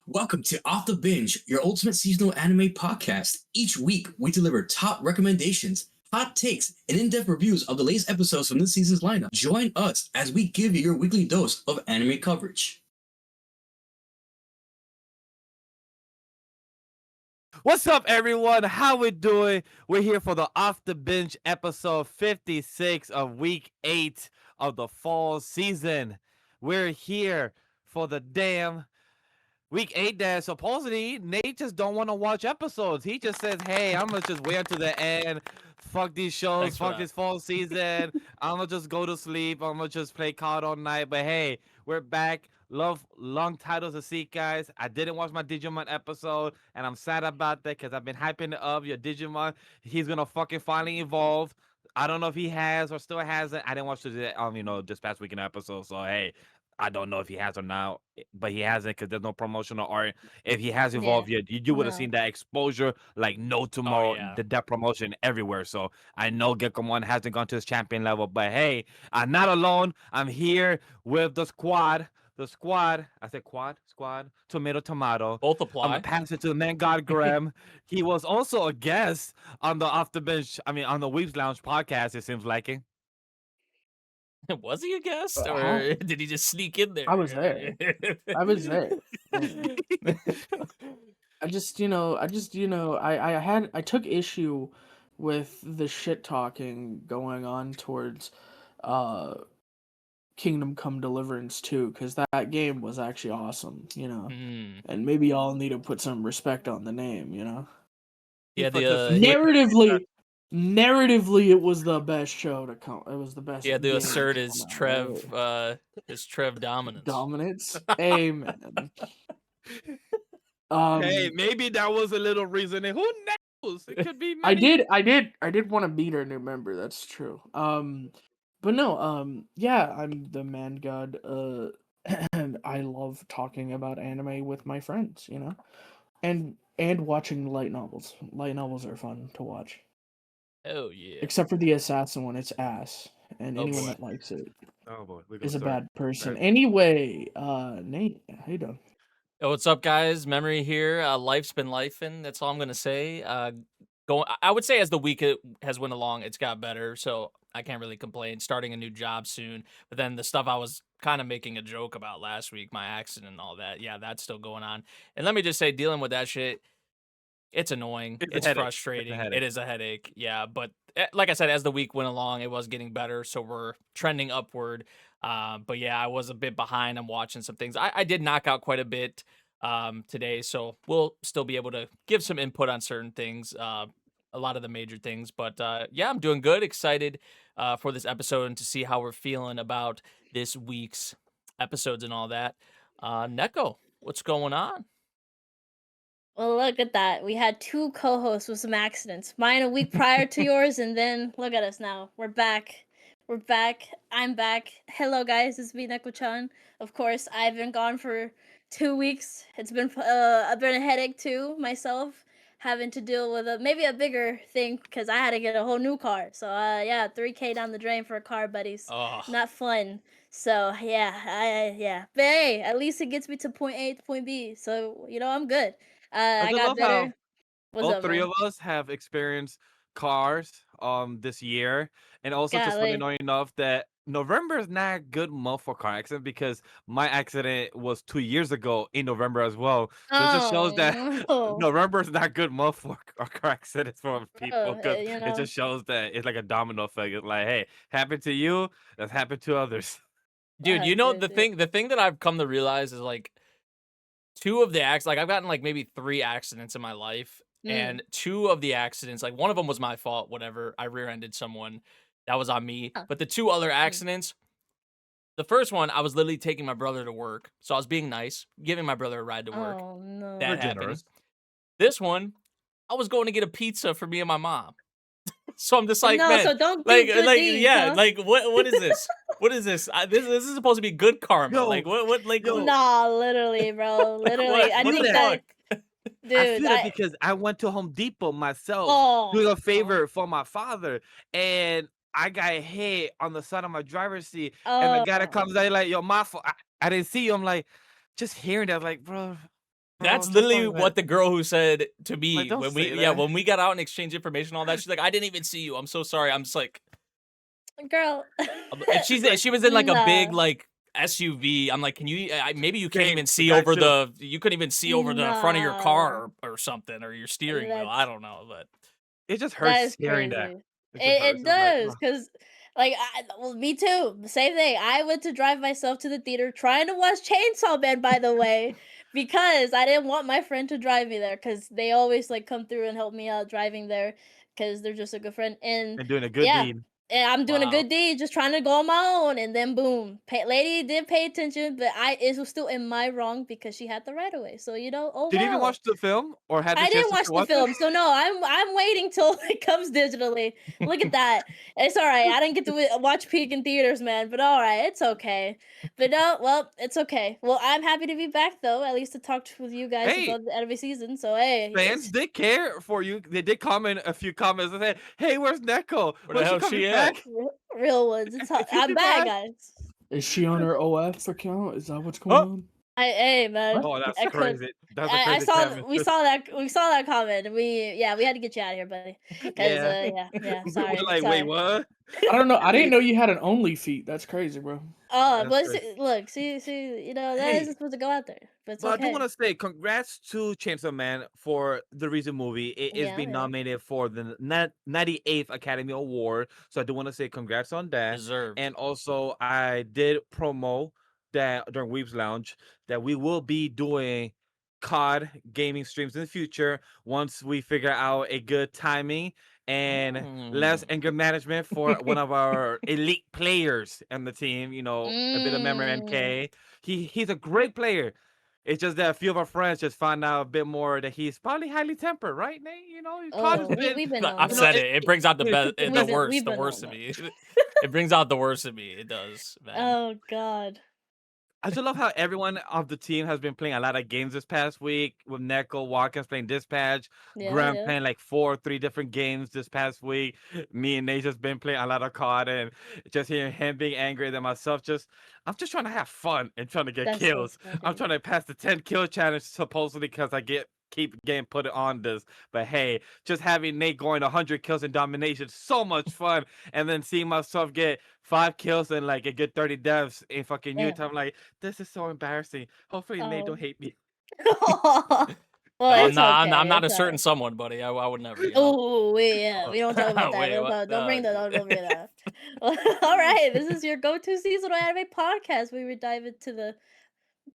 Welcome to Off the Binge, your ultimate seasonal anime podcast. Each week, we deliver top recommendations, hot takes, and in-depth reviews of the latest episodes from this season's lineup. Join us as we give you your weekly dose of anime coverage. What's up, everyone? How we doing? We're here for the Off the Bench episode 56 of week 8 of the fall season. We're here for the damn week 8 that supposedly Nate just don't want to watch episodes. He just says, hey, I'm going to just wait until the end. Fuck these shows. Fuck this fall season. I'm going to just go to sleep. I'm going to just play COD all night. But hey, we're back. Love long titles to see, guys. I didn't watch my Digimon episode, and I'm sad about that because I've been hyping up your Digimon. He's going to fucking finally evolve. I don't know if he has or still hasn't. I didn't watch this past weekend episode. So, hey, I don't know if he has or not, but he hasn't because there's no promotional art. If he has evolved yet, you would have seen that exposure like no tomorrow, that promotion everywhere. So I know Gekomon hasn't gone to his champion level, but hey, I'm not alone. I'm here with the squad. The squad, I said squad, tomato. Both I'm apply. gonna pass it to the man God Grem. He was also a guest on the Off the Bench, on the Weeps Lounge podcast, it seems like it. Was he a guest, or did he just sneak in there? I was there. I took issue with the shit talking going on towards Kingdom Come Deliverance 2, because that game was actually awesome, and maybe y'all need to put some respect on the name, Yeah, narratively, it was the best show to come. It was the best. He had to assert his Trev dominance. Amen. Hey, maybe that was a little reasoning. Who knows? It could be. I did want to beat our new member. That's true. But no. Yeah, I'm the man god. And I love talking about anime with my friends. And watching light novels. Light novels are fun to watch. Oh yeah. Except for the assassin one, it's ass, and anyone that likes it is a bad person. Anyway, Nate, how you doing? Oh, what's up, guys? Memory here. Life's been lifing. That's all I'm gonna say. I would say as the week has went along, it's got better, so I can't really complain. Starting a new job soon, but then the stuff I was kind of making a joke about last week, my accident and all that, yeah, that's still going on. And let me just say, dealing with that shit, it's annoying. It's frustrating. It is a headache. Yeah, but like I said, as the week went along, it was getting better, so we're trending upward. But yeah, I was a bit behind. I'm watching some things. I did knock out quite a bit today, so we'll still be able to give some input on certain things, a lot of the major things. But yeah, I'm doing good. Excited for this episode and to see how we're feeling about this week's episodes and all that. Neko, what's going on? Well, look at that. We had 2 co-hosts with some accidents. Mine a week prior to yours, and then look at us now. We're back. I'm back. Hello, guys. It's me, Neko-chan. Of course, I've been gone for 2 weeks. It's been a headache too, myself, having to deal with maybe a bigger thing, because I had to get a whole new car. So, yeah, $3K down the drain for a car, buddies. Oh. Not fun. So, yeah. But hey, at least it gets me to point A to point B. So, I'm good. I got better. All three of us have experienced cars this year, and also just funny enough that November is not a good month for car accident because my accident was 2 years ago in November as well. So it just shows that November is not a good month for car accidents for people because it just shows that it's like a domino effect. It's like, hey, happened to you, that's happened to others. Dude, the thing that I've come to realize is like 2 of the accidents, like I've gotten like maybe 3 accidents in my life, and 2 of the accidents, like one of them was my fault, whatever. I rear-ended someone. That was on me. But the 2 other accidents, the first one, I was literally taking my brother to work. So I was being nice, giving my brother a ride to work. Oh, no. That happened. This one, I was going to get a pizza for me and my mom. So I'm just like, no, man, so don't like, do things, yeah, huh? like what is this? What is this? This is supposed to be good karma. Yo, like what? Like nah, literally, bro, literally. What? I What think the that, fuck? dude. I feel that because I went to Home Depot myself Oh, doing a favor for my father, and I got hit on the side of my driver's seat, and the guy that comes out like, "Yo, my fault. I didn't see you." I'm like, just hearing that, like, bro, That's Bro, literally stop what it. the girl who said to Like, me don't when say we that. when we got out and exchanged information and all that. She's like, I didn't even see you. I'm so sorry. I'm just like, Girl. and she was in like a Nah. big like SUV. I'm like, can you maybe you can't Same, even see that over too. you couldn't even see over the front of your Nah. car or something or your steering wheel. I That's don't know, but It just that hurts is hearing that. crazy. It just hurts. It It's like, does, cause like well, me too. Same thing. I went to drive myself to the theater trying to watch Chainsaw Man, by the way, because I didn't want my friend to drive me there, cause they always like come through and help me out driving there, cause they're just a good friend. And and doing a good yeah, deed. and I'm doing a wow. good deed, just trying to go on my own, and then boom, lady did pay attention, but it was still in my wrong because she had the right of way. So oh Did you even well. watch the film or had the I chance didn't to watch the watch it? film, so no, I'm waiting till it comes digitally. Look at that. It's all right. I didn't get to watch Peak in theaters, man, but all right, it's okay. But no, well, it's okay. Well, I'm happy to be back though, at least to talk with you guys Hey, about the anime season. So hey, fans did care for you. They did comment a few comments and say, "Hey, where's Neko? Where the When's she hell coming she at? back?" real ones. If you I'm can back, back, guys. Is she on her OF account? Is that what's going Oh, on? Hey man, oh, that's I could. crazy. That's a I crazy saw comment. we saw that comment. We had to get you out of here, buddy. Cause Yeah, yeah, we're sorry, like, wait, sorry. what? I don't know. I didn't know you had an only feet. That's crazy, bro. Oh, That's but crazy. look, see, that Hey, isn't supposed to go out there, but it's but I do want okay. to say congrats to Chainsaw Man for the recent movie. It is Yeah, being yeah. nominated for the 98th Academy Award. So I do want to say congrats on that. deserved. And also, I did promo that during Weeb's Lounge that we will be doing COD gaming streams in the future once we figure out a good timing and less anger management for one of our elite players on the team. You know, a bit of Mm. MemoryNK. He's a great player. It's just that a few of our friends just found out a bit more that he's probably highly tempered, right, Nate? You know, COD has Oh, been, we've been known I've you know, that. said it. It brings out the best, listen, We've the been worst known of that. me. It brings out the worst of me. It does, man. Oh God. I just love how everyone of the team has been playing a lot of games this past week with Neko Watkins playing Dispatch, Yeah, Grem yeah. playing like 3 different games this past week. Me and Nate just been playing a lot of COD and just hearing him being angry than myself. I'm just trying to have fun and trying to get That's so kills. I'm funny. trying to pass the 10 kill challenge supposedly because I keep getting put on this. But hey, just having Nate going 100 kills in domination, so much fun. And then seeing myself get 5 kills and like a good 30 deaths in fucking Yeah. Utah. I'm like, this is so embarrassing. Hopefully Nate don't Oh. hate me. Well, No, it's I'm okay. not a It's certain alright. someone, buddy. I would never, Oh, we don't talk about that. Wait, what? Don't bring that. Okay. Don't bring that. All right, this is your go-to seasonal anime podcast where we dive into the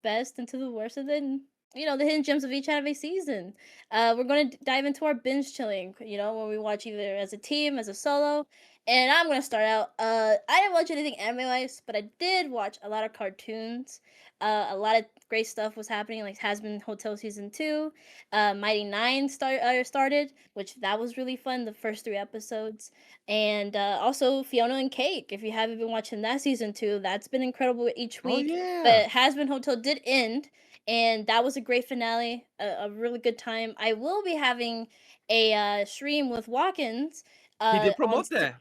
best into the worst, and then the hidden gems of each anime season. We're going to dive into our binge chilling. When we watch either as a team, as a solo. And I'm going to start out. I didn't watch anything anime wise, but I did watch a lot of cartoons. A lot of great stuff was happening, like Hasbin Hotel season 2. Mighty Nine started, which that was really fun. The first 3 episodes, and also Fiona and Cake. If you haven't been watching that season 2, that's been incredible each Oh week. yeah. But Hasbin Hotel did end, and that was a great finale, a really good time. I will be having a stream with Watkins He did on promote that.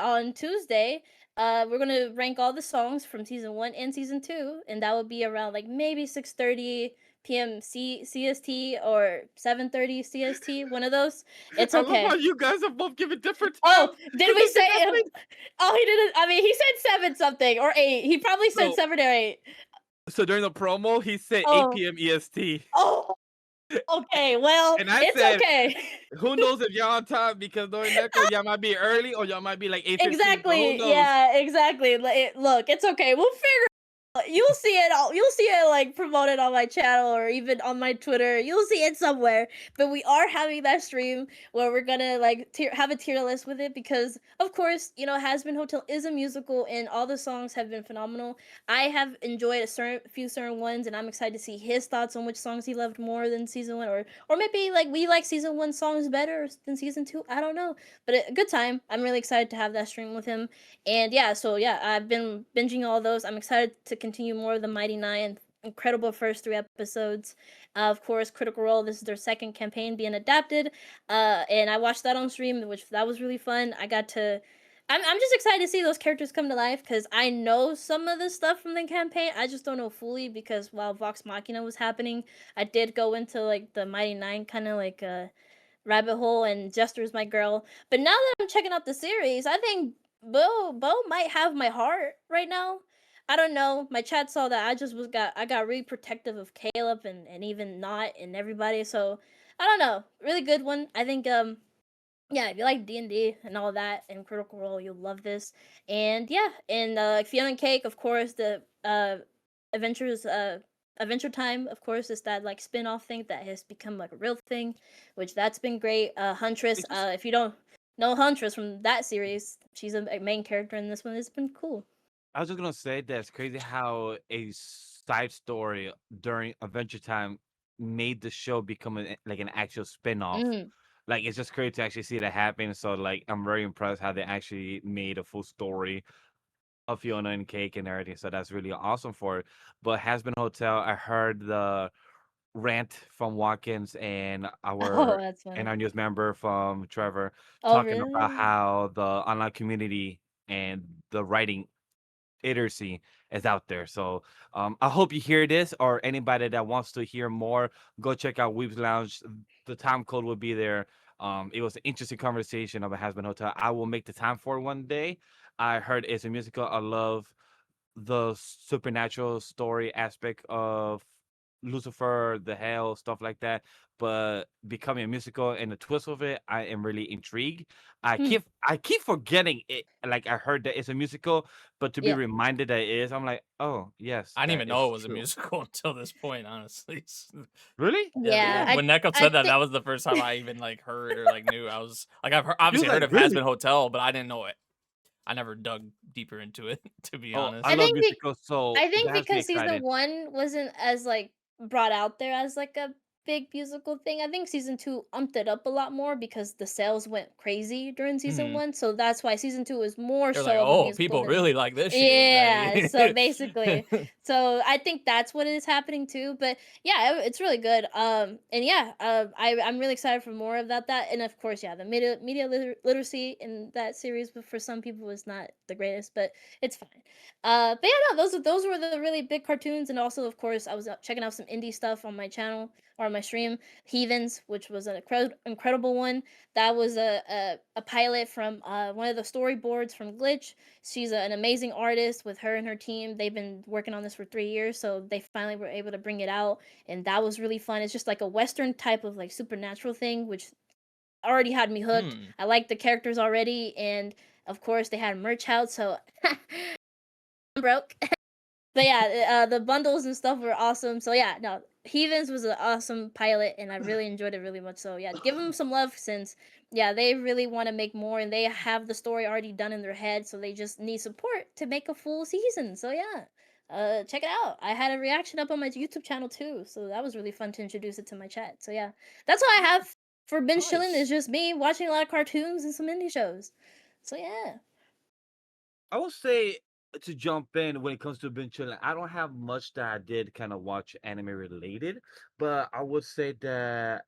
on Tuesday. We're gonna rank all the songs from season 1 and season 2, and that would be around like maybe 6:30 p.m. CST or 7:30 CST. One of those. It's I love how okay. you guys have both given different Oh, times. did You we guys did say? not say Oh, he didn't. I mean, he said 7 something or 8. He probably said so. 7 or 8. So during the promo, he said 8 Oh, p.m. EST, oh. Okay. Well, and I it's said, okay. who knows if y'all on time because during Neko, y'all might be early or y'all might be like 8:15. But who Exactly. knows? Yeah. Exactly. Look, it's okay. We'll figure. You'll see it. You'll see it like promoted on my channel or even on my Twitter. You'll see it somewhere. But we are having that stream where we're gonna like have a tier list with it because, of course, Hasbin Hotel is a musical and all the songs have been phenomenal. I have enjoyed a few certain ones, and I'm excited to see his thoughts on which songs he loved more than season 1, or maybe like we like season 1 songs better than season 2. I don't know, but a good time. I'm really excited to have that stream with him. And yeah, so yeah, I've been binging all those. I'm excited to continue more of the Mighty Nine. Incredible first 3 episodes. Of course, Critical Role. This is their second campaign being adapted, and I watched that on stream, which that was really fun. I got to I'm just excited to see those characters come to life because I know some of the stuff from the campaign. I just don't know fully because while Vox Machina was happening, I did go into like the Mighty Nine kind of like rabbit hole, and Jester's my girl. But now that I'm checking out the series, I think Bo might have my heart right now. I don't know. My chat saw that I got really protective of Caleb and even Not and everybody. So I don't know. Really good one. I think yeah, if you like D&D and all that and Critical Role, you'll love this. And yeah, and Fiona and Cake, of course, the Adventures Adventure Time, of course, is that like spin-off thing that has become like a real thing, which that's been great. Huntress, It's just if you don't know Huntress from that series, she's a main character in this one. It's been cool. I was just gonna say that it's crazy how a side story during Adventure Time made the show become like an actual spin-off. Mm, Like it's just crazy to actually see that happen. So like I'm very impressed how they actually made a full story of Fiona and Cake and everything. So that's really awesome for it. But Hasbin Hotel, I heard the rant from Watkins oh, that's and funny. our news member from Trevor Oh, talking about really? how the online community and the writing literacy is out there. So I hope you hear this, or anybody that wants to hear more, go check out Weeb's Lounge. The time code will be there. It was an interesting conversation about Hasbin Hotel. I will make the time for it one day. I heard it's a musical. I love the supernatural story aspect of Lucifer, the hell, stuff like that. But becoming a musical and the twist of it, I am really intrigued. Hmm. I keep forgetting it. Like I heard that it's a musical, but to be Yeah. reminded that it is, I'm like, oh yes, I didn't that even know is it was a true. musical until this point, honestly. Really? Yeah, Yeah. when Neko I said that, think that was the first time I even like heard or like knew. I was like, He was obviously heard like, of really? Hasbin Hotel, but I didn't know it. I never dug deeper into it, to be Oh, I honest. I love think musicals, so I think that has me because season excited. 1 wasn't as, like, brought out there as, like, a big musical thing. I think season 2 umped it up a lot more because the sales went crazy during season Hmm. 1, so that's why season 2 is more They're like, so of a oh, musical people than really like this shit. yeah, so Like, basically. So I think that's what is happening too, but yeah, it's really good. And yeah, I'm really excited for more about that. And of course, yeah, the literacy in that series for some people is not the greatest, but it's fine. But yeah, no, those were the really big cartoons, and also of course I was checking out some indie stuff on my channel or on my stream. Heathens, which was an incredible one. That was a pilot from one of the storyboards from Glitch. She's an amazing artist with her and her team. They've been working on this for 3 years, so they finally were able to bring it out, and that was really fun. It's just like a Western type of like supernatural thing, which already had me hooked. hmm. I liked the characters already, and of course they had merch out, so I'm broke. But yeah, the bundles and stuff were awesome. So yeah, no, Heathens was an awesome pilot, and I really enjoyed it really much. So yeah, give them some love since yeah they really want to make more, and they have the story already done in their head, so they just need support to make a full season. So yeah, check it out. I had a reaction up on my YouTube channel too, so that was really fun to introduce it to my chat. So yeah, that's all I have for binge chilling. Is Nice. just me watching a lot of cartoons and some indie shows. So yeah. I will say to jump in when it comes to binge chilling, I don't have much that I did kind of watch anime related, but I would say that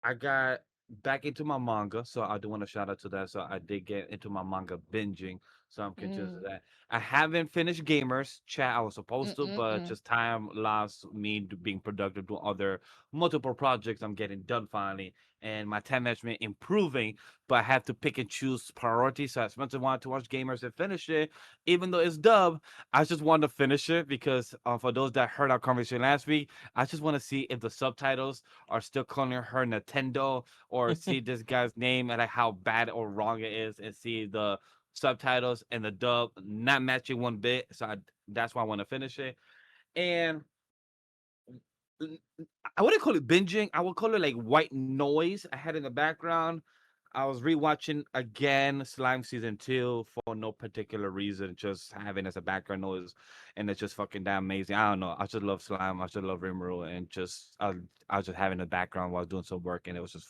I got back into my manga, so I do want to shout out to that. So I did get into my manga binging, so I'm continuing to Mm, that. I haven't finished Gamers Chat. I was supposed mm, to, mm, but mm. just time lost me being productive doing other multiple projects. I'm getting done finally, and my time management improving. But I have to pick and choose priorities. So I spent a while to watch Gamers and finish it, even though it's dub. I just wanted to finish it because for those that heard our conversation last week, I just want to see if the subtitles are still calling her Nintendo, or see this guy's name and like how bad or wrong it is, and see the subtitles and the dub not matching one bit. So that's why I want to finish it. And I wouldn't call it binging. I would call it like white noise I had in the background. I was rewatching again Slime season 2 for no particular reason, just having as a background noise, and it's just fucking damn amazing. I don't know. I just love Slime. I just love Rimuru, and just I was just having the background while I was doing some work, and it was just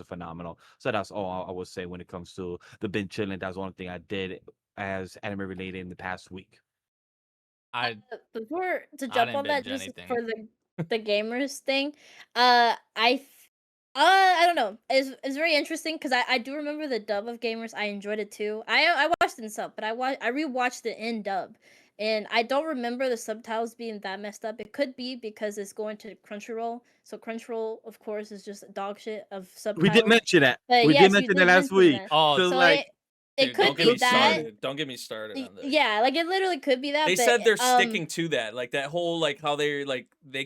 phenomenal. So that's all I would say when it comes to the binge chilling. That's the only thing I did as anime related in the past week. I Before to I jump didn't on that, binge just anything. for the gamers thing, I I don't know. It's very interesting because I do remember the dub of Gamers. I enjoyed it too. I watched it in sub, but I rewatched it in dub, and I don't remember the subtitles being that messed up. It could be because it's going to Crunchyroll. So Crunchyroll, of course, is just dog shit of We did subtitles. mention that. But We did yes, you mention that did last mention week. that. Oh, So So like, it dude, could don't get be me that. started. Don't get me started on this. Yeah, like it literally could be that. They but, said they're sticking to that, like that whole like how they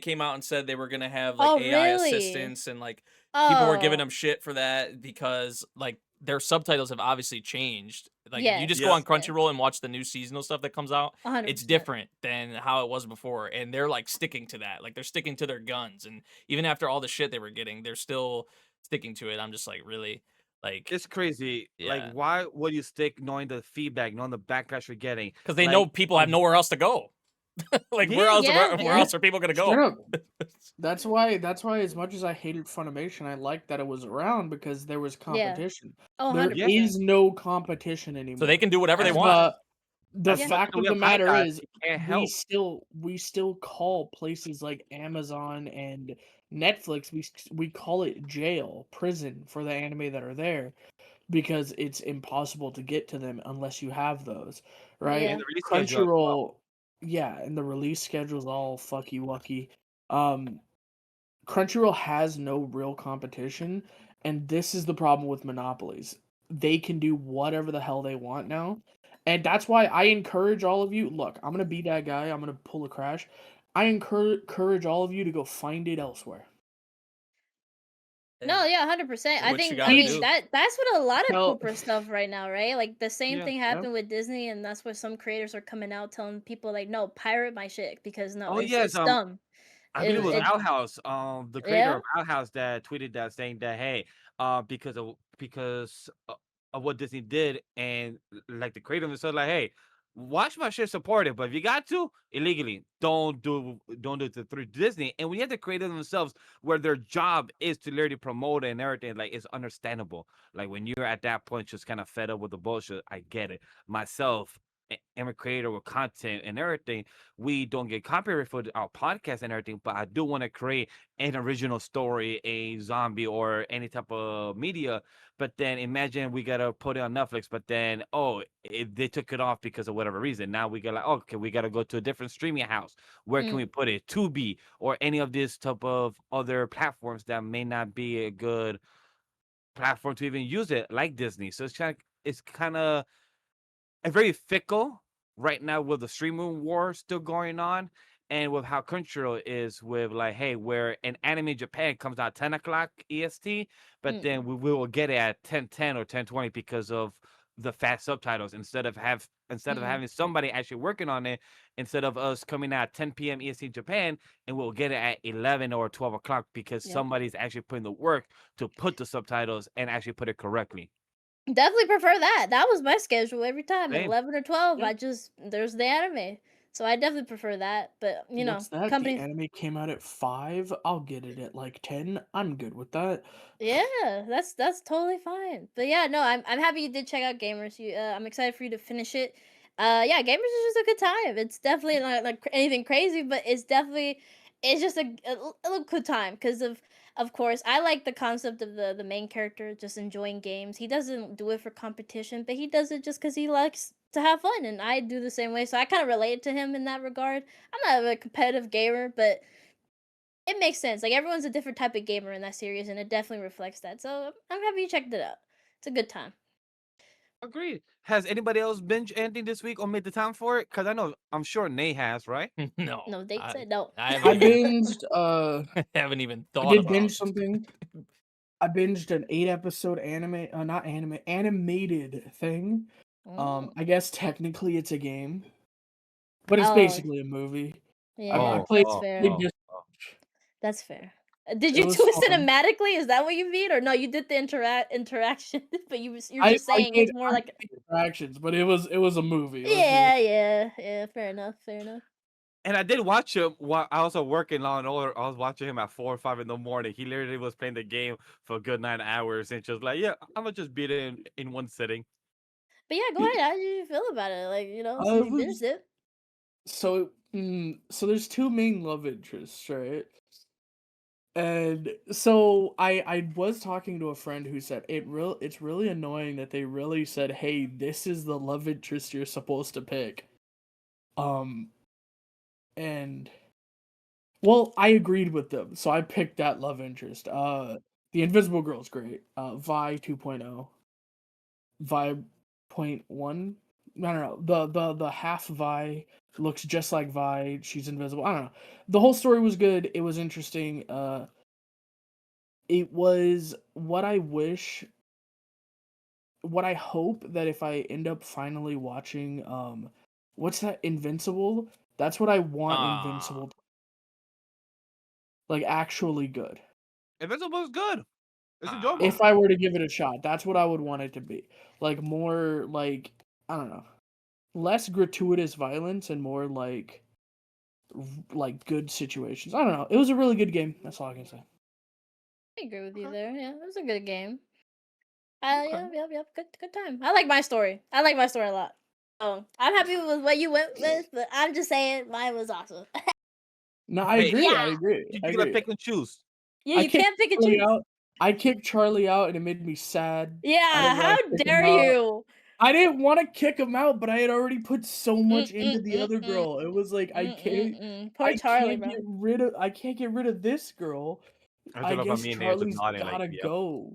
came out and said they were gonna have like Oh, AI really? assistants and like people were giving Oh, them shit for that because like their subtitles have obviously changed. Like if you just go Yes. on Crunchyroll and watch the new seasonal stuff that comes out, 100%. it's different than how it was before, and they're like sticking to that. Like they're sticking to their guns, and even after all the shit they were getting, they're still sticking to it. I'm just like really like it's crazy. Like, yeah, why would you stick knowing the feedback, knowing the backlash you're getting? because they Like, know people have nowhere else to go. Like where Yeah. else? Yeah, Where yeah. else are people gonna Straight go? up. That's why as much as I hated Funimation, I liked that it was around because there was Yeah. competition. Oh, There 100%. is no competition anymore. So they can do whatever they That's want. The That's Yeah. fact why of we the have high matter guys, is you can't we help. still call places like Amazon and Netflix, we call it jail, prison for the anime that are there because it's impossible to get to them unless you have those, right? Yeah. And the release schedule as well. Crunchyroll, yeah, and the release schedule's all fucky wucky. Crunchyroll has no real competition, and this is the problem with monopolies. They can do whatever the hell they want now. And that's why I encourage all of you, look, I'm going to be that guy, I'm going to pull a crash. I encourage all of you to go find it elsewhere. No, yeah, 100%. Do I what you think gotta do. that's what a lot of Tell- pooper stuff right now, right? Like the same Yeah. thing happened with Disney, and that's where some creators are coming out telling people like, no, pirate my shit because no, Oh yes, it's dumb. I believe it was It Outhouse, the creator yeah. of Outhouse that tweeted that saying that, hey, because of what Disney did, and like the creator themselves, like, hey, watch my shit, support it, but if you got to illegally, don't do it through Disney. And when you have the creator themselves, where their job is to literally promote it and everything, like it's understandable. Like when you're at that point, just kind of fed up with the bullshit, I get it. Myself, am a creator with content and everything. We don't get copyright for our podcast and everything, but I do want to create an original story, a zombie or any type of media. But then imagine we gotta put it on Netflix, but then they took it off because of whatever reason. Now we got like, okay, we gotta go to a different streaming house. Where can we put it? Tubi or any of this type of other platforms that may not be a good platform to even use it, like Disney. So it's kind of very fickle right now with the streaming war still going on, and with how Crunchyroll is with like, hey, where an anime in Japan comes out 10 o'clock EST, but then we will get it at 10:10 or 10:20 because of the fast subtitles instead of having somebody actually working on it, instead of us coming out 10 p.m. EST in Japan, and we'll get it at 11 or 12 o'clock because Yep. somebody's actually putting the work to put the subtitles and actually put it correctly. Definitely prefer that. That was my schedule every time. At Same. 11 or 12, Yeah. there's the anime. So I definitely prefer that. But, you know, What's that? The companies anime came out at 5. I'll get it at like 10. I'm good with that. yeah, that's totally fine. But yeah, no, I'm happy you did check out Gamers. I'm excited for you to finish it. Yeah, Gamers is just a good time. It's definitely not like anything crazy, but it's just a little good time because of course I like the concept of the main character just enjoying games. He doesn't do it for competition, but he does it just because he likes to have fun, and I do the same way. So I kind of relate to him in that regard. I'm not a competitive gamer, but it makes sense. Like everyone's a different type of gamer in that series, and it definitely reflects that. So I'm happy you checked it out. It's a good time. Agreed. Has anybody else binge anything this week or made the time for it? Because I'm sure Nate has, right? No, No, they I, said no. I I haven't even, binged haven't even I thought did about binge it. something. I binged an 8-episode anime, not anime, animated thing. I guess technically it's a game, but it's Oh, basically a movie. yeah, I Oh, played that's oh, fair. played oh, this. oh. That's fair. Did It you was do it fun. cinematically? Is that what you mean, or no? You did the interaction, but you're I just saying did it's more like the interactions, but it was a movie. It was yeah. Fair enough. Fair enough. And I did watch him while I was working Law and Order. I was watching him at 4 or 5 in the morning. He literally was playing the game for a good 9 hours and just like, yeah, I'm gonna just beat it in one sitting. But yeah, go ahead. How did you feel about it? Like I since you was binged it. so so there's two main love interests, right? And so I was talking to a friend who said it's really annoying that they really said, "Hey, this is the love interest you're supposed to pick." Um and well, I agreed with them. So I picked that love interest. The Invisible Girl's great. Vi 2.0, Vi point 1. No. The half Vi looks just like Vi. She's invisible. I don't know. The whole story was good. It was interesting. It was what I wish, what I hope that if I end up finally watching, what's that, Invincible? That's what I want Invincible to, like, actually good. Invincible is good. It's Ah. enjoyable. If I were to give it a shot, that's what I would want it to be. Like, more, like, I don't know, less gratuitous violence and more, like good situations. I don't know. It was a really good game. That's all I can say. I agree with you Okay. there. Yeah, it was a good game. Okay. Yep. Good time. I like my story. I like my story a lot. Oh, I'm happy with what you went with, but I'm just saying mine was awesome. No, I Wait, agree. Yeah. I agree. you're I gonna agree. pick and choose. Yeah, I you kicked can't pick and Charlie choose. out. I kicked Charlie out, and it made me sad. I Yeah, didn't how want to kick him dare out. you? I didn't want to kick him out, but I had already put so much into the other Mm-mm-mm-mm. girl. It was like Poor I Charlie, can't bro. get rid of this girl. I I don't know if guess me and Nate are just Charlie's nodding like, gotta yep. go.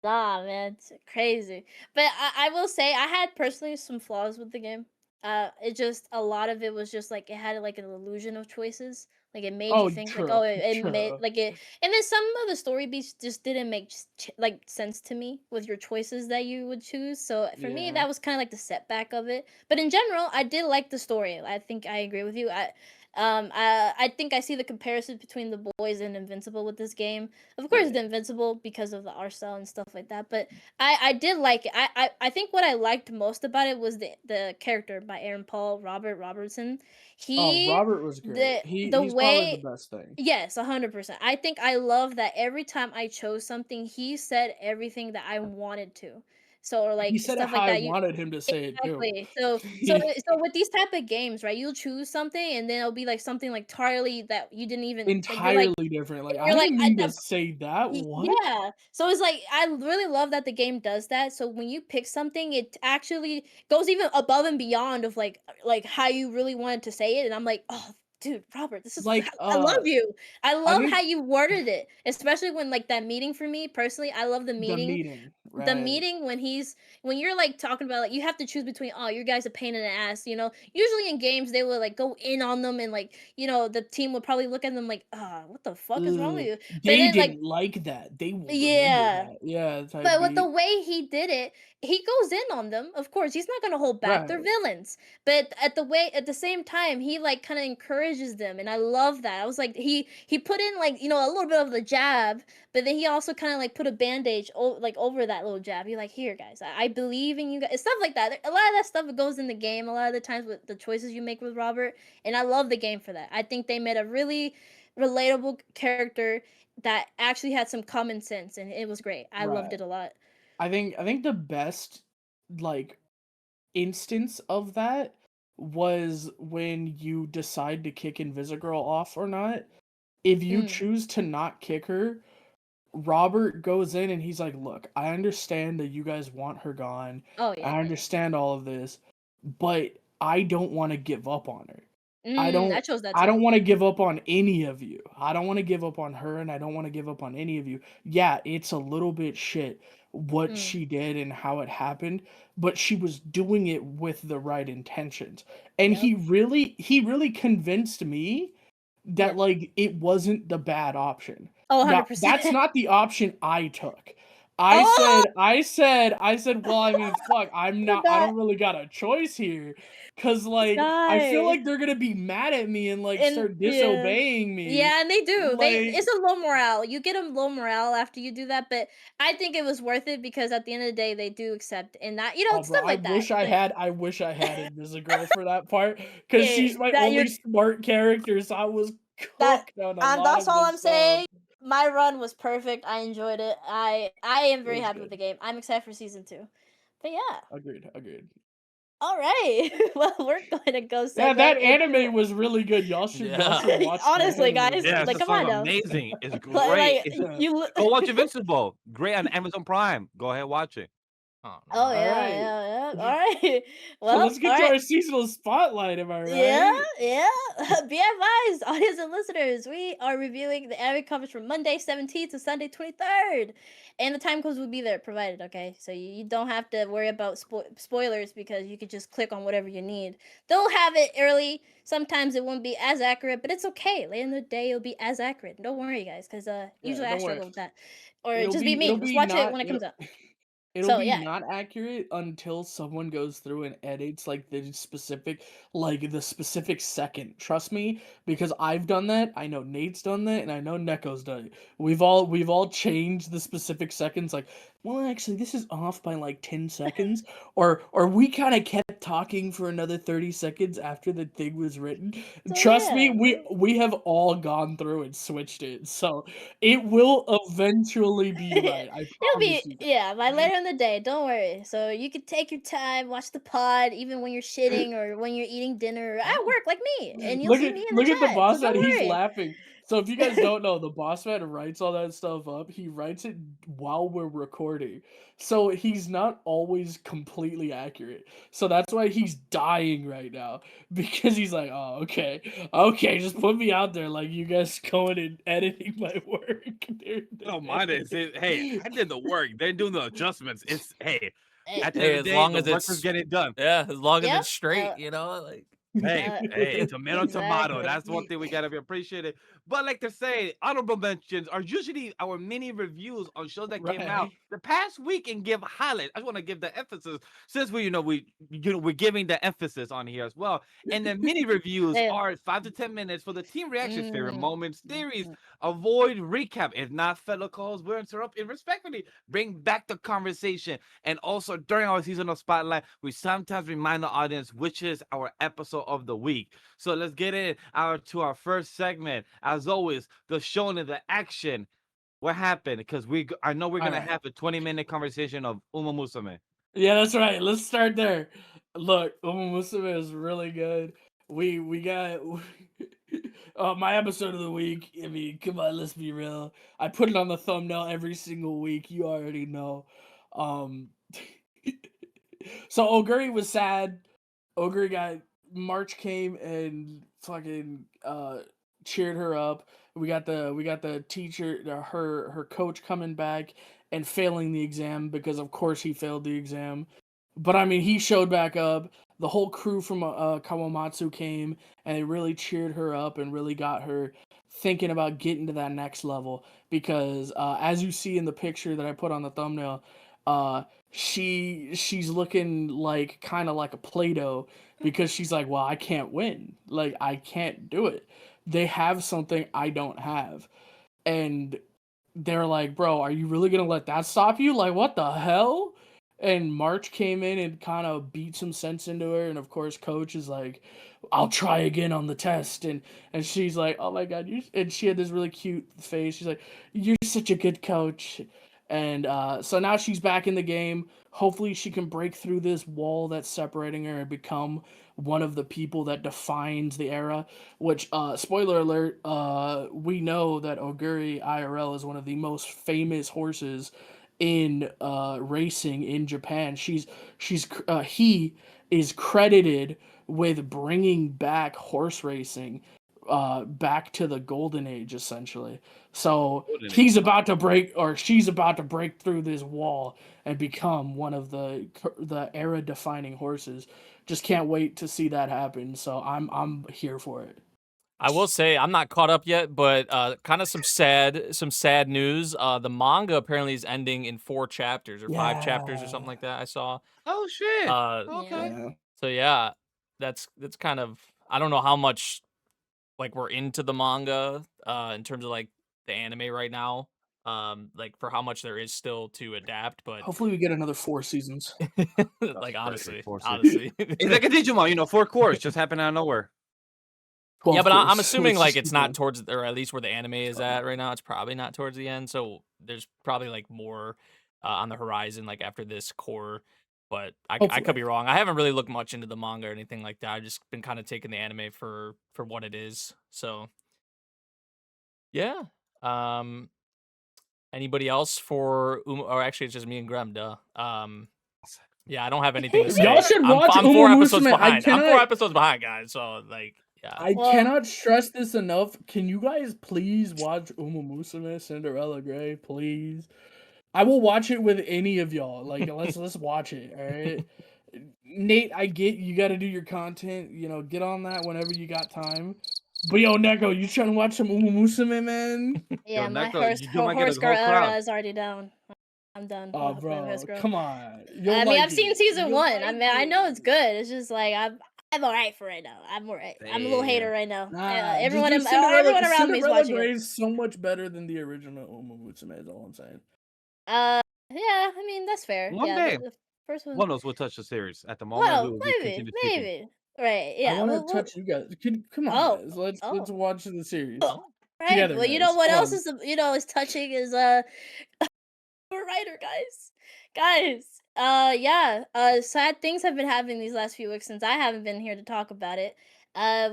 Nah, man, it's crazy. But I will say I had personally some flaws with the game. It just a lot of it was just like it had like an illusion of choices. Like it made you Oh, think like true, oh it made true. like it, and then some of the story beats just didn't make like sense to me with your choices that you would choose. So for me Yeah, that was kind of like the setback of it. But in general, I did like the story. I think I agree with you. I think I see the comparison between the boys and Invincible with this game. Of course, yeah, the Invincible because of the art style and stuff like that. But I did like it. I think what I liked most about it was the character by Aaron Paul Robertson. Oh, He Robert was great. the He's probably the way best thing. yes, 100%. I think I love that every time I chose something, he said everything that I wanted to. So or He like said it stuff how like I that. You wanted him to say it too. exactly. So with these type of games, right? You'll choose something and then it'll be like something like entirely that you didn't even like. Entirely different. Like, I You're like didn't mean to say that. What? yeah. So it's like I really love that the game does that. So when you pick something, it actually goes even above and beyond of like how you really wanted to say it. And I'm like, oh, dude, Robert, this is Like, I love you. I I love how think you worded it, especially when like that meeting for me personally. I love the the meeting. meeting, The right? meeting when you're like talking about like you have to choose between oh your guy's a pain in the ass, you know, usually in games they will like go in on them and like you know the team would probably look at them like what the fuck is wrong with Ugh, you, but they then like didn't like that. They will remember yeah, that. Yeah, type but with the beat. way he did it, he goes in on them. Of course, he's not gonna hold back. They're Right. villains. But at the same time, he like kind of encourages them, and I love that. I was like, he put in like you know a little bit of the jab, but then he also kind of like put a bandage like over that little jab. He's like, here guys, I believe in you guys. Stuff like that. A lot of that stuff goes in the game. A lot of the times with the choices you make with Robert, and I love the game for that. I think they made a really relatable character that actually had some common sense and it was great. I loved Right. it a lot. I think the best, like, instance of that was when you decide to kick Invisigirl off or not. If you Mm. choose to not kick her, Robert goes in and he's like, "Look, I understand that you guys want her gone. Oh I yeah. understand all of this, but I don't want to give up on her. I chose that I too. don't want to give up on any of you. I don't want to give up on her and I don't want to give up on any of you. Yeah, it's a little bit shit what Mm. she did and how it happened, but she was doing it with the right intentions. And Yep. he really convinced me that, Yep. like, it wasn't the bad option. Oh, Now, 100%. that's not the option I took. Oh, I said, well, I mean, fuck, I that don't really got a choice here. Cause, like, I feel guy. like they're gonna be mad at me and, like, And start yeah. disobeying me. Yeah, and they do. Like, It's a low morale. You get a low morale after you do that, but I think it was worth it because at the end of the day they do accept and that you know oh, bro, stuff like that. But I wish I had Invisigarl for that part. Cause yeah, she's my that you're only smart character, so I was that cooked on a and lot that's of all this I'm stuff. saying. My run was perfect. I enjoyed it. I am It very was happy with good. the game. I'm excited for season 2. But yeah. Agreed. All right. Well, we're going to go Yeah, segue that into anime was really good. Y'all should Yeah. watch that honestly, anime, guys. Yeah, bro. it's Like, just come on like now. amazing. It's Like, great. It's, Yeah. you. go watch Invincible. Great on Amazon Prime. Go ahead, watch it. Oh, Oh no. yeah, Alright. yeah, yeah. All right. So Well, let's get all to right. our seasonal spotlight, am I right? Yeah, yeah. Be advised, audience and listeners, we are reviewing the anime covers from Monday 17th to Sunday 23rd. And the time codes will be there provided, okay? So you don't have to worry about spoilers because you could just click on whatever you need. They'll have it early. Sometimes it won't be as accurate, but it's okay. Later in the day, it'll be as accurate. Don't worry, guys, because usually I don't worry. struggle with that. Or It'll just be be me. Just watch it when it comes out. It'll So, be yeah. not accurate until someone goes through and edits like the specific second. Trust me, because I've done that. I know Nate's done that, and I know Neko's done it. We've all changed the specific seconds. Like, well, actually, this is off by like 10 seconds, or we kind of kept talking for another 30 seconds after the thing was written. So, Trust me, yeah. we have all gone through and switched it, so it will eventually be right. I It'll be promise you. by later in the day. Don't worry. So you can take your time, watch the pod, even when you're shitting or when you're eating dinner or at work, like me, and you'll see me in the Look at the chat. boss So man. don't He's worry. laughing. So if you guys don't know, the boss man writes all that stuff up. He writes it while we're recording, so he's not always completely accurate. So that's why he's dying right now because he's like, oh, okay, just put me out there, like you guys going and editing my work. I don't mind it. Hey, I did the work. They're doing the adjustments. It's hey, at the end Hey, of as the day, long the as workers it's get it done. yeah, as long as Yep. it's straight, you know, like Hey, tomato, tomato. Exactly. That's one thing we gotta be appreciated. But like to say, honorable mentions are usually our mini reviews on shows that came out Right. the past week and give highlights. I just want to give the emphasis since we're giving the emphasis on here as well. And the mini reviews Yeah. are 5 to 10 minutes for the team reactions, favorite Mm. moments, theories. Avoid recap. If not, fellow calls will interrupt and respectfully bring back the conversation. And also during our seasonal spotlight, we sometimes remind the audience which is our episode of the week. So let's get to our first segment. As always, the shonen, the action. What happened? Because I know we're gonna Alright. have a 20-minute conversation of Umamusume. Yeah, that's right. Let's start there. Look, Umamusume is really good. We got my episode of the week. I mean, come on, let's be real. I put it on the thumbnail every single week. You already know. Um, so Oguri was sad. March came and fucking cheered her up. We got the teacher, her coach coming back and failing the exam because of course he failed the exam. But I mean, he showed back up. The whole crew from Kawamatsu came and they really cheered her up and really got her thinking about getting to that next level because as you see in the picture that I put on the thumbnail, she's looking like kind of like a Play-Doh because she's like, well, I can't win. Like, I can't do it. They have something I don't have. And they're like, bro, are you really going to let that stop you? Like, what the hell? And March came in and kind of beat some sense into her. And of course, Coach is like, I'll try again on the test. And she's like, oh my God. And she had this really cute face. She's like, you're such a good coach. And so now she's back in the game. Hopefully she can break through this wall that's separating her and become one of the people that defines the era. Which, spoiler alert, we know that Oguri IRL is one of the most famous horses in racing in Japan. He is credited with bringing back horse racing back to the golden age, essentially. So she's about to break through this wall and become one of the era defining horses. Just can't wait to see that happen. So I'm here for it. I will say I'm not caught up yet, but kind of some sad news. The manga apparently is ending in 4 chapters or 5 chapters or something like that. I saw. Oh shit. Okay. Yeah. So yeah, that's kind of, I don't know how much like we're into the manga in terms of like the anime right now. Like for how much there is still to adapt, but Hopefully we get another 4 seasons. like honestly, Perfect, honestly. It's like a Digimon, 4 cores just happened out of nowhere. Yeah, but I'm course. assuming Let's like just it's keep not going. towards, or at least where the anime is at right now. It's probably not towards the end, so there's probably like more on the horizon, like after this core but I could Hopefully. be wrong. I haven't really looked much into the manga or anything like that. I've just been kind of taking the anime for what it is. So yeah. Anybody else for or actually it's just me and Grem, duh. Yeah, I don't have anything to say. Y'all should watch I'm 4 episodes Umamusume. behind. I'm 4 episodes behind, guys. So like, yeah. I Well- cannot stress this enough. Can you guys please watch Umamusume Cinderella Grey, please? I will watch it with any of y'all. Like, let's watch it. All right, Nate. I get you got to do your content. You know, get on that whenever you got time. But yo, Neko, you trying to watch some Umamusume, man? Yeah, Yo, my Neko, horse, you might get a horse whole girl era crowd. is already down. I'm done. Oh, with playing bro, horse girl. come on. I You'll mean, like I've seen it. season You'll 1. like I mean, I know it's it. good. It's just like I'm alright for right now. I'm alright. I'm a little hater Damn. right now. Nah, everyone, just do everyone around me is Cinderella watching Grey it. is so much better than the original Umamusume. Is all I'm saying. Yeah, I mean that's fair. One yeah, day, the first one. one of us will touch the series. At the moment, Well, we will maybe, continue speaking. maybe. Right? I Yeah. want Well, to touch you guys. Come on, oh, guys. Let's oh. watch the series right. together. Well, you guys. know what Come else on. is touching is writer, guys. Yeah. Sad things have been happening these last few weeks since I haven't been here to talk about it.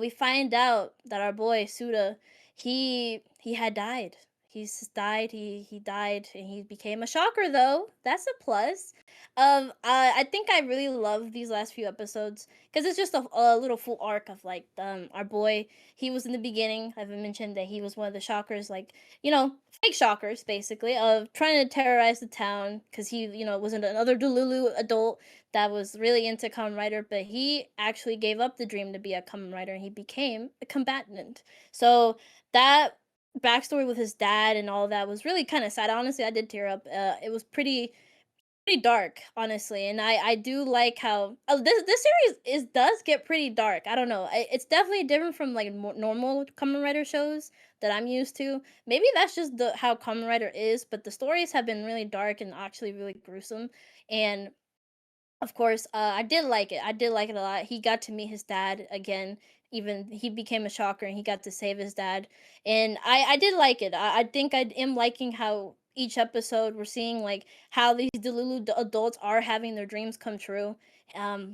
We find out that our boy Suda, he had died. He's died. He died, and he became a shocker. Though that's a plus. I think I really love these last few episodes because it's just a little full arc of like our boy. He was in the beginning. I've mentioned that he was one of the shockers, like fake shockers basically, of trying to terrorize the town because he was another Delulu adult that was really into Kamen Rider, but he actually gave up the dream to be a Kamen Rider and he became a combatant. So that backstory with his dad and all of that was really kind of sad. Honestly, I did tear up. It was pretty dark, honestly, and I do like how this series does get pretty dark. I don't know, it's definitely different from like normal Kamen Rider shows that I'm used to. Maybe that's just how Kamen Rider is, but the stories have been really dark and actually really gruesome. And of course, I did like it. I did like it a lot. He got to meet his dad again. Even he became a shocker and he got to save his dad. And I did like it. I think I am liking how each episode we're seeing like how these Delulu adults are having their dreams come true.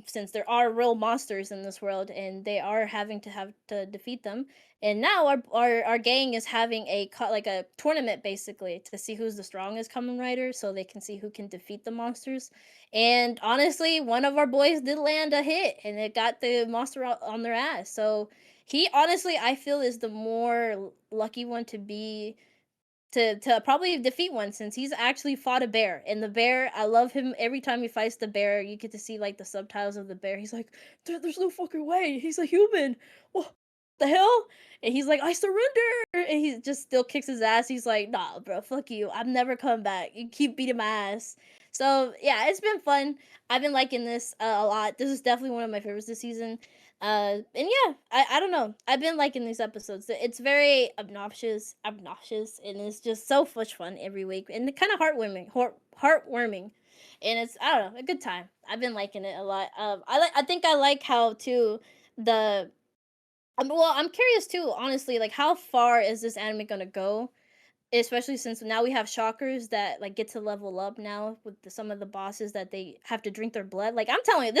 Since there are real monsters in this world and they are having to have to defeat them. And now our gang is having like a tournament basically to see who's the strongest Kamen Rider, so they can see who can defeat the monsters. And honestly, one of our boys did land a hit, and it got the monster on their ass. So he honestly, I feel, is the more lucky one to be to probably defeat one, since he's actually fought a bear. And the bear, I love him. Every time he fights the bear, you get to see like the subtitles of the bear. He's like, "There's no fucking way. He's a human. What the hell?" And he's like, "I surrender." And he just still kicks his ass. He's like, "Nah, bro, fuck you. I'm never coming back. You keep beating my ass." So yeah, it's been fun. I've been liking this a lot. This is definitely one of my favorites this season. And yeah, I don't know. I've been liking these episodes. It's very obnoxious, and it's just so much fun every week, and kind of heartwarming, and it's, I don't know, a good time. I've been liking it a lot. I think I like how too the. Well, I'm curious too, honestly, like how far is this anime gonna go? Especially since now we have shockers that like get to level up now with some of the bosses that they have to drink their blood. Like I'm telling you, it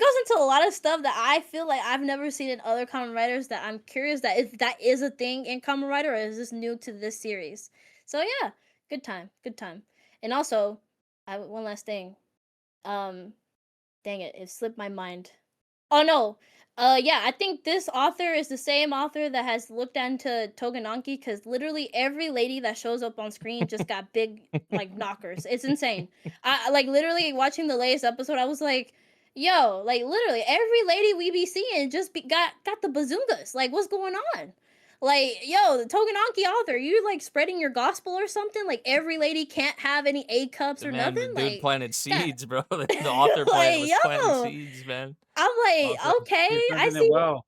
goes into a lot of stuff that I feel like I've never seen in other Kamen Riders, that I'm curious that if that is a thing in Kamen Rider, or is this new to this series. So yeah, good time. And also, one last thing. Dang it slipped my mind. Oh no. Yeah, I think this author is the same author that has looked into Tougen Anki, because literally every lady that shows up on screen just got big like knockers. It's insane. I like literally watching the latest episode, I was like, yo, like literally every lady we be seeing just got the bazungas. Like, what's going on? Like, yo, the Tougen Anki author, you like spreading your gospel or something? Like every lady can't have any A cups or Man, nothing? the dude Like planted that- seeds, bro. The author was yo. planting seeds, man. I'm like, Also, okay, you're I presenting see. it well.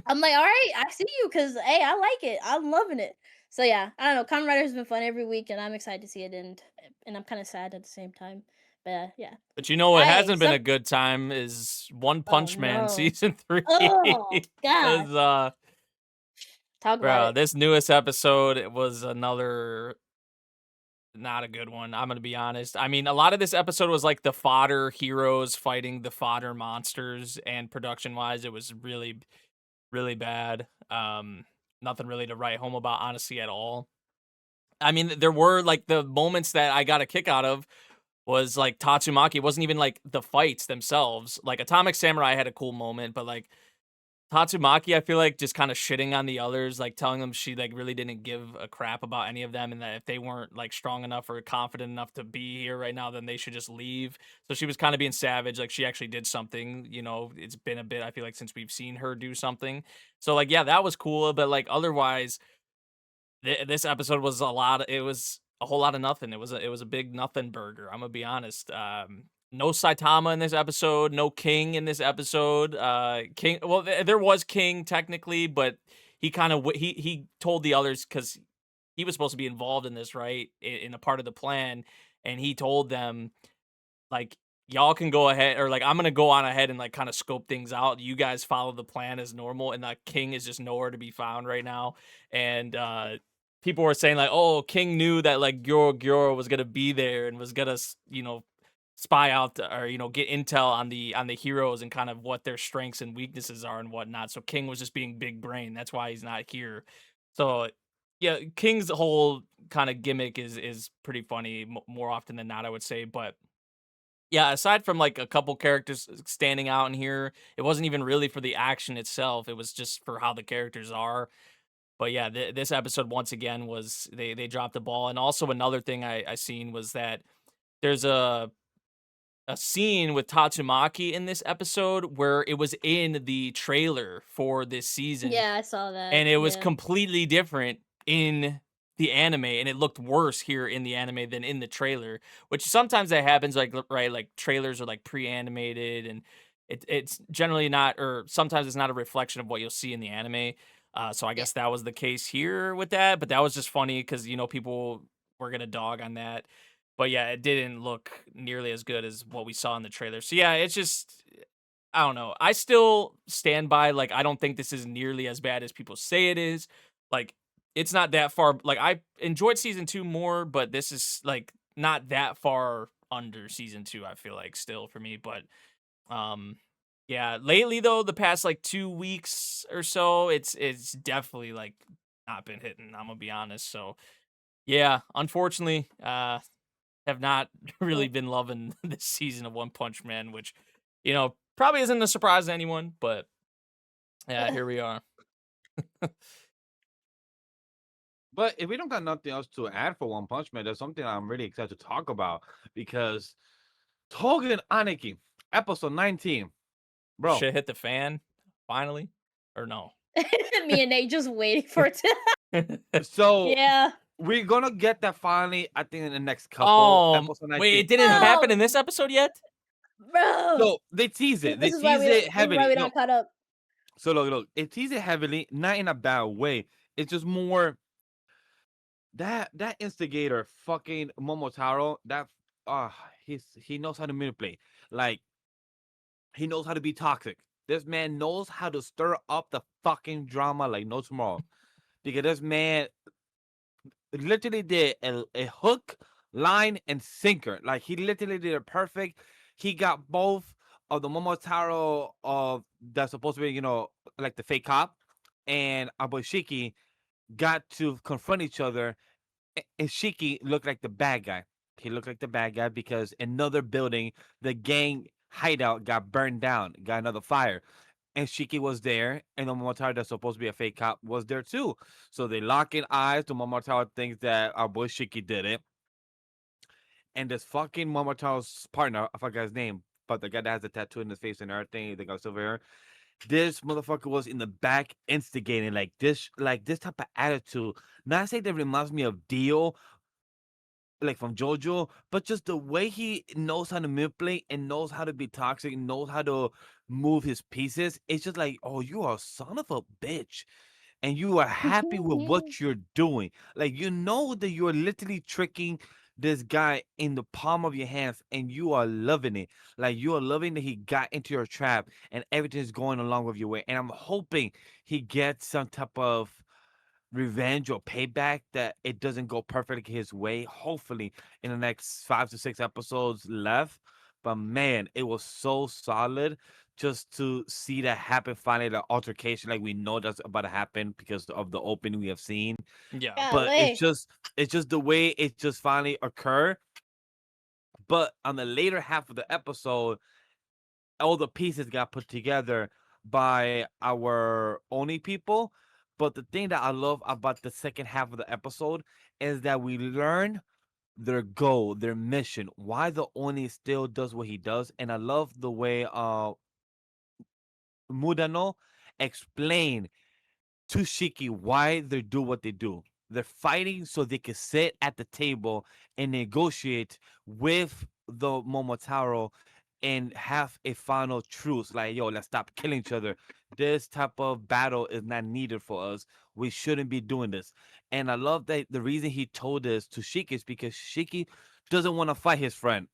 I'm like, all right, I see you, because hey, I like it. I'm loving it. So yeah, I don't know. Kamen Rider has been fun every week, and I'm excited to see it end. And I'm kind of sad at the same time. But yeah. But you know what Hey, hasn't been a good time is One Punch Man no. season 3. Oh God, 'Cause, talk about bro, it. this newest episode, it was another not a good one. I'm gonna be honest. I mean, a lot of this episode was like the fodder heroes fighting the fodder monsters, and production wise, it was really, really bad. Nothing really to write home about, honestly, at all. I mean, there were like the moments that I got a kick out of was like Tatsumaki. It wasn't even like the fights themselves. Like Atomic Samurai had a cool moment, but like Tatsumaki, I feel like just kind of shitting on the others, like telling them she like really didn't give a crap about any of them, and that if they weren't like strong enough or confident enough to be here right now, then they should just leave. So she was kind of being savage. Like she actually did something. It's been a bit, I feel like, since we've seen her do something. So like, yeah, that was cool. But like otherwise, this episode was it was a whole lot of nothing. It was a big nothing burger. I'm gonna be honest. No Saitama in this episode. No King in this episode. King. Well, there was King technically, but he kind of he told the others because he was supposed to be involved in this, right, in a part of the plan, and he told them like, y'all can go ahead, or like, I'm gonna go on ahead and like kind of scope things out. You guys follow the plan as normal, and that King is just nowhere to be found right now. And people were saying like, oh, King knew that like Gyoro was gonna be there and was gonna spy out or get intel on the heroes and kind of what their strengths and weaknesses are and whatnot. So King was just being big brain. That's why he's not here. So yeah, King's whole kind of gimmick is pretty funny more often than not, I would say. But yeah, aside from like a couple characters standing out in here, it wasn't even really for the action itself. It was just for how the characters are. But yeah, this episode once again was they dropped the ball. And also another thing I seen was that there's a scene with Tatsumaki in this episode where it was in the trailer for this season. Yeah, I saw that. And it was yeah. completely different in the anime, and it looked worse here in the anime than in the trailer, which sometimes that happens, like, right, like trailers are like pre-animated, and it's generally not, or sometimes it's not a reflection of what you'll see in the anime. So I guess that was the case here with that, but that was just funny because people were gonna dog on that. But yeah, it didn't look nearly as good as what we saw in the trailer. So yeah, it's just, I don't know. I still stand by, like, I don't think this is nearly as bad as people say it is. Like, it's not that far. Like, I enjoyed season 2 more, but this is like not that far under season 2, I feel like, still for me. But yeah, lately though, the past like 2 weeks or so, it's definitely like not been hitting, I'm gonna be honest. So yeah, unfortunately, have not really been loving this season of One Punch Man, which probably isn't a surprise to anyone, but yeah, here we are. But if we don't got nothing else to add for One Punch Man, there's something I'm really excited to talk about because Tougen Anki, episode 19. Bro. Shit hit the fan, finally? Or no? Me and Nate just waiting for it to. So Yeah. we're gonna get that finally, I think, in the next couple episode 19. Wait, it didn't happen in this episode yet? Bro. So they tease it. They This is tease it heavily. This is why we not caught up. So look, it tease it heavily, not in a bad way. It's just more that instigator fucking Momotaro, that he knows how to manipulate. Like, he knows how to be toxic. This man knows how to stir up the fucking drama like no tomorrow. Because this man literally did a hook, line, and sinker. Like, he literally did it perfect. He got both of the Momotaro of that's supposed to be, like the fake cop, and Aboshiki got to confront each other, and Shiki looked like the bad guy. He looked like the bad guy because another building, the gang hideout, got burned down, got another fire. And Shiki was there, and the Momotaro that's supposed to be a fake cop was there too. So they lock in eyes. The Momotaro thinks that our boy Shiki did it. And this fucking Momotaro's partner, I forgot his name, but the guy that has the tattoo in his face and everything, they got silver hair. This motherfucker was in the back instigating like this type of attitude. Not say that reminds me of Dio, like from JoJo, but just the way he knows how to manipulate and knows how to be toxic, knows how to move his pieces. It's just like, oh, you are a son of a bitch. And you are happy with what you're doing. Like, that you're literally tricking this guy in the palm of your hands, and you are loving it. Like, you are loving that he got into your trap and everything's going along with your way. And I'm hoping he gets some type of revenge or payback that it doesn't go perfectly his way. Hopefully, in the next 5 to 6 episodes left. But man, it was so solid just to see that happen finally, the altercation, like we know that's about to happen because of the opening we have seen. Yeah. But it's Golly. just the way it just finally occurred. But on the later half of the episode, all the pieces got put together by our Oni people. But the thing that I love about the second half of the episode is that we learn their goal, their mission, why the Oni still does what he does. And I love the way Mudano explain to Shiki why they do what they do. They're fighting so they can sit at the table and negotiate with the Momotaro and have a final truce. Like, yo, let's stop killing each other. This type of battle is not needed for us. We shouldn't be doing this. And I love that the reason he told this to Shiki is because Shiki doesn't want to fight his friend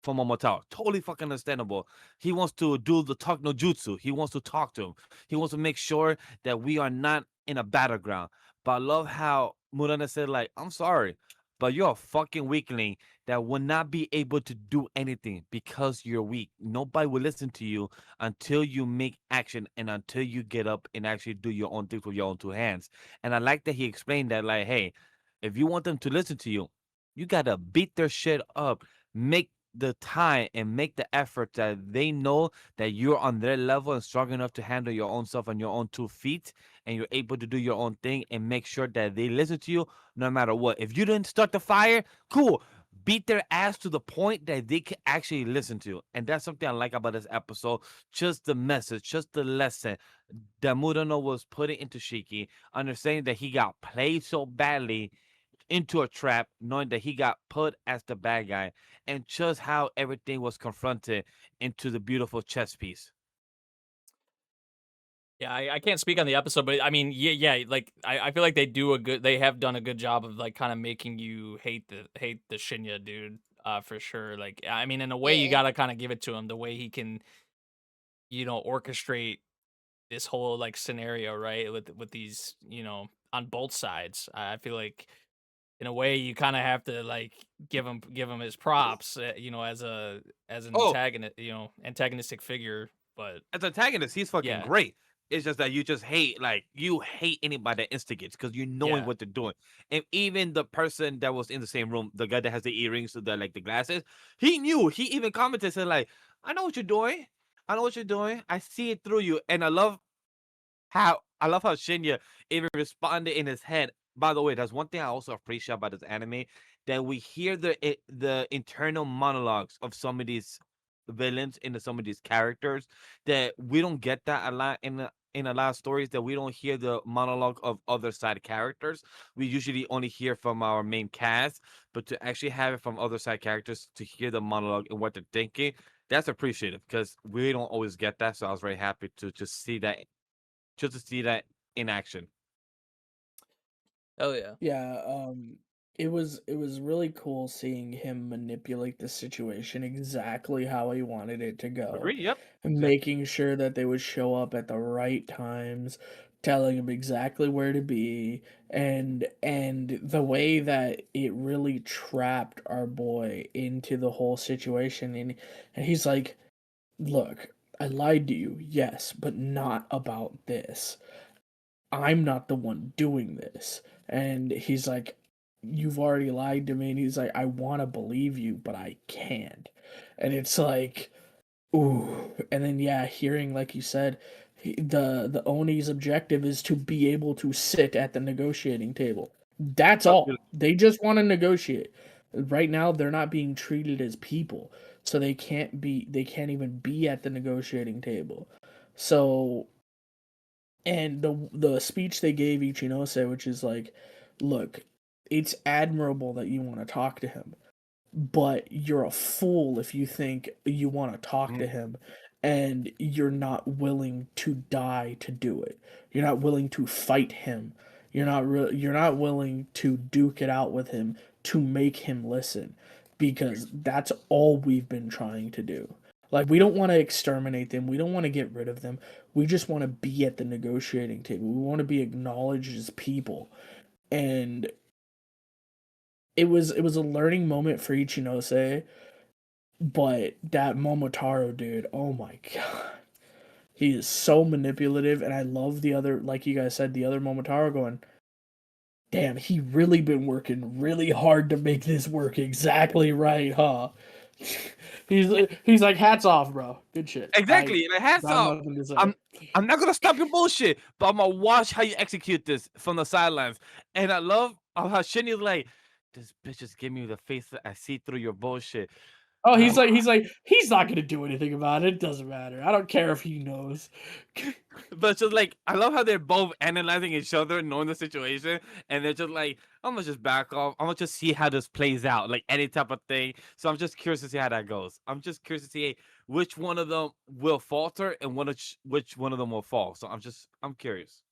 from Momotaro. Totally fucking understandable. He wants to do the talk no jutsu. He wants to talk to him. He wants to make sure that we are not in a battleground. But I love how Murana said, like, I'm sorry, but you're a fucking weakling that will not be able to do anything because you're weak. Nobody will listen to you until you make action and until you get up and actually do your own things with your own two hands. And I like that he explained that, like, hey, if you want them to listen to you, you gotta beat their shit up, make the time and make the effort that they know that you're on their level and strong enough to handle your own stuff on your own 2 feet, and you're able to do your own thing and make sure that they listen to you no matter what. If you didn't start the fire, cool. Beat their ass to the point that they can actually listen to you. And that's something I like about this episode. Just the message, just the lesson that Murano was putting into Shiki, understanding that he got played so badly into a trap, knowing that he got put as the bad guy, and just how everything was confronted into the beautiful chess piece. Yeah, I can't speak on the episode, but I mean, yeah, like I feel like they have done a good job of like kind of making you hate the Shinya dude, for sure. Like, I mean, in a way, you Yeah. gotta kind of give it to him the way he can, orchestrate this whole like scenario, right? With these, on both sides. I feel like in a way you kind of have to like give him his props, as an Oh, antagonistic figure. But as antagonist, he's fucking yeah, great. It's just that you just hate, like, you hate anybody that instigates because you knowing yeah, what they're doing. And even the person that was in the same room, the guy that has the earrings, the like the glasses, he knew. He even commented, said, like, I know what you're doing. I know what you're doing. I see it through you. And I love how Shinya even responded in his head. By the way, that's one thing I also appreciate about this anime, that we hear the internal monologues of some of these villains and some of these characters, that we don't get that a lot in a lot of stories, that we don't hear the monologue of other side characters. We usually only hear from our main cast, but to actually have it from other side characters, to hear the monologue and what they're thinking, that's appreciative because we don't always get that. So I was very happy to just see that in action. oh yeah, Yeah, it was really cool seeing him manipulate the situation exactly how he wanted it to go, Agree. Yep. and Exactly. making sure that they would show up at the right times, telling him exactly where to be, and the way that it really trapped our boy into the whole situation, and he's like, "Look, I lied to you, yes, but not about this. I'm not the one doing this." And he's like, "You've already lied to me." And he's like, "I want to believe you, but I can't." And it's like, ooh. And then, yeah, hearing, like you said, the Oni's objective is to be able to sit at the negotiating table. That's all. They just want to negotiate. Right now, they're not being treated as people, so they can't even be at the negotiating table. So, and the speech they gave Ichinose, which is like, look, it's admirable that you want to talk to him, but you're a fool if you think you want to talk to him and you're not willing to die to do it. You're not willing to fight him. You're not willing to duke it out with him to make him listen, because that's all we've been trying to do. Like, we don't want to exterminate them. We don't want to get rid of them. We just want to be at the negotiating table. We want to be acknowledged as people. And it was a learning moment for Ichinose, but that Momotaro dude, oh my god. He is so manipulative, and I love the other, like you guys said, the other Momotaro going, damn, he really been working really hard to make this work exactly right, huh? he's like, hats off, bro. Good shit. Exactly, and hats got off. nothing to say. I'm not gonna stop your bullshit, but I'm gonna watch how you execute this from the sidelines. And I love how Shinny's like, this bitch just give me the face that I see through your bullshit. Oh, he's not gonna do anything about it. It doesn't matter. I don't care if he knows. But it's just like, I love how they're both analyzing each other, knowing the situation, and they're just like, I'm gonna just back off. I'm gonna just see how this plays out, like any type of thing. So I'm just curious to see how that goes. I'm just curious to see which one of them will falter and which one of them will fall. So I'm curious.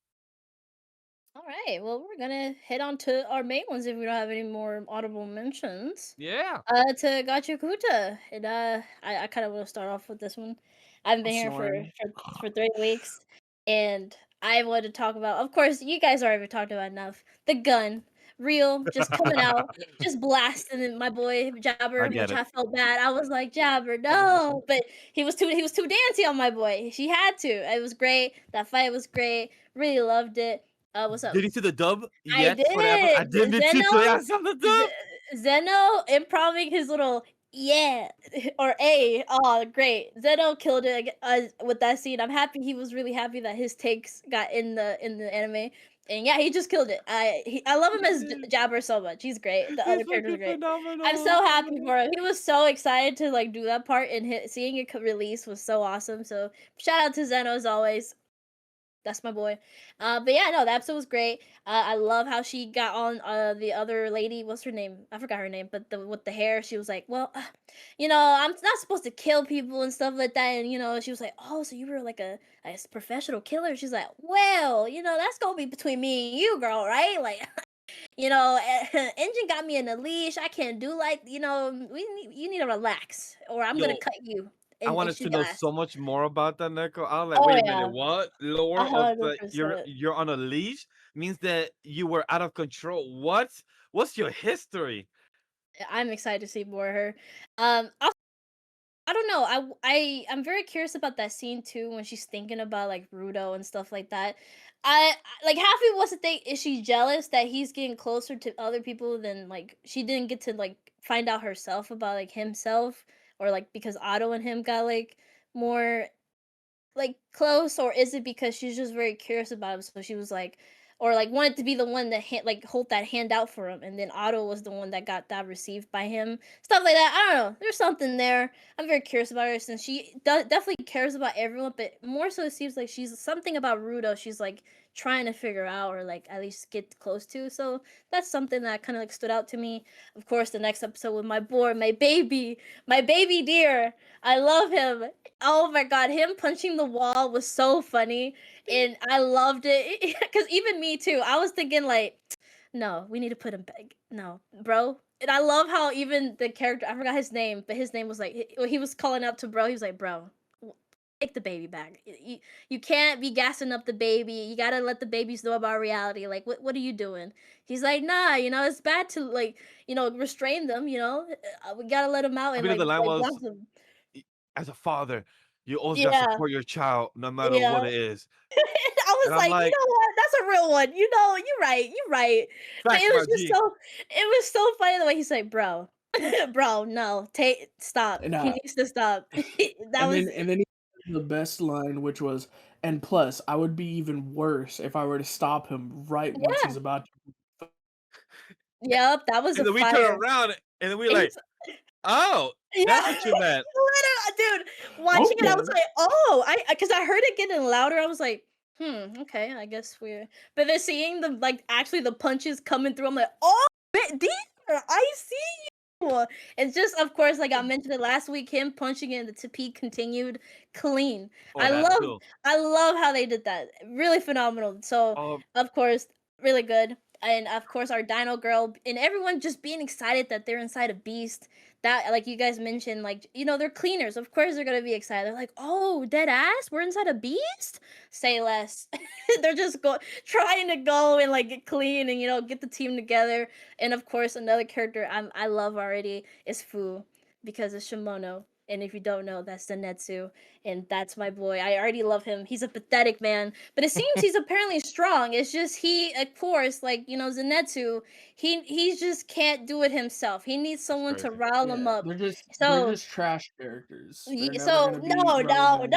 All right, well, we're gonna head on to our main ones if we don't have any more audible mentions. Yeah. To Gachiakuta, and I kind of want to start off with this one. I've been here Snoring. for 3 weeks, and I want to talk about. Of course, you guys already talked about enough. The gun, real, just coming out, just blasting in my boy Jabber, I get which it. I felt bad. I was like, Jabber, no, but he was too dancy on my boy. She had to. It was great. That fight was great. Really loved it. What's up? Did you see the dub I yet? Whatever. I did. didn't see so yeah, I saw the dub. Zeno improving his little yeah or a. Oh, great! Zeno killed it with that scene. I'm happy. He was really happy that his takes got in the anime. And yeah, he just killed it. I love him as Jabber so much. He's great. The other He's characters are fucking great. phenomenal. I'm so happy for him. He was so excited to like do that part, and seeing it release was so awesome. So shout out to Zeno as always. That's my boy. But yeah, no, the episode was great. I love how she got on the other lady. What's her name? I forgot her name, but the with the hair, she was like, "Well, I'm not supposed to kill people and stuff like that." And she was like, "Oh, so you were like a professional killer?" She's like, "Well, that's gonna be between me and you, girl, right? Like, Engine got me in a leash. I can't do like, you need to relax, or I'm gonna Yo, cut you." I And wanted she to know got, so much more about that, Neko. I was like, oh wait a yeah, minute, what? Lore of the 100%. you're on a leash means that you were out of control. What? What's your history? I'm excited to see more of her. I don't know. I'm very curious about that scene too when she's thinking about like Rudo and stuff like that. Like half of it was to think, is she jealous that he's getting closer to other people than like she didn't get to like find out herself about like himself, or like because Otto and him got like more like close, or is it because she's just very curious about him, so she was like, or like wanted to be the one that like hold that hand out for him, and then Otto was the one that got that received by him, stuff like that. I don't know, there's something there. I'm very curious about her, since she definitely cares about everyone, but more so it seems like she's something about Rudo she's like trying to figure out, or like at least get close to. So that's something that kind of like stood out to me. Of course, the next episode with my boy, my baby dear, I love him. Oh my god, him punching the wall was so funny, and I loved it. Cause even me too. I was thinking like, no, we need to put him back. No, bro. And I love how even the character, I forgot his name, but his name was like, he was calling out to bro. He was like, bro, take the baby back. You can't be gassing up the baby. You gotta let the babies know about reality. Like, what are you doing? He's like, nah, it's bad to like, restrain them. We gotta let them out I and believe the line was, blast them. as a father, you always gotta Yeah, support your child no matter yeah. what it is. I was And I'm like, you like, know what? That's a real one. You're right. You're right. But facts, it my was just G. so funny the way he's like, bro, bro, no, stop. And He needs to stop. That and was, then he had the best line, which was, and plus, I would be even worse if I were to stop him right once yeah, he's about to. yep, that was a And then we turn fire. around and then we And like, oh, yeah, that's what you meant. literally, dude, watching it, I was Okay. like, oh, because I heard it getting louder. I was like, okay, I guess we're. But then seeing the like actually the punches coming through, I'm like, oh, dear, I see you. It's just, of course, like I mentioned it last week, him punching in the TP continued clean. Oh, that too. I love how they did that. Really phenomenal. So Um, of course, really good. and of course our Dino Girl and everyone just being excited that they're inside a beast. That, like you guys mentioned, like, they're cleaners. Of course they're gonna be excited. They're like, oh, dead ass, we're inside a beast. Say less. They're just trying to go and like get clean and get the team together. And of course another character I love already is Fu, because of Shimono. And if you don't know, that's Zenitsu, and that's my boy. I already love him. He's a pathetic man, but it seems he's apparently strong. It's just he, of course, like Zenitsu, he just can't do it himself. He needs someone to crazy. rile him Yeah, up. they're So just trash characters. They're never so gonna be no, relevant.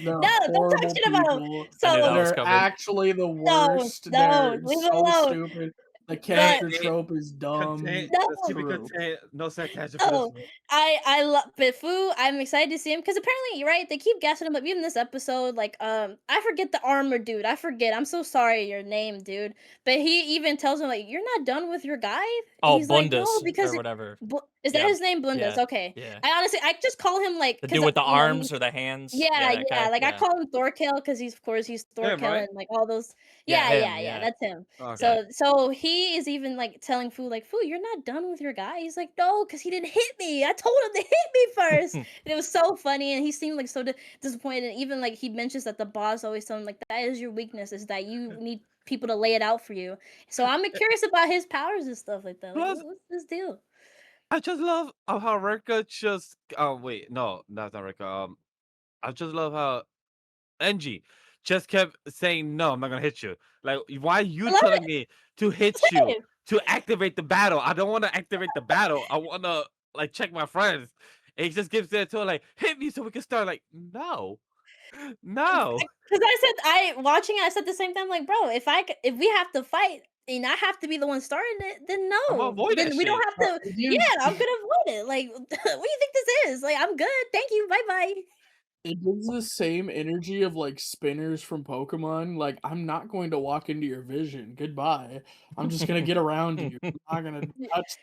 They're don't talk horrible shit about him. people. I knew that was So They're coming. actually the worst. no, They're leave him so alone. stupid. The But character trope is dumb. Contain. No. Let's keep it True. contained. No sarcasm for this Oh, one. I love Fu. I'm excited to see him because apparently you're right. They keep gassing him up. Even this episode, like I forget the armor dude. I forget. I'm so sorry your name, dude. But he even tells him like, "You're not done with your guy." Oh, He's like, "No, Bundus because or whatever. is that Yeah, his name, Blundus?" yeah, Okay. yeah. I honestly, I just call him like The because dude with the you know arms or the hands. yeah, Yeah, that yeah. guy. Like I Yeah, call him Thorkill because he's of course he's Him, Thorkill right? and like all those. yeah, Yeah, him. yeah, yeah. Yeah, That's him. Okay. So he is even like telling Fu like, Fu, you're not done with your guy. He's like, no, because he didn't hit me. I told him to hit me first. And it was so funny, and he seemed like so disappointed. And even like he mentions that the boss always told him like that is your weakness, is that you need people to lay it out for you. So I'm curious about his powers and stuff like that. Like, Plus, what's this deal? I just love how Reka just. Oh wait, no, that's not Reka. I just love how Engie just kept saying, "No, I'm not gonna hit you." Like, why are I you love telling it. me to hit you Same. to activate the battle? I don't want to activate the battle. I want to like check my friends. And he just gives it to her like, "Hit me so we can start." Like, no, no. Because watching it, I said the same thing. Like, bro, if we have to fight and I have to be the one starting it, then I'm gonna no, avoid that then we don't shit. have to. It Yeah, gives, I'm gonna avoid it. Like, what do you think this is? Like, I'm good. Thank you. Bye bye. it gives the same energy of like spinners from Pokemon. Like, I'm not going to walk into your vision. Goodbye. I'm just gonna get around you. I'm not gonna touch.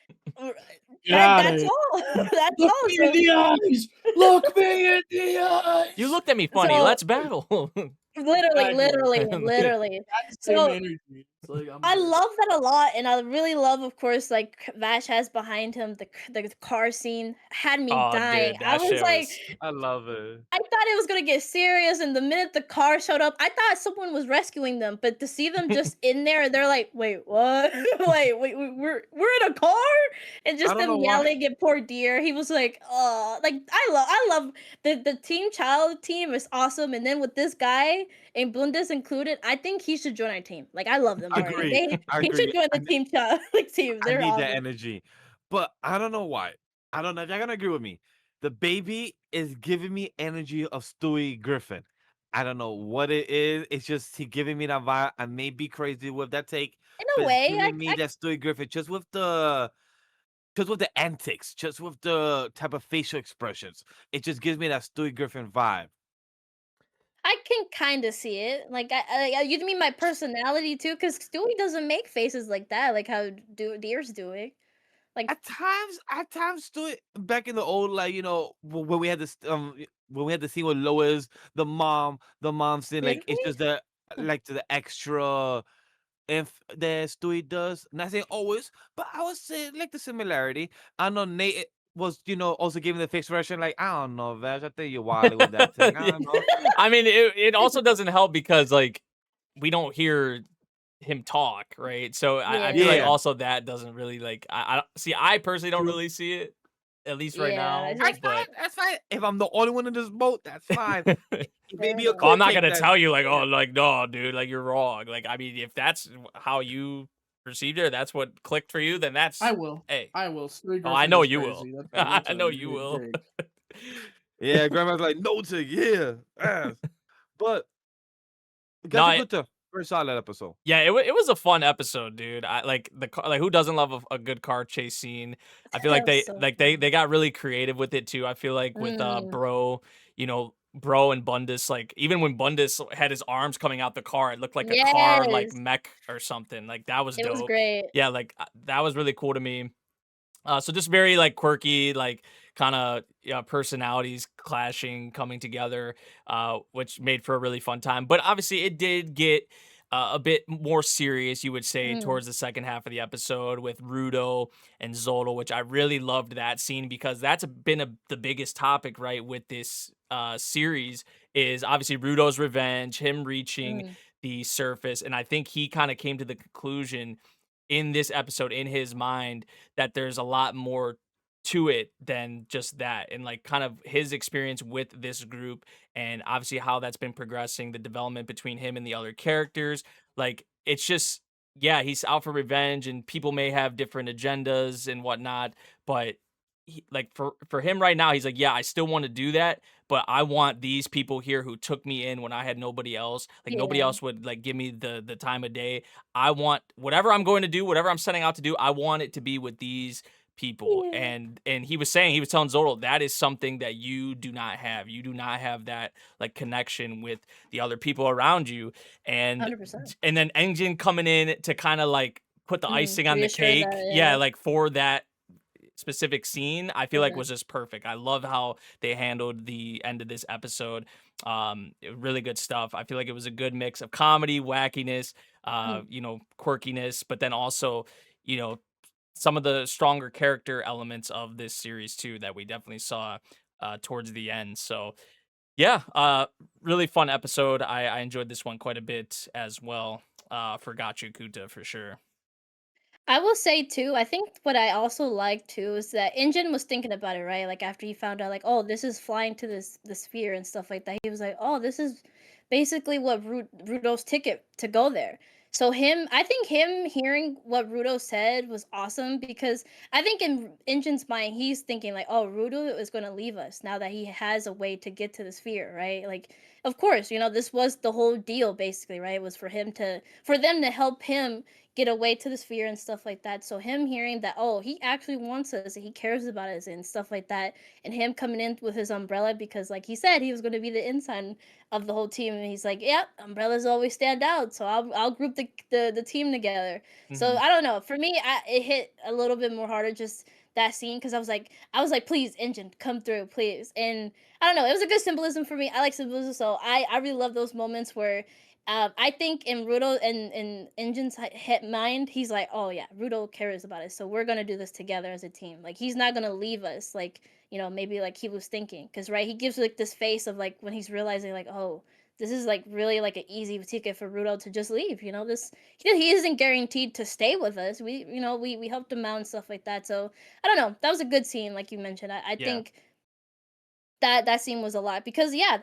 Get out of That's here. all. That's Look all. me in the eyes. Look me in the eyes. you looked at me funny. So- Let's battle. Literally. That's the same So energy. It's like, I good. love that a lot, and I really love, of course, like Vash has behind him the car scene had me Oh, dying. dude, I that was shit like, was. I love it. I thought it was gonna get serious, and the minute the car showed up, I thought someone was rescuing them. But to see them just in there, they're like, "Wait, what? wait, we're in a car?" And just I don't know them why. yelling at poor deer. He was like, like I love the team child team is awesome, and then with this guy and Blundis included, I think he should join our team. Like I love them already. Agree. I He should agree. join the team child like team. I They're need that awesome. energy, but I don't know why. I don't know if you're gonna agree with me. The baby is giving me energy of Stewie Griffin. I don't know what it is. It's just he giving me that vibe. I may be crazy with that take, In but a it's way, giving me that Stewie Griffin just with the antics, just with the type of facial expressions. It just gives me that Stewie Griffin vibe. I can kind of see it. Like, you mean my personality too? Because Stewie doesn't make faces like that, like how Deer's doing. Like, At times, Stewie back in the old when we had this when we had the scene with Lois, the mom scene, like it's really? just the to the extra if that Stewie does. Not saying always, but I would say like the similarity. I know Nate was also giving the fixed version. Like I don't know, Vash. I think you're wilding with that thing. I don't know. I mean, it also doesn't help because like we don't hear him talk, right? So I feel like Yeah. also that doesn't really like I see. I personally don't really see it, at least right Yeah, now. I just- That's But fine. That's fine. If I'm the only one in this boat, that's fine. It may be a Well, well, I'm not quick gonna take tell you like, oh, like no, dude, like you're wrong. Like I mean, if that's how you perceived it, that's what clicked for you, then that's I will. hey. I will. Stewie Oh, I Griffin know is you crazy. will. That's I a know you big will. take. Yeah, grandma's like, no take, yeah. Ass. But No, Gachiakuta, very solid episode. Yeah, it was a fun episode, dude. I like like who doesn't love a good car chase scene? I feel like That was they so like fun. they got really creative with it too. I feel like with Bro, Bro and Bundus, like even when Bundus had his arms coming out the car, it looked like a car like Yes. mech or something. Like that was It dope. was great. Yeah, like that was really cool to me. So just very like quirky, like kind of personalities clashing, coming together, which made for a really fun time. But obviously, it did get a bit more serious, you would say, Mm. towards the second half of the episode with Rudo and Zodel, which I really loved that scene because that's been the biggest topic, right, with this series is obviously Rudo's revenge, him reaching Mm. the surface, and I think he kind of came to the conclusion in this episode in his mind that there's a lot more to it than just that, and like kind of his experience with this group and obviously how that's been progressing, the development between him and the other characters. Like it's just, yeah, he's out for revenge and people may have different agendas and whatnot, but like for him right now, he's like, yeah, I still want to do that, but I want these people here who took me in when I had nobody else. Like nobody Yeah. else would like give me the time of day. I want whatever I'm going to do, whatever I'm setting out to do, I want it to be with these people. Yeah. And he was telling Zoro, that is something that you do not have. You do not have that like connection with the other people around you. And 100%. then Engine coming in to kind of like put the icing on the Reassure cake. that, Yeah, yeah. like for that specific scene, I feel like Yeah. was just perfect. I love how they handled the end of this episode. Really good stuff. I feel like it was a good mix of comedy, wackiness, Mm. you know, quirkiness, but then also, you know, some of the stronger character elements of this series too that we definitely saw towards the end. So yeah, really fun episode. I enjoyed this one quite a bit as well. For Gachiakuta for sure. I will say too, I think what I also like too is that Injin was thinking about it, right? Like after he found out, like, oh, this is flying to the sphere and stuff like that. He was like, oh, this is basically what Rudo's ticket to go there. So I think him hearing what Rudo said was awesome because I think in Injin's mind, he's thinking like, oh, Rudo is going to leave us now that he has a way to get to the sphere, right? Like, of course, this was the whole deal basically, right? It was for them to help him get away to the sphere and stuff like that. So him hearing that, oh, he actually wants us, he cares about us and stuff like that, and him coming in with his umbrella because, like he said, he was going to be the ensign of the whole team, and he's like, "Yep, umbrellas always stand out, so I'll group the team together." So Mhm. I don't know. For me, it hit a little bit more harder just that scene because I was like, "Please, Engine, come through, please." And I don't know, it was a good symbolism for me. I like symbolism, so I really love those moments where I think in Rudo and Engin's hit mind, he's like, oh yeah, Rudo cares about us, so we're gonna do this together as a team. Like he's not gonna leave us, like maybe like he was thinking, because right, he gives like this face of like when he's realizing like, oh, this is like really like an easy ticket for Rudo to just leave. This he isn't guaranteed to stay with us. We helped him out and stuff like that. So I don't know, that was a good scene, like you mentioned. I Yeah. think that scene was a lot because yeah,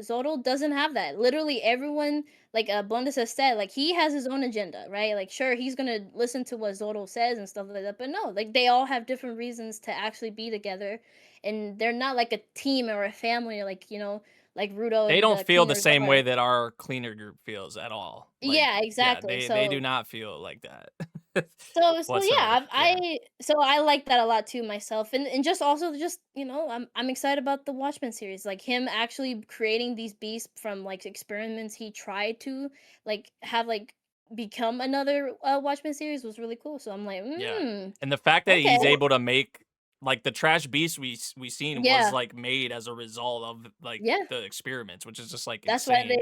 Zoro doesn't have that. Literally everyone, like Blundes has said, like he has his own agenda, right? Like sure, he's gonna listen to what Zoro says and stuff like that, but no, like they all have different reasons to actually be together, and they're not like a team or a family, like like Rudo They and don't the feel the cleaners same are. way that our cleaner group feels at all. Like, Yeah, yeah, exactly. they do So not feel like that so whatsoever. yeah, Yeah. I like that a lot too myself, and just also just I'm excited about the Watchmen series, like him actually creating these beasts from like experiments he tried to like have like become another Watchmen series was really cool. So I'm like, Yeah. And the fact that okay, he's able to make like the trash beast we seen was yeah, like made as a result of like yeah. the experiments, which is just like That's why insane.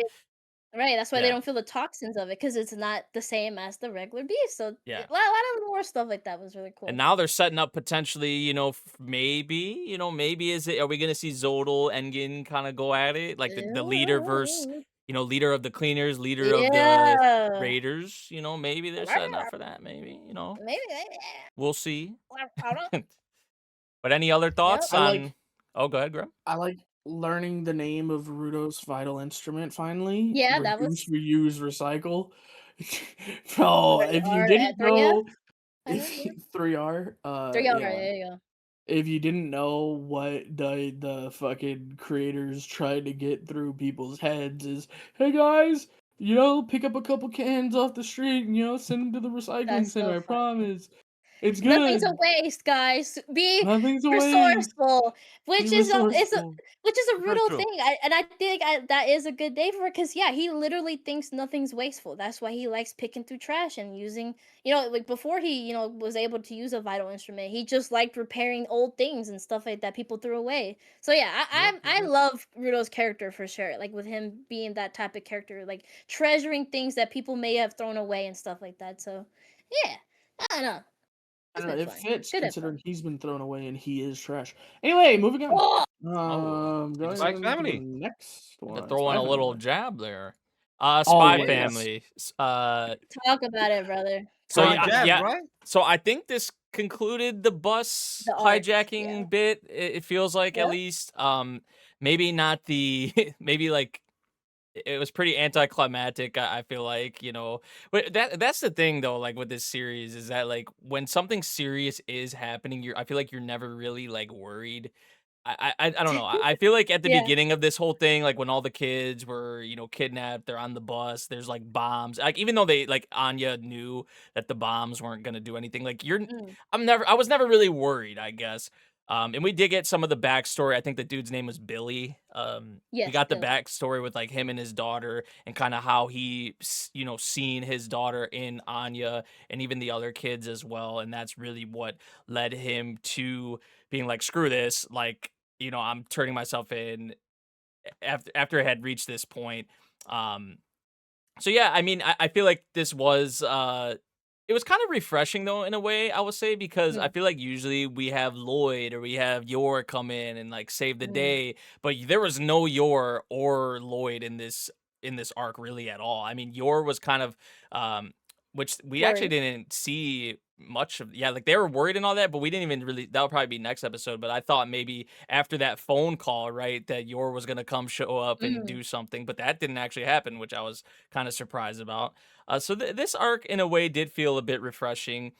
that's why they Yeah. don't feel the toxins of it because it's not the same as the regular beast. So Yeah. a lot of more stuff like that was really And cool. now they're setting up potentially, maybe, maybe are we gonna see Zodel Engin kind of go at it? Like the leader versus, leader of the cleaners, leader of the Yeah. raiders, maybe they're setting up for that, maybe. Maybe. We'll see. I don't know. But any other Yeah. thoughts I like on Oh, go ahead, Grem. I like learning the name of Rudo's vital instrument finally. Yeah, that Reduce, was reuse, recycle. Bro, if you 3R, didn't 3F, know I think, yeah. 3R, 3R, yeah. there you go. If you didn't know what the fucking creators tried to get through people's heads is, hey guys, pick up a couple cans off the street and send them to the recycling That's center, so I funny. promise. It's Nothing's a good. waste, guys. Be Nothing's a waste. resourceful, Be which is resourceful. a Very brutal true. thing. I think that is a good day for it because yeah, he literally thinks nothing's wasteful. That's why he likes picking through trash and using, like before he was able to use a vital instrument, he just liked repairing old things and stuff like that people threw away. So yeah, I Yep. love Rudo's character for sure. Like with him being that type of character, like treasuring things that people may have thrown away and stuff like that. So yeah, I don't know. I It's don't know. been It fun. fits Good considering info. he's been thrown away and he is trash. Anyway, moving on. Oh, Going Spy on to the Family. next To one. throw in Spy a little Family. jab there. Oh Spy yes. Family. talk about it, brother. So Come on, Talk about Jab, it. yeah, right? so I think this concluded the bus The arc, hijacking yeah. bit. It feels like Yeah. at least. Maybe not the maybe like it was pretty anticlimactic. I feel like but that's the thing though. Like with this series is that like when something serious is happening, I feel like you're never really like worried. I don't know. I feel like at the Yeah. beginning of this whole thing, like when all the kids were, kidnapped, they're on the bus, there's like bombs. Like even though they like Anya knew that the bombs weren't gonna do anything, like Mm. I was never really worried, I guess. And we did get some of the backstory. I think the dude's name was Billy. We Yes, got the Billy. backstory with like him and his daughter and kind of how he, seen his daughter in Anya and even the other kids as well. And that's really what led him to being like, screw this. Like, I'm turning myself in after I had reached this point. Um, so yeah, I mean, I feel like this was it was kind of refreshing though in a way, I would say, because I Mm. feel like usually we have Lloyd or we have Yor come in and like save the Mm. day, but there was no Yor or Lloyd in this arc really at all. I mean, Yor was kind of which we actually Worried. didn't see much of. Yeah, like they were worried and all that, but we didn't even really. That'll probably be next episode. But I thought maybe after that phone call, right, that Yor was gonna come show up and Mm. do something, but that didn't actually happen, which I was kind of surprised about. So this arc, in a way, did feel a bit refreshing,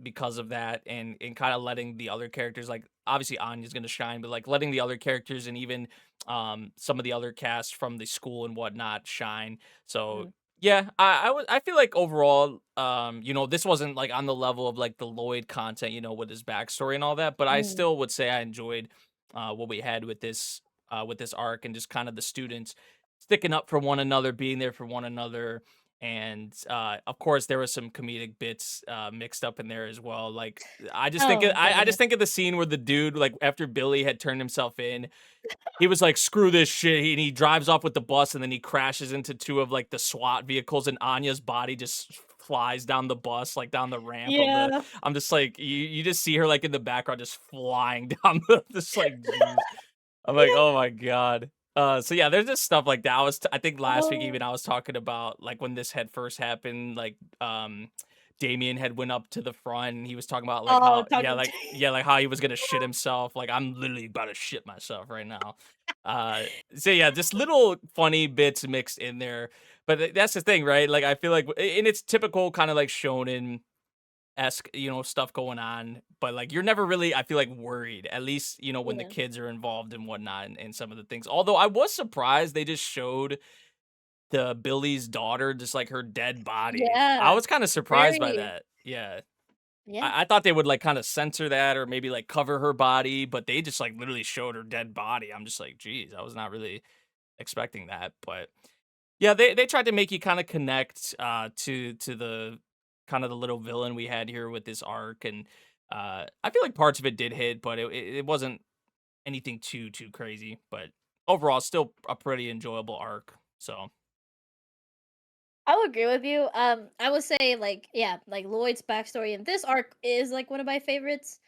because of that, and kind of letting the other characters, like obviously Anya's gonna shine, but like letting the other characters and even some of the other cast from the school and whatnot shine. So Mm. yeah, I feel like overall, this wasn't like on the level of like the Lloyd content, with his backstory and all that, but I Mm. still would say I enjoyed what we had with this arc and just kind of the students sticking up for one another, being there for one another. And of course, there was some comedic bits mixed up in there as well. Like Oh I just goodness. think of the scene where the dude, like after Billy had turned himself in, he was like, "Screw this shit," and he drives off with the bus, and then he crashes into two of like the SWAT vehicles, and Anya's body just flies down the bus, like down the ramp of the. Yeah. I'm just like, you just see her like in the background, just flying down just like, jeez. I'm like, oh my god. So yeah, there's just stuff like that. I think last week Oh. even I was talking about like when this had first happened, like Damien had went up to the front and he was talking about like Oh, how talking. like how he was gonna shit himself. Like I'm literally about to shit myself right now. So yeah, just little funny bits mixed in there. But that's the thing, right? Like I feel like and it's typical kind of like shonen esque, stuff going on, but like you're never really, I feel like, worried, at least, when the Yeah. kids are involved and whatnot and some of the things. Although I was surprised they just showed the Billy's daughter, just like her dead body. I Yeah. was kind of surprised by Very. that. Yeah. Yeah. I thought they would like kind of censor that or maybe like cover her body, but they just like literally showed her dead body. I'm just like, geez, I was not really expecting that. But yeah, they tried to make you kind of connect to the kind of the little villain we had here with this arc, and I feel like parts of it did hit, but it wasn't anything too crazy. But overall, still a pretty enjoyable arc. So I would agree with you. I would say like yeah, like Lloyd's backstory in this arc is like one of my favorites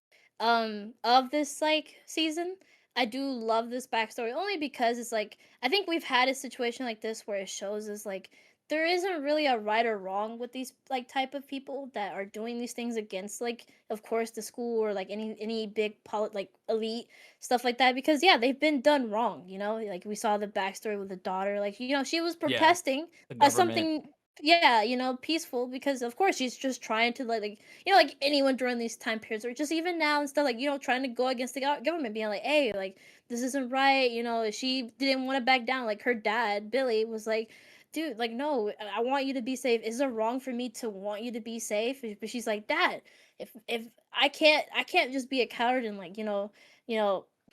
of this like season. I do love this backstory only because it's like I think we've had a situation like this where it shows us like there isn't really a right or wrong with these like type of people that are doing these things against like of course the school or like any big like elite stuff like that because yeah they've been done wrong, like we saw the backstory with the daughter, like she was yeah, protesting the government. something, yeah, peaceful because of course she's just trying to like like anyone during these time periods or just even now and stuff like trying to go against the government, being like, hey, like this isn't right, she didn't want to back down. Like her dad Billy was like, dude, like no, I want you to be safe. Is it wrong for me to want you to be safe? But she's like, dad, if I can't just be a coward and like you know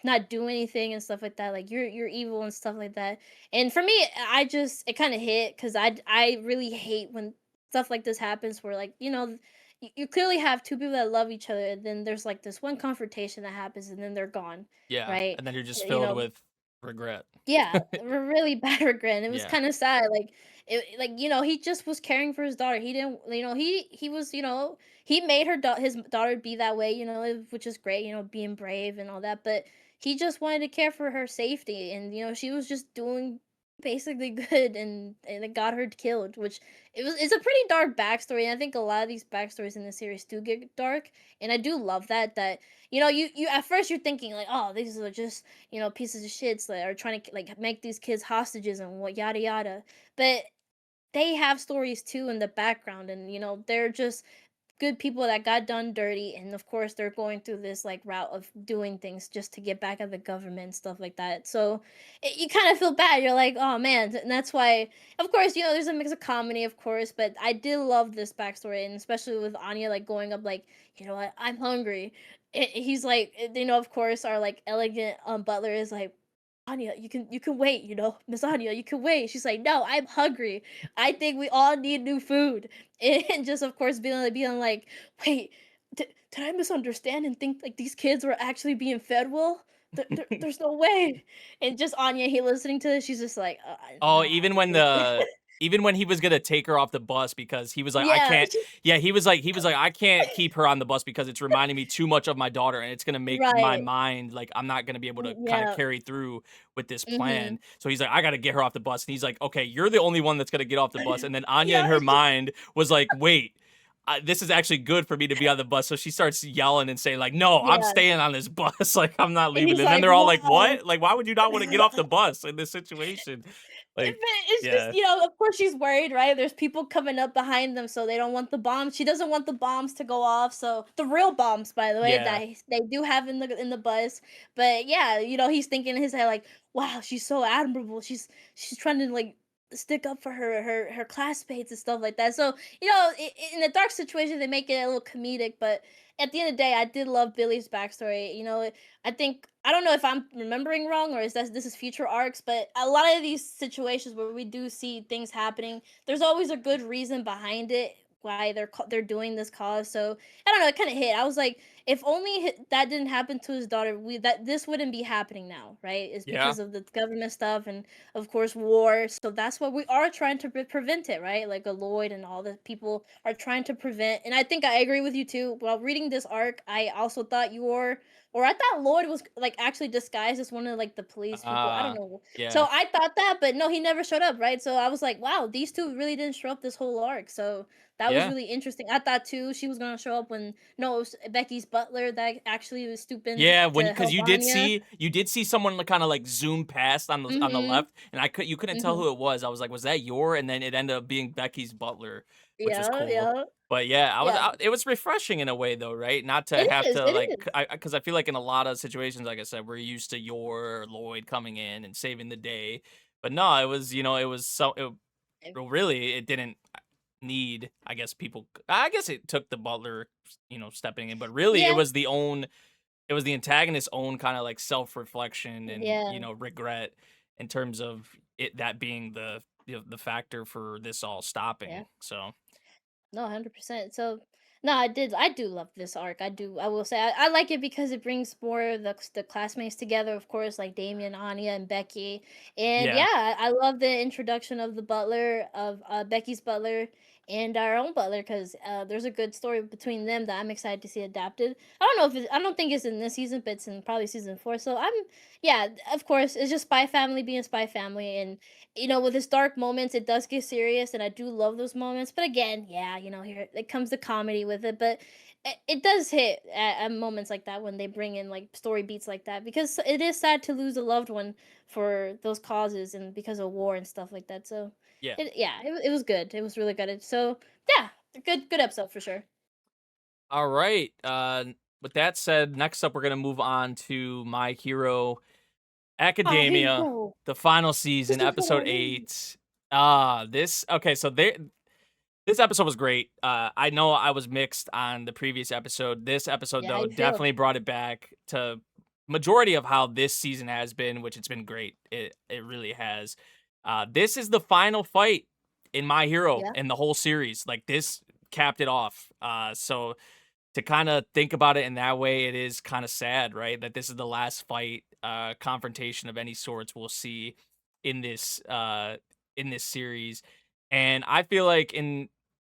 not do anything and stuff like that. Like you're evil and stuff like that. And for me, I just it kind of hit because I really hate when stuff like this happens where like you clearly have two people that love each other and then there's like this one confrontation that happens and then they're gone, Yeah, right? and then you're just You filled know, with regret. yeah, really bad regret. And it was Yeah. kind of sad. Like he just was caring for his daughter. He didn't, he was, he made his daughter be that way, which is great, being brave and all that. But he just wanted to care for her safety, and she was just doing basically good, and it got her killed. Which it's a pretty dark backstory, and I think a lot of these backstories in the series do get dark, and I do love that. You at first you're thinking like, oh, these are just pieces of shits that are trying to like make these kids hostages and what yada yada. But they have stories too in the background, and they're just good people that got done dirty, and of course they're going through this like route of doing things just to get back at the government and stuff like that. So you kind of feel bad. You're like, oh man, and that's why, of course, there's a mix of comedy, of course, but I did love this backstory, and especially with Anya like going up like, you know what, I'm hungry. He's like, of course, our like elegant butler is like, Anya, you can wait, Miss Anya, you can wait. She's like, no, I'm hungry. I think we all need new food. And just of course being like, wait, did I misunderstand and think like these kids were actually being fed well? There's no way. And just Anya, he listening to this, she's just like, Oh, no, actually. even when he was gonna take her off the bus because he was like, I Yeah, can't. Yeah, he was like, I can't keep her on the bus because it's reminding me too much of my daughter, and it's gonna make my right. mind like I'm not gonna be able to kind of Yeah. carry through with this Mm-hmm. plan. So he's like, I gotta get her off the bus, and he's like, okay, you're the only one that's gonna get off the bus. And then Anya in Yeah, her mind was like, wait. This is actually good for me to be on the bus. So she starts yelling and saying like, no, I'm yeah. staying on this bus. Like, I'm not And leaving. he's And then like, they're all like, wow. what? Like, why would you not want to get off the bus in this situation? But Like, it's just, yeah. of course she's worried, right? There's people coming up behind them, so they don't want the bombs. She doesn't want the bombs to go off. So the real bombs, by the way, Yeah. that they do have in the bus. But yeah, he's thinking in his head like, wow, she's so admirable. She's trying to like stick up for her classmates and stuff like that. So in a dark situation, they make it a little comedic, but at the end of the day, I did love Billy's backstory. I think I don't know if I'm remembering wrong or is that this is future arcs, but a lot of these situations where we do see things happening, there's always a good reason behind it why they're doing this cause. So I don't know, it kind of hit. I was like, if only that didn't happen to his daughter, that this wouldn't be happening now, right? It's Yeah. because of the government stuff and of course war. So that's what we are trying to prevent it, right? Like Lloyd and all the people are trying to prevent. And I think I agree with you too. While reading this arc, I also thought or I thought Lloyd was like actually disguised as one of like the police people. I don't know. So Yeah. I thought that, but no, he never showed up, right? So I was like, wow, these two really didn't show up this whole arc. So that was Yeah. really interesting. I thought too she was gonna show up when no, it was Becky's butler that actually was stooping Yeah, when to because help Anya. you did see someone like, kind of like zoom past on the Mm-hmm. left, and you couldn't tell Mm-hmm. who it was. I was like, was that your? And then it ended up being Becky's butler, which was Yeah, cool. yeah, But yeah, yeah. it was refreshing in a way though, right? Not to It have is. to It like, is. because I feel like in a lot of situations, like I said, we're used to your Lloyd coming in and saving the day, but no, it was it was well, really it didn't need, I guess people. I guess it took the butler, stepping in, but really Yeah, it was the antagonist's own kind of like self-reflection and yeah, regret in terms of it that being the factor for this all yeah. stopping. So No, 100%. So, no, I do love this arc. I will say, I like it because it brings more of the classmates together, of course, like Damien, Anya, and Becky. And yeah, yeah, I love the introduction of the butler, of Becky's butler, and our own butler, because there's a good story between them that I'm excited to see adapted. I don't think it's in this season, but it's in probably season 4. So yeah, of course, it's just Spy Family being Spy Family, and with its dark moments, it does get serious, and I do love those moments. But again, yeah, here it comes the comedy with it, but it does hit at moments like that when they bring in like story beats like that because it is sad to lose a loved one for those causes and because of war and stuff like that. So yeah. it was good. It was really good. So yeah, good episode for sure. All right. With that said, next up we're gonna move on to My Hero Ah, here you Academia, go, the final season, Mr. episode Fedorov. 8. This okay. So This episode was great. I know I was mixed on the previous episode. This episode, Yeah, how though, you feel? definitely brought it back to majority of how this season has been, which it's been great. It really has. This is the final fight in My Hero Yeah. in the whole series. Like this capped it off. So to kind of think about it in that way, it is kind of sad, right? That this is the last fight, confrontation of any sorts we'll see in this series. And I feel like in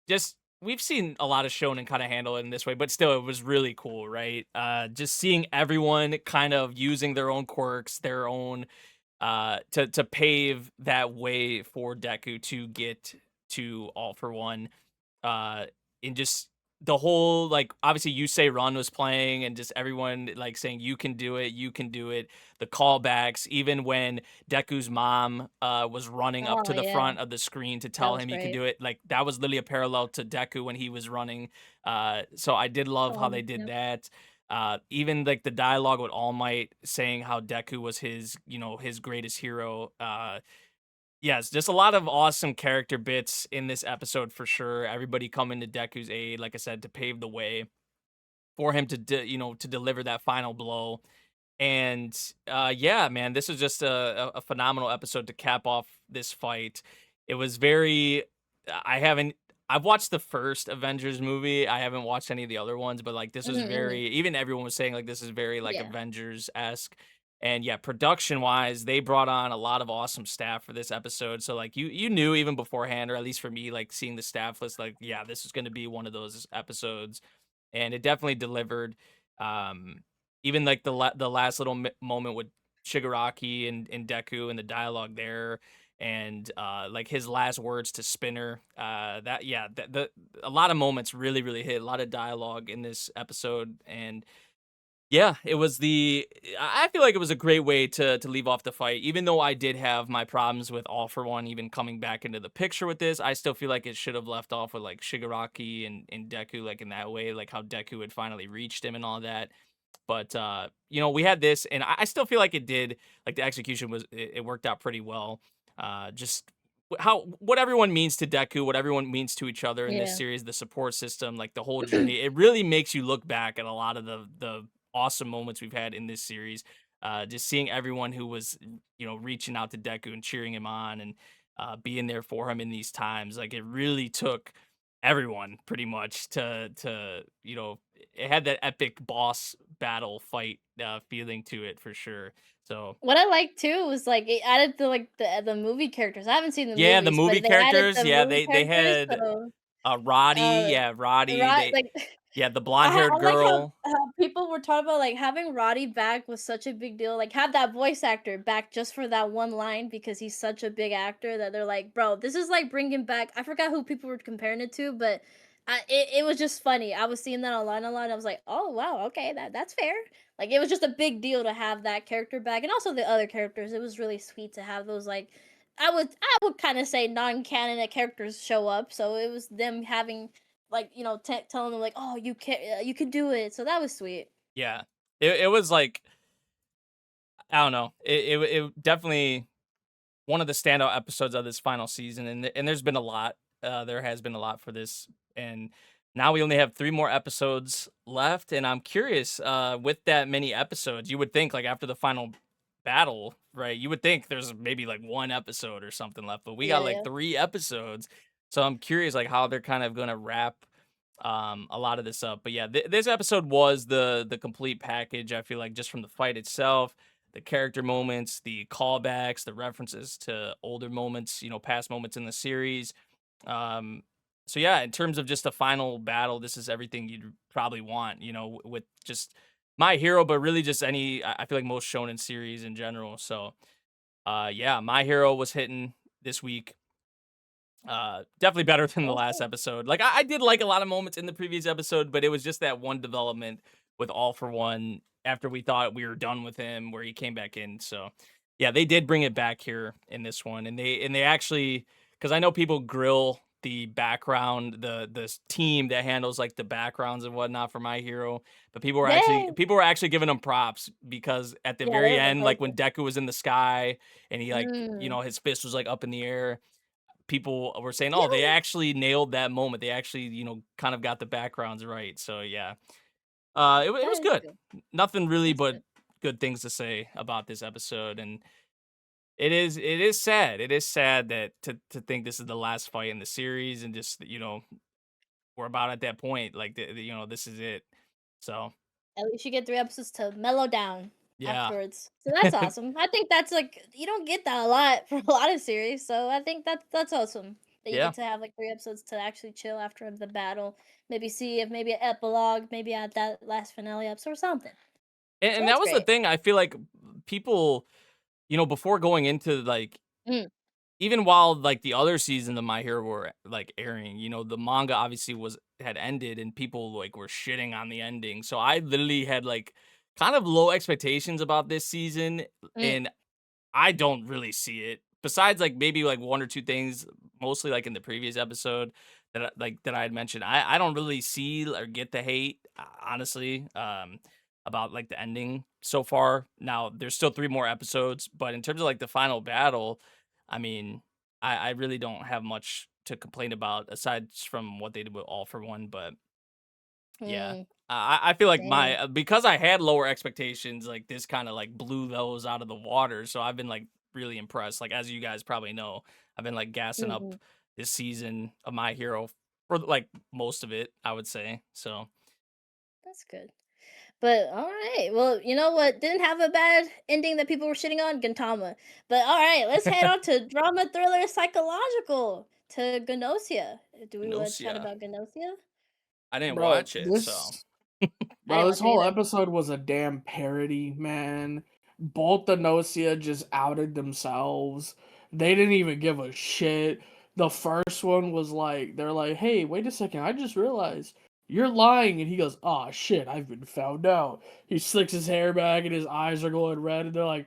just we've seen a lot of shonen kind of handle it in this way, but still it was really cool, right? Just seeing everyone kind of using their own quirks, their own to pave that way for Deku to get to All for One. In just the whole like obviously you say Run was playing and just everyone like saying you can do it, you can do it. The callbacks, even when Deku's mom was running up Oh to the yeah, front of the screen to that tell was him he could great. do it, like that was literally a parallel to Deku when he was running. So I did love how they did Yep. that. Even like the dialogue with All Might saying how Deku was his, his greatest hero. Yes, just a lot of awesome character bits in this episode for sure. Everybody coming to Deku's aid, like I said, to pave the way for him to, to deliver that final blow. And yeah, man, this was just a phenomenal episode to cap off this fight. It was very. I haven't. I've watched the first Avengers movie. I haven't watched any of the other ones, but like this was Mhm, mhm. very. Even everyone was saying like this is very like Yeah. Avengers esque. And yeah, production wise, they brought on a lot of awesome staff for this episode. So like you knew even beforehand, or at least for me, like seeing the staff list, like yeah, this is going to be one of those episodes, and it definitely delivered. Um, Even like the last little moment with Shigaraki and Deku and the dialogue there, and like his last words to Spinner. That yeah, the a lot of moments really hit. A lot of dialogue in this episode, and yeah, it was I feel like it was a great way to leave off the fight. Even though I did have my problems with All for One even coming back into the picture with this, I still feel like it should have left off with like Shigaraki and Deku, like in that way, like how Deku had finally reached him and all that. But we had this, and I still feel like it did. Like the execution it worked out pretty well. Just how what everyone means to Deku, what everyone means to each other in this Yeah. series, the support system, like the whole journey. It really makes you look back at a lot of the awesome moments we've had in this series. Just seeing everyone who was reaching out to Deku and cheering him on and being there for him in these times. Like it really took everyone pretty much to it had that epic boss battle fight feeling to it for sure. So What I like too was like it added the like the movie characters. I haven't seen the yeah, the movies, but movie they added characters, the yeah, movie they characters. had So Roddy, yeah, Roddy, right, they like yeah, the blonde-haired I like girl. how people were talking about like having Roddy back was such a big deal. Like have that voice actor back just for that one line because he's such a big actor that they're like, bro, this is like bringing back. I forgot who people were comparing it to, but it was just funny. I was seeing that online a lot. I was like, oh wow, okay, that's fair. Like it was just a big deal to have that character back, and also the other characters. It was really sweet to have those like I would kind of say non-canon characters show up. So it was them having like telling them like, oh, you can do it. So that was sweet. Yeah. It was like I don't know. It definitely one of the standout episodes of this final season, and there's been a lot. There has been a lot for this, and now we only have 3 more episodes left. And I'm curious, with that many episodes, you would think like after the final battle, right? You would think there's maybe like 1 episode or something left, but we got Yeah, like yeah. 3 episodes. So I'm curious like how they're kind of gonna wrap a lot of this up. But yeah, this episode was the complete package. I feel like just from the fight itself, the character moments, the callbacks, the references to older moments, past moments in the series. Um, so yeah, in terms of just a final battle, this is everything you'd probably want, with just My Hero, but really just I feel like most shonen series in general. So yeah, My Hero was hitting this week. Definitely better than the last Okay. episode. Like I did like a lot of moments in the previous episode, but it was just that one development with All for One after we thought we were done with him, where he came back in. So yeah, they did bring it back here in this one, and they actually, because I know people grill the background, the team that handles like the backgrounds and whatnot for My Hero, but Yay! people were actually giving them props because at the Yeah, they very were end, like when perfect. Deku was in the sky and he like Mm. his fist was like up in the air, people were saying, Yeah. oh, they actually nailed that moment. They actually, kind of got the backgrounds right. So yeah, it That was is good. good. Nothing really That's but good. good things to say about this episode, and it is sad. It is sad that to think this is the last fight in the series, and just we're about at that point. Like this is it. So At least you get 3 episodes to mellow down yeah, afterwards. So that's awesome. I think that's like you don't get that a lot for a lot of series. So I think that's awesome that you yeah. get to have like 3 episodes to actually chill after the battle. Maybe see if maybe an epilogue, maybe at that last finale episode or something. So And that that's was the great. thing. I feel like people, before going into like Mm. even while like the other season of My Hero were like airing, the manga obviously had ended, and people like were shitting on the ending. So I literally had like kind of low expectations about this season, Mm. and I don't really see it. Besides like maybe like one or two things, mostly like in the previous episode that I had mentioned. I don't really see or get the hate, honestly, about like the ending so far. Now there's still 3 more episodes, but in terms of like the final battle, I mean, I really don't have much to complain about aside from what they did with All for One. But yeah, Mm. I feel like Dang. because I had lower expectations, like this kind of like blew those out of the water. So I've been like really impressed. Like as you guys probably know, I've been like gassing up Mhm. this season of My Hero for like most of it, I would say. So That's good. But all right. Well, you know what didn't have a bad ending that people were shitting on? Gintama. But all right, let's head on to drama, thriller, psychological to Gnosia. Do we want to chat Gnosia, about Gnosia? I didn't Bro, watch it, so this I didn't bro, this watch it whole either. episode was a damn parody, man. Both the Gnosia just outed themselves. They didn't even give a shit. The first one was like, they're like, hey, wait a second, I just realized you're lying. And he goes, oh shit, I've been found out. He slicks his hair back and his eyes are going red, and they're like,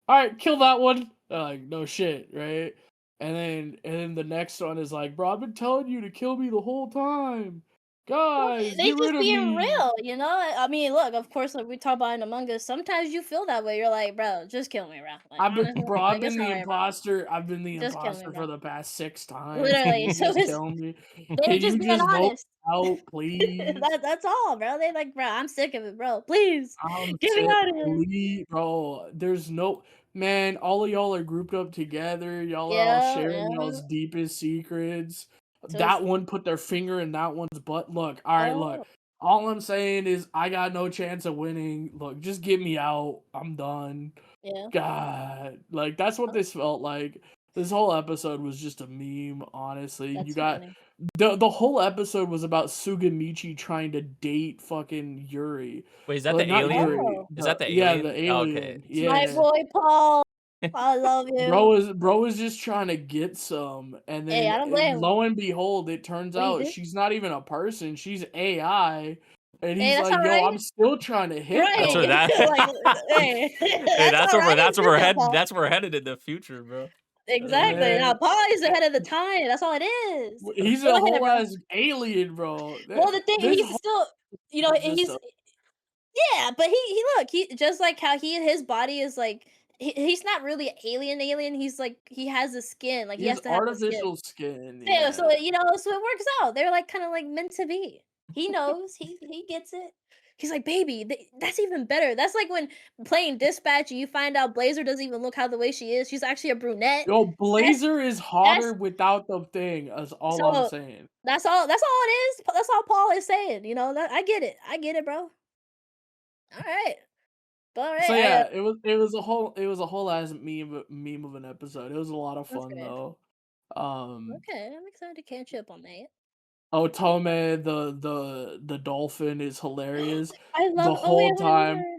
alright, kill that one. They're like, no shit, right? And then the next one is like, bro, I've been telling you to kill me the whole time. Well, Guys, they get rid just of being me. real, you know? I mean, look, of course, like we talk about in Among Us, sometimes you feel that way. You're like, bro, just kill me, bro. Like, honestly, I've like, been it's the alright, bro. imposter. I've been the Just kill me, imposter bro. for the past 6 times. Can Literally. you So just it's, kill me? they're Can just you being just vote honest. out, please? That's all, bro. They like, bro, I'm sick of it, bro. Please, I'm get me sick. out of here. Please, bro. There's no man. All of y'all are grouped up together. Y'all are all Yeah, sharing yeah. y'all's deepest secrets. So it's, That one put their finger in that one's butt. Look, all right, look. oh, All I'm saying is I got no chance of winning. Look, just get me out. I'm done. yeah. God, like that's what Oh, this felt like. This whole episode was just a meme, honestly. You that's so got funny. the whole episode was about Sugamichi trying to date fucking Yuri. wait, is that Well, the not alien? Yuri. Oh, Is that the Yeah, alien? the Oh, okay. alien. my Yeah. boy Paul. I love you. Bro is just trying to get some, and Hey, then I don't blame him. lo and behold, it turns What do you out do? she's not even a person, she's AI. And Hey, he's that's like, all yo, right. I'm still trying to hit That's where Right. though. that. Like, hey, Hey, that's all right. that's where we're Listen, headed. Paul. That's where we're headed in the future, bro. Exactly. Now, Man, Paul is ahead of the time. That's all it is. he's Go a ahead, whole bro. ass alien, bro. Well, the thing, This he's whole still, was just he's a yeah, but he look, he just like how his body is like he's not really alien. He's like he has a skin, like he he has has to have the skin. artificial skin, Yeah, so yeah. so it works out. They're like kind of like meant to be. He knows. He gets it. He's like, baby, that's even better. That's like when playing dispatch and you find out Blazer doesn't even look how the way she is. She's actually a brunette. Yo, That's Blazer is hotter that's without the thing, is all I'm so saying. that's all it is. That's all Paul is saying. You know that I get it. I get it, bro. All right, but all So right. yeah, it was a whole ass meme of an episode. It was a lot of That's fun good. though. Um Okay, I'm excited to catch up on that. Otome, the dolphin is hilarious. I The love. Oh wait, whole I time remember.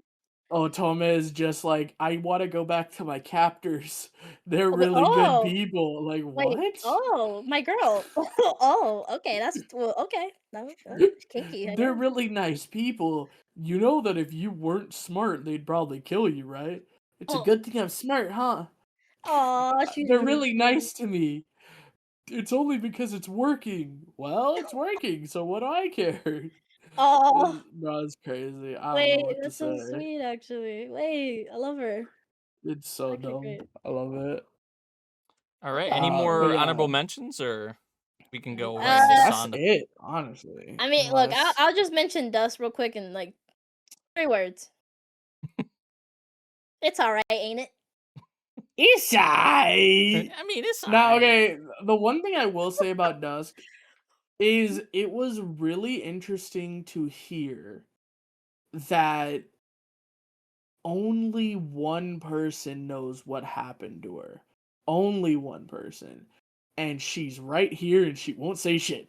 Otome is just like, I want to go back to my captors. They're Oh, wait, really good oh people. Like, wait. what? Oh, my girl. Oh, okay. That's well. Okay, that's kinky. I They're guess. really nice people. You know that if you weren't smart, they'd probably kill you, right? It's a Oh, good thing I'm smart, huh? aw, she's They're really really cute. nice to me. It's only because it's working. Well, it's working, so what do I care? Oh, Bro, it's crazy. I don't know wait, what to that's so say. sweet. Actually, wait, I love her. It's so Okay, dumb. great. I love it. All right. Any But more yeah, honorable mentions, or we can go right Uh, into that's Sanda? it, honestly. I mean, look, Unless I'll just mention Dusk real quick in like 3 words. It's alright, ain't it? Isai. I mean, it's Now, alright. okay, the one thing I will say about Dusk is it was really interesting to hear that only one person knows what happened to her. Only one person. And she's right here and she won't say shit.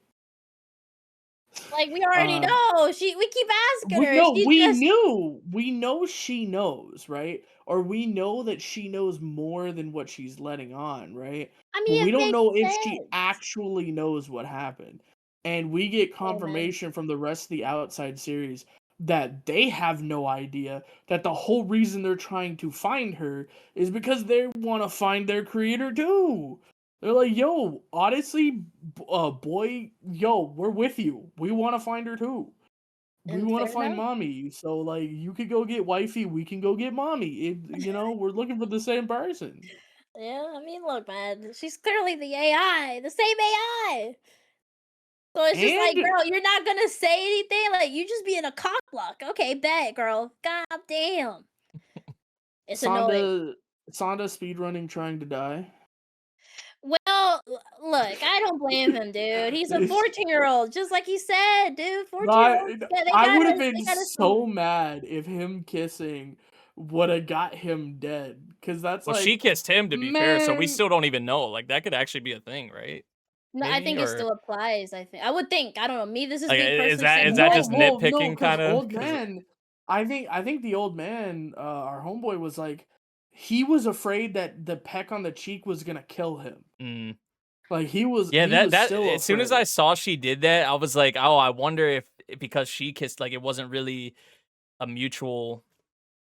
Like we already Uh, know. We keep asking her. She we just knew. We know she knows, right? Or we know that she knows more than what she's letting on, right? I But mean, we it don't makes know if she sense. actually knows what happened. And we get Hey, man. confirmation from the rest of the outside series that they have no idea that the whole reason they're trying to find her is because they want to find their creator too. They're like, yo, honestly, boy, yo, we're with you. We want to find her too. We And want fair to find enough. mommy. So, like, you could go get wifey. We can go get mommy. We're looking for the same person. Yeah, I mean, look, man. She's clearly the AI, the same AI. So it's just like, And girl, you're not gonna say anything. Like you just being a cock block. Okay, bet, girl. God damn. It's annoying. Sanda speedrunning trying to die. Well, look, I don't blame him, dude. He's a 14-year-old, just like he said, dude. 14-year-olds, yeah, I would have been they gotta so mad if him kissing would have got him dead. Because that's Well, she like, kissed him, to be fair, so we man, still don't even know. Like, that could actually be a thing, right? No, I Maybe, think it or still applies. I would think. I don't know. Me, this is like, me is personally that saying is that what I just think. no, nitpicking, because kind of? old man, I think the old man, our homeboy was like, he was afraid that the peck on the cheek was gonna kill him. Mm. Like Yeah, he was that still as soon as I afraid. saw she did that, I was like, oh, I wonder if because she kissed, like, it wasn't really a mutual,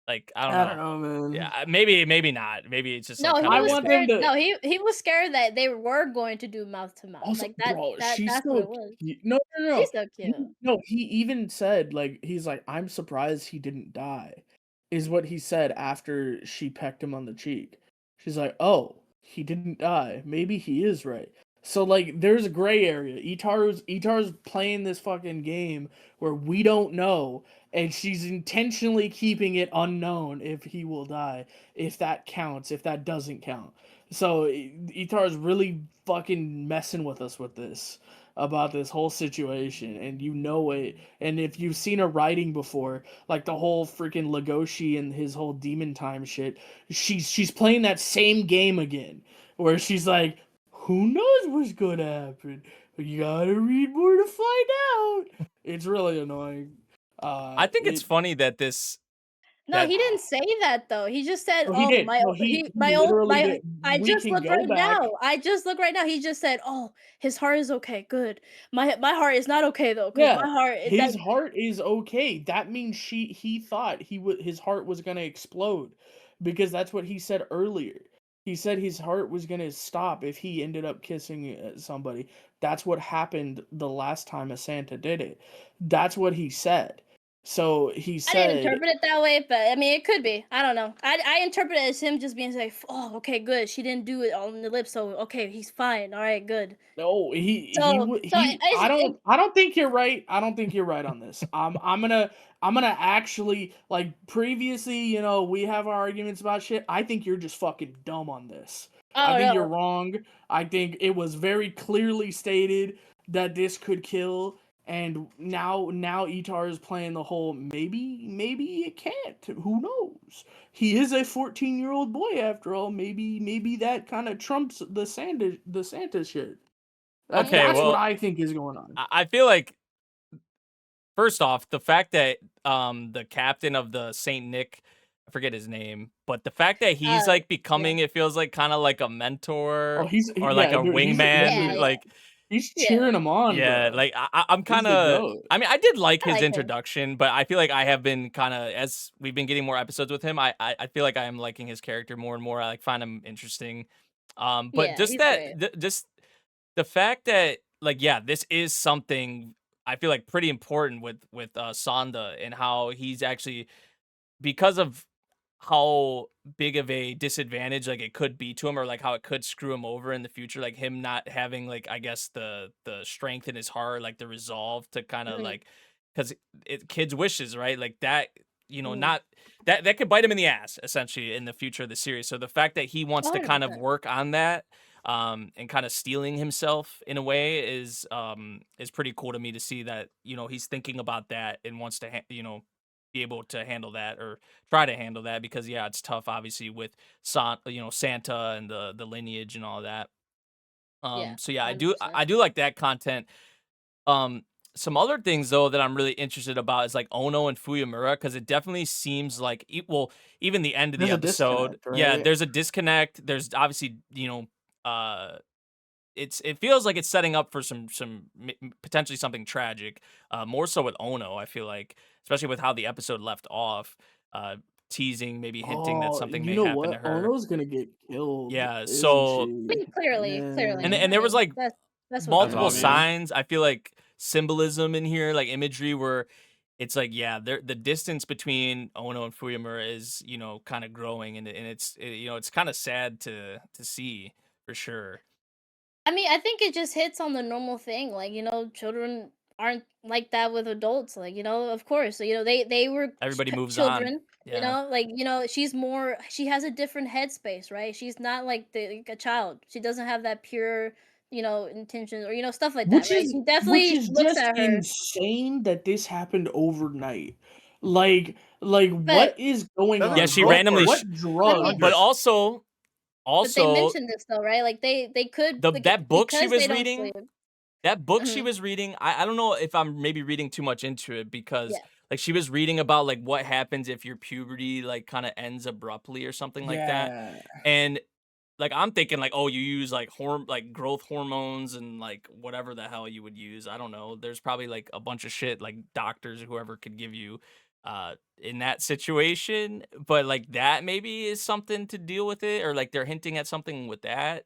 like, I don't I don't know. know, man. Yeah, maybe not. Maybe it's just No, like he kind of I was want nitpick. them scared. to. No, he was scared that they were going to do mouth to mouth. Also, Like bro, she's that's what it so was. cute. No, no, no. She's so cute. He even said, like, he's like, I'm surprised he didn't die, is what he said after she pecked him on the cheek. She's like, oh, he didn't die. Maybe he is right. So, like, there's a gray area. Itar's playing this fucking game where we don't know, and she's intentionally keeping it unknown if he will die, if that counts, if that doesn't count. So Itar's really fucking messing with us with this about this whole situation, and you know it. And if you've seen her writing before, like the whole freaking Legoshi and his whole demon time shit, she's playing that same game again, where she's like, "Who knows what's gonna happen? You gotta read more to find out." It's really annoying. I think it's funny that No, that he didn't say that though. He just said, Oh, he "Oh, did. No, he my old literally my." did. I We just can looked go right back. now. I just looked right now. He just said, "Oh, his heart is okay. Good. My heart is not okay though, because Yeah, my heart his heart is okay. That means he thought his heart was gonna explode, because that's what he said earlier. He said his heart was gonna stop if he ended up kissing somebody. That's what happened the last time a Santa did it. That's what he said. So he I didn't said, interpret it that way, but I mean, it could be. I don't know. I interpret it as him just being like, "Oh, okay, good. She didn't do it on the lips, so okay, he's fine. All right, good." no, So I don't think you're right. I don't think you're right on this. I'm gonna actually, like, previously, we have our arguments about shit. I think you're just fucking dumb on this. I oh think you're no, wrong. I think it was very clearly stated that this could kill, and now Itar is playing the whole maybe it can't. Who knows? He is a 14-year-old boy after all. Maybe that kind of trumps the Santa shit. okay, That's what well, I think is going on. I feel like, first off, the fact that the captain of the Saint Nick, I forget his name, but the fact that he's like yeah, becoming, it feels like kind of like a mentor Oh, or like a dude, wingman, yeah, like, he's yeah. cheering him on, yeah, bro. like I'm He's kind the of. goat. I mean, I did like I his like him. introduction, but I feel like I have been kind of, as we've been getting more episodes with him, I feel like I am liking his character more and more. I like find him interesting. But Yeah, just he's that, great. just the fact that, like, yeah, this is something I feel like pretty important with Sanda, and how he's actually, because of how big of a disadvantage like it could be to him, or like how it could screw him over in the future, like him not having like I guess the strength in his heart, like the resolve to kind of Mhm. like, because it kids wishes, right, like that, Mhm. not that could bite him in the ass essentially in the future of the series. So the fact that he wants to kind of 100%. work on that, and kind of stealing himself in a way is pretty cool to me to see that he's thinking about that and wants to be able to handle that, or try to handle that, because yeah, it's tough obviously with Santa and the lineage and all that. Yeah, So yeah, I do 100%. I do like that content. Um, some other things though that I'm really interested about is like Ono and Fuyamura, because it definitely seems like well, even the end of the There's a episode, disconnect, yeah, right? there's a disconnect. There's obviously it feels like it's setting up for potentially something tragic, more so with Ono. I feel like, especially with how the episode left off, teasing, maybe hinting that Oh, something you may know happen to what? her. Ono's gonna get killed, Yeah, isn't so I she? mean, clearly, and clearly. Yeah. and I there was mean, like that's what That's multiple comes next. obvious. signs. I feel like symbolism in here, like imagery, where it's like, yeah, the distance between Ono and Fuyamura is kind of growing, and it's kind of sad to see for sure. I mean, I think it just hits on the normal thing. Like, children aren't like that with adults. Like, of course, they were Everybody moves on. children. Yeah. Like, she has a different headspace, right? She's not like a child. She doesn't have that pure, intention, or stuff like that, Which right? is He which definitely is looks just at her, insane that this happened overnight. Like but what is going That's Yeah, a on? she growth randomly spurt. What I drug? mean, but 100. but they also mentioned this though, right? Like they could, the like, that book she because they was don't sleep. reading, that book she Mhm. was reading, I don't know if I'm maybe reading too much into it, because Yeah. like she was reading about like what happens if your puberty like kind of ends abruptly or something like that. Yeah. And like I'm thinking like, oh, you use like like growth hormones and like whatever the hell you would use. I don't know. There's probably like a bunch of shit like doctors or whoever could give you in that situation. But like that maybe is something to deal with it, or like they're hinting at something with that.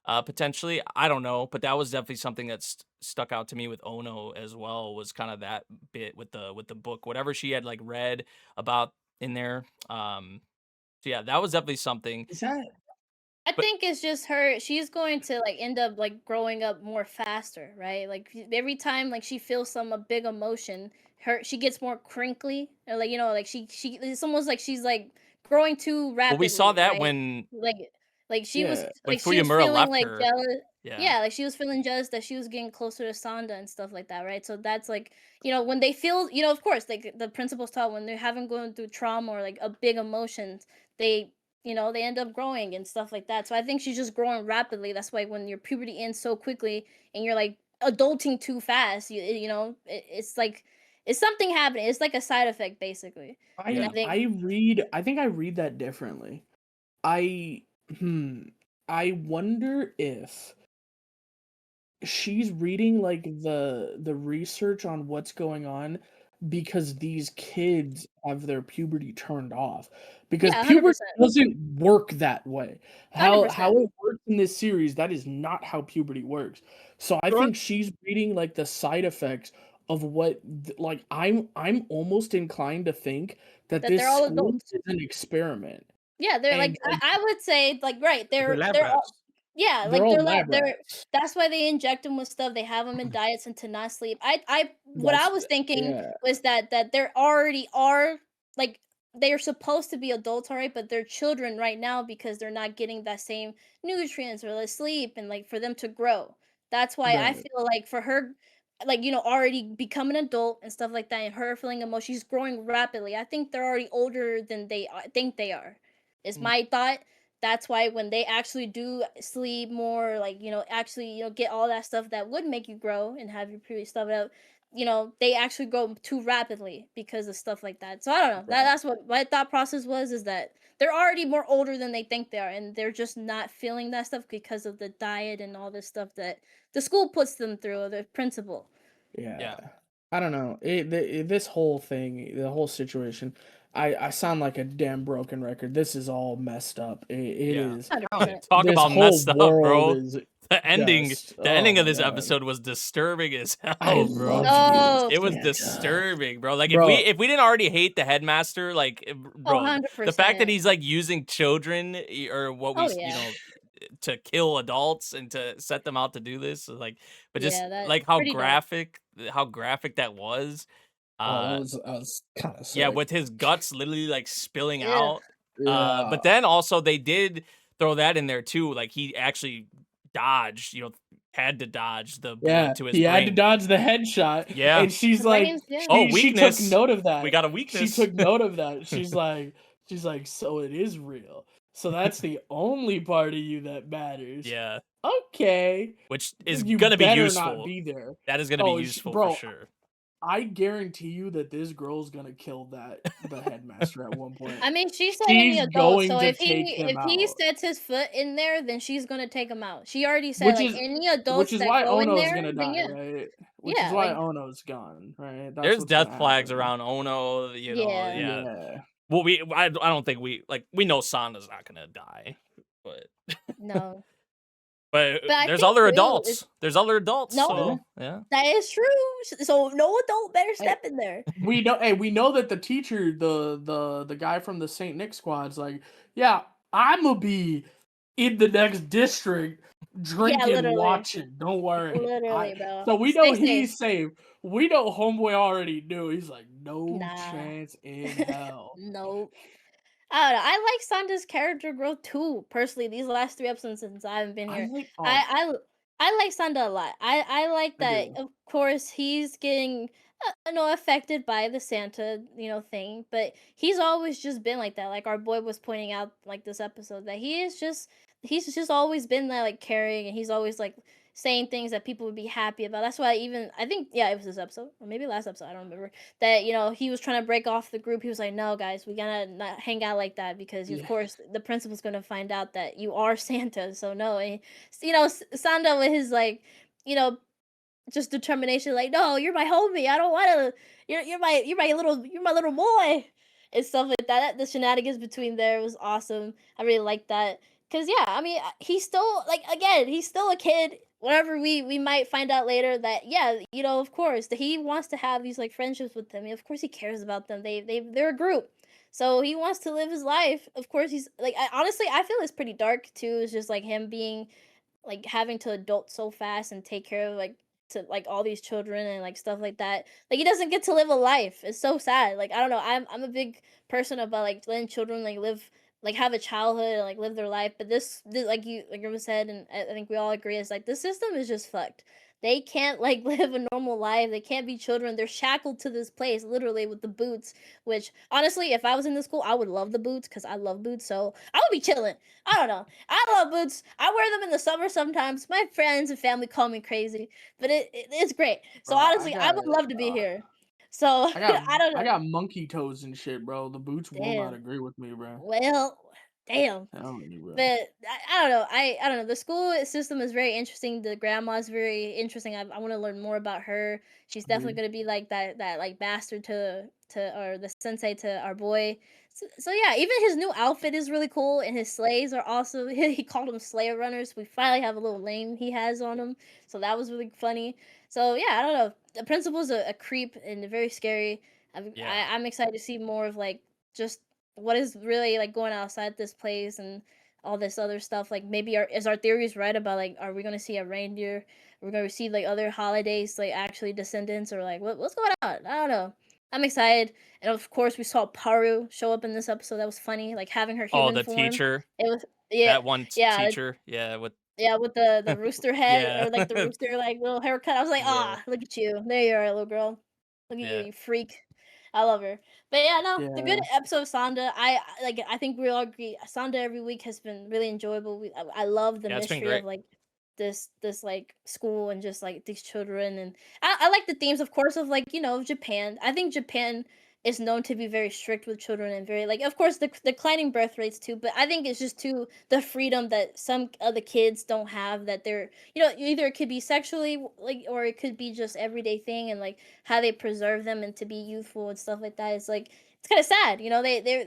Potentially. I don't know. But that was definitely something that's stuck out to me with Ono as well, was kind of that bit with the book. Whatever she had like read about in there. So yeah, that was definitely something. Is that I But think it's just her. She's going to like end up like growing up more faster, right? Like every time like she feels some a big emotion, she gets more crinkly, or like like she it's almost like she's like growing too well, we saw rapidly, that right? when Like she was yeah. when she was Fuyamura feeling left like her. jealous. Yeah. Yeah, like she was feeling jealous that she was getting closer to Sanda and stuff like that, right? So that's like when they feel of course like the principals taught when they're having going through trauma or like a big emotions, they they end up growing and stuff like that. So I think she's just growing rapidly. That's why when your puberty ends so quickly and you're like adulting too fast, it's like it's something happening. It's like a side effect basically. And I Yeah. think I think I read that differently. I hmm I wonder if she's reading like the research on what's going on because these kids have their puberty turned off, because yeah, puberty 100%. doesn't work that way. How 100%. it works in this series, that is not how puberty works. So I Sure. think she's reading like the side effects of what like I'm almost inclined to think that That they're this all school adults. is an experiment, Yeah, they're and like I would say like right, The lab they're all rats. yeah, they're like all they're lab they're rats. that's why they inject them with stuff. They have them in diets and to not sleep. I what I That's was thinking yeah. was that there already are like they're supposed to be adults, alright, but they're children right now because they're not getting that same nutrients or the sleep and like for them to grow. That's why I Right. feel like for her like already become an adult and stuff like that and her feeling emotion she's growing rapidly. I think they're already older than they think they are. Is Mm, my thought. That's why when they actually do sleep more, like actually get all that stuff that would make you grow and have your previous stuff out, they actually grow too rapidly because of stuff like that. So I don't know. Right. That's what my thought process was. Is that they're already more older than they think they are, and they're just not feeling that stuff because of the diet and all this stuff that the school puts them through, or the principal. Yeah. yeah. I don't know. This whole thing, the whole situation, I sound like a damn broken record. This is all messed up. It Yeah. is. 100%. Talk This about whole messed up, world bro. is The ending, Just, the ending oh of my this God. episode was disturbing as I hell, bro. love Oh, It was you. disturbing, bro. Like Bro. if we didn't already hate the headmaster, like bro, 100%. the fact that he's like using children or what we Oh, you yeah. know to kill adults and to set them out to do this, like, but just Yeah, that's like how pretty dark. graphic that was. Oh, that was kind of sick. Yeah, with his guts literally like spilling Yeah. out. Yeah. But then also they did throw that in there too. Like he actually dodged, had to dodge the bullet to his he brain. had to dodge the headshot. Yeah. And she's The like, brains, yeah. Oh, she took weakness. note of that. We got a She weakness. took note of that. She's like, so it is real. So that's the only part of you that matters. Yeah. Okay. Which is You gonna be better useful. not be there. That is gonna Oh, be useful bro, for sure. I guarantee you that this girl's gonna kill the headmaster at one point. I mean, she said any She's adult, going so to if take he him out. sets his foot in there, then she's gonna take him out. She already said Which like is- any adults Which is that why go in Ono's there, gonna then die, yeah. right? Which Yeah, is why like- Ono's gone, right? That's There's what's death gonna flags happen. around Ono, Yeah. yeah. Well, I don't think we know Sanda's not gonna die, but No, but I there's think other Will adults. is- There's other adults. No. So, yeah. that is true. So no adult better step in there. We know that the teacher, the guy from the Saint Nick squad's like, yeah, I'm gonna be in the next district drinking, literally. watching. Don't worry. Literally, bro. So we know Stay he's safe. We know Homeboy already knew. He's like, no Nah. chance in hell. Nope. I don't know. I like Sanda's character growth too. Personally, these last 3 episodes since I haven't been here, I like Sanda a lot. I like I that. do. Of course, he's getting affected by the Santa thing, but he's always just been like that. Like our boy was pointing out like this episode that he's just always been that like caring, and he's always like saying things that people would be happy about. That's why I think it was this episode or maybe last episode, I don't remember, that he was trying to break off the group. He was like, no guys, we gotta not hang out like that because of course the principal's gonna find out that you are Santa. So no. And, Sanda with his like just determination, like, no, you're my homie, I don't want to, you're my little boy and stuff like that. The shenanigans between there was awesome. I really like that because I mean, he's still he's still a kid. Whatever we might find out later that of course that he wants to have these like friendships with them. Of course he cares about them. They're a group, so he wants to live his life. Of course he's like, honestly I feel it's pretty dark too. It's just like him being like having to adult so fast and take care of like all these children and like stuff like that. Like he doesn't get to live a life. It's so sad. Like I don't know. I'm a big person about like letting children like live, like have a childhood and like live their life. But this like Grem said, and I think we all agree, is like the system is just fucked. They can't like live a normal life. They can't be children. They're shackled to this place literally with the boots. Which honestly, if I was in this school, I would love the boots because I love boots. So I would be chilling. I don't know. I love boots. I wear them in the summer sometimes. My friends and family call me crazy, but it's great. So Bro, honestly, I would love to be here. So I don't know. I got monkey toes and shit, bro. The boots will not Damn. agree with me, bro. Well, damn. Telling you, bro. But I don't know. I don't know. The school system is very interesting. The grandma's very interesting. I want to learn more about her. She's definitely going to be like that like bastard to or the sensei to our boy. So yeah, even his new outfit is really cool, and his sleighs are also he called them Slayer runners. We finally have a little name he has on them, so that was really funny. So yeah, I don't know. The principal's a creep and very scary. I'm excited to see more of like just what is really like going outside this place and all this other stuff. Like maybe is our theories right about like, are we gonna see a reindeer? Are we gonna see like other holidays like actually descendants, or like what's going on? I don't know. I'm excited, and of course we saw Paru show up in this episode. That was funny, like having her human the form. teacher. It was That one teacher. with the rooster head or like the rooster like little haircut. I was like, look at you. There you are, little girl. Look at you, you freak. I love her. But the good episode of Sanda. I think we all agree. Sanda every week has been really enjoyable. I love the mystery of like this like school and just like these children, and I like the themes, of course, of like Japan. I think Japan is known to be very strict with children and very like, of course, the declining birth rates too, but I think it's just too the freedom that some other kids don't have, that they're either it could be sexually like, or it could be just everyday thing, and like how they preserve them and to be youthful and stuff like that. It's like it's kind of sad,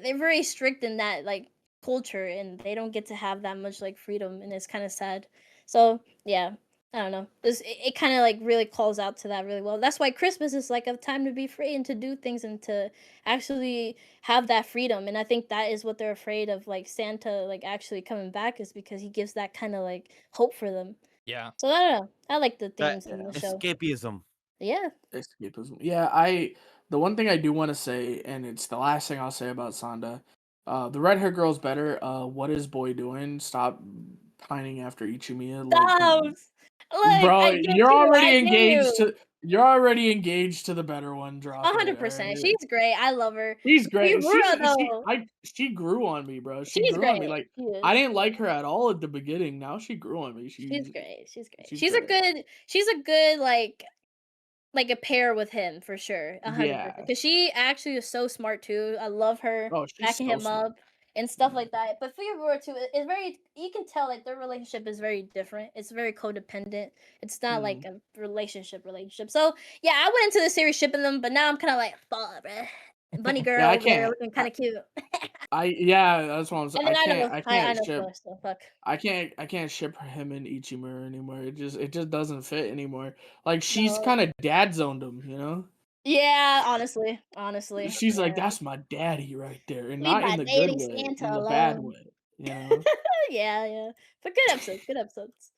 they're very strict in that like culture, and they don't get to have that much like freedom, and it's kind of sad. So yeah, I don't know. It kind of like really calls out to that really well. That's why Christmas is like a time to be free and to do things and to actually have that freedom. And I think that is what they're afraid of, like Santa like actually coming back, is because he gives that kind of like hope for them. Yeah. So I don't know. I like the That themes in the Yeah. show. escapism. Yeah. Escapism. Yeah, the one thing I do want to say, and it's the last thing I'll say about Sanda, the red hair girl's better. What is boy doing? Stop pining after Ichimiya. Like, Stop. Like bro, I get you. I get you. you're already engaged to the better one. Drop it. 100%. She's great. I love her. She's great. Fiora, though, She grew on me, bro. She she's grew on me. great. Like, She I is. didn't like her at all at the beginning. Now she grew on me. She's great. She's great. she's She's a great. good. She's a good like a pair with him for sure. 100%. Yeah. Because she actually is so smart too. I love her Oh, she's backing so him smart. up and stuff like that. But Fiora too is very. You can tell like their relationship is very different. It's very codependent. It's not like a relationship. So yeah, I went into the series shipping them, but now I'm kind of like, fuck, bruh. Bunny girl Yeah, I over there can't. looking kind of cute. Yeah, that's what I'm saying. And then I I can't know ship. Flush, so fuck. I can't ship him and Ichimura anymore. It just doesn't fit anymore. Like, she's No. kind of dad zoned him, you know? Yeah, honestly. She's like, Yeah. that's my daddy right there, and We not by in the good dating way, Santa in the bad alone. way, you know? Yeah. But good episodes, good episodes.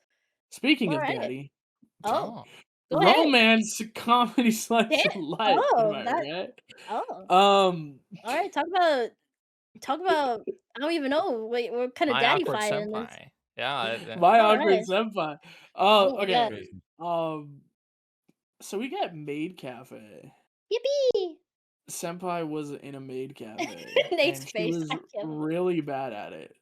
Speaking of Alright. daddy, Oh, go ahead. romance comedy slice Yeah. of life, am I That. right? Oh. Um, Alright. Talk about. I don't even know. Wait, what kind of My daddy awkward fight in this? senpai. Yeah. my All awkward right. senpai. Oh my Okay. god. Crazy. So we got Maid Cafe. Yippee! Senpai was in a maid cafe, Nate's and she face. was I can't believe really bad at it.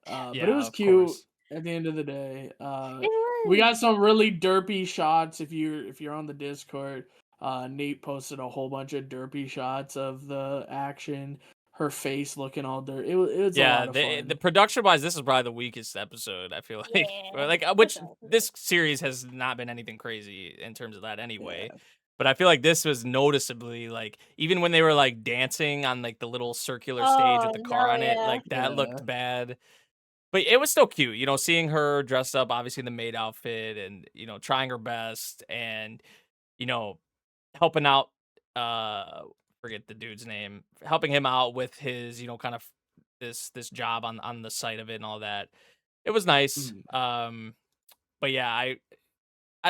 But it Yeah, was of cute course. at the end of the day. it We got was. some really derpy shots. If you're on the Discord, Nate posted a whole bunch of derpy shots of the action. Her face looking all dirty. It was a Yeah, lot of fun. the production wise, this is probably the weakest episode. I feel like, Yeah. like For which sure. this series has not been anything crazy in terms of that anyway. Yeah. But I feel like this was noticeably like even when they were like dancing on like the little circular stage Oh with the car no, on it, yeah. like that Yeah. looked bad. But it was still cute, you know, seeing her dressed up, obviously in the maid outfit, and you know, trying her best, and you know, helping out. Forget the dude's name, helping him out with his, you know, kind of this job on the site of it and all that. It was nice. Mhm. But yeah, I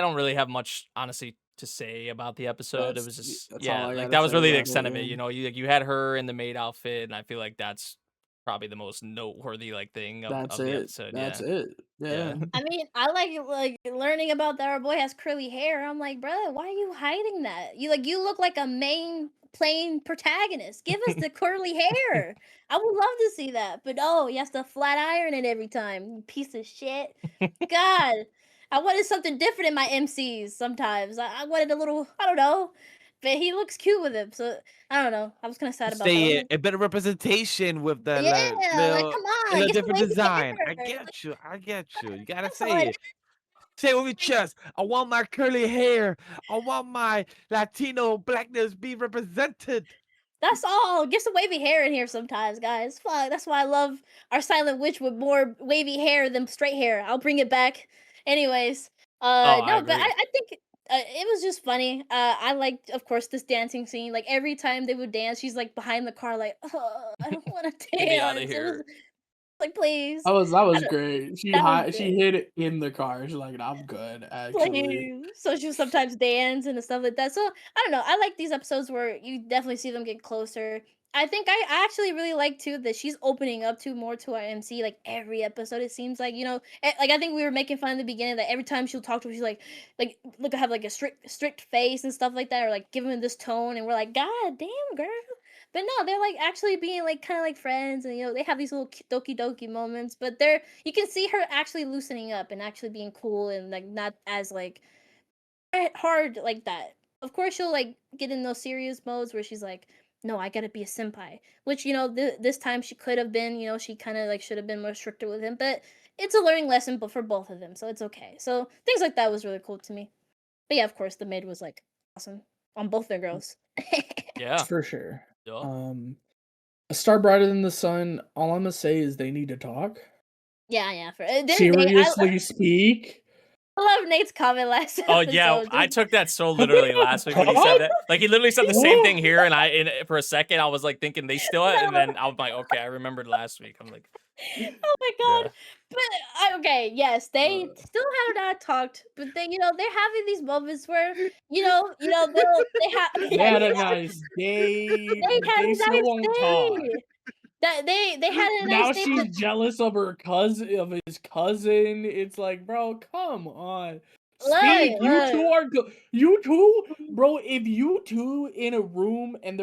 don't really have much honestly to say about the episode. It was just That's all I like gotta that was say really the about extent it. of it. Yeah. You know, you had her in the maid outfit, and I feel like that's probably the most noteworthy like thing That's of the it. episode. That's Yeah. it. Yeah. I mean, I like learning about that our boy has curly hair. I'm like, brother, why are you hiding that? You look like a main plain protagonist. Give us the curly hair. I would love to see that. But no, he has to flat iron it every time. You piece of shit. God. I wanted something different in my MCs sometimes. I wanted a little, I don't know. But he looks cute with him. So I don't know. I was kind of sad about that. I was Say like, a better representation with the yeah, like come a on, get some different wavy design. I hair. get you. I get you. You gotta That's say it. Say it with your chest. I want my curly hair. I want my Latino blackness be represented. That's all. Get some wavy hair in here sometimes, guys. Fuck. That's why I love our silent witch with more wavy hair than straight hair. I'll bring it back. Anyways, Oh, I no, but agree. I think it was just funny. I liked, of course, this dancing scene. Like every time they would dance, she's like behind the car, like, oh, I don't want to Get me out of dance. It was here. like, please, That I was don't, great. that was She good. hid it in the car. She's like, I'm good, actually. Please. So she would sometimes dance and stuff like that. So I don't know. I like these episodes where you definitely see them get closer. I think I actually really like too that she's opening up to more to our MC like every episode. It seems like like I think we were making fun in the beginning that every time she'll talk to him, she's like look have like a strict face and stuff like that, or like giving him this tone, and we're like, God damn girl. But no, they're like actually being like kind of like friends, and they have these little doki doki moments. But you can see her actually loosening up and actually being cool and like not as like hard like that. Of course, she'll like get in those serious modes where she's like, "No, I gotta be a senpai." Which this time she could have been. She kind of like should have been more stricter with him. But it's a learning lesson, but for both of them, so it's okay. So things like that was really cool to me. But yeah, of course, the maid was like awesome on both their girls. Yeah. For sure. Yup. A star brighter than the sun. All I'm gonna say is they need to talk. Yeah. For didn't Seriously speak? I love Nate's comment last Oh yeah, episode. I took that so literally last week when he said that. Like he literally said the same thing here, and for a second I was like thinking they still, and then I was like, okay, I remembered last week. I'm like, Oh my yeah. god. But okay, yes, they still have not talked, but they, they're having these moments where, they have They had a nice day, they but had they a still nice won't talk. day. That they had a Now nice day. she's jealous of her cousin, of his cousin. It's like, bro, come on, speak. You two Look. are good. You two, bro. If you two in a room and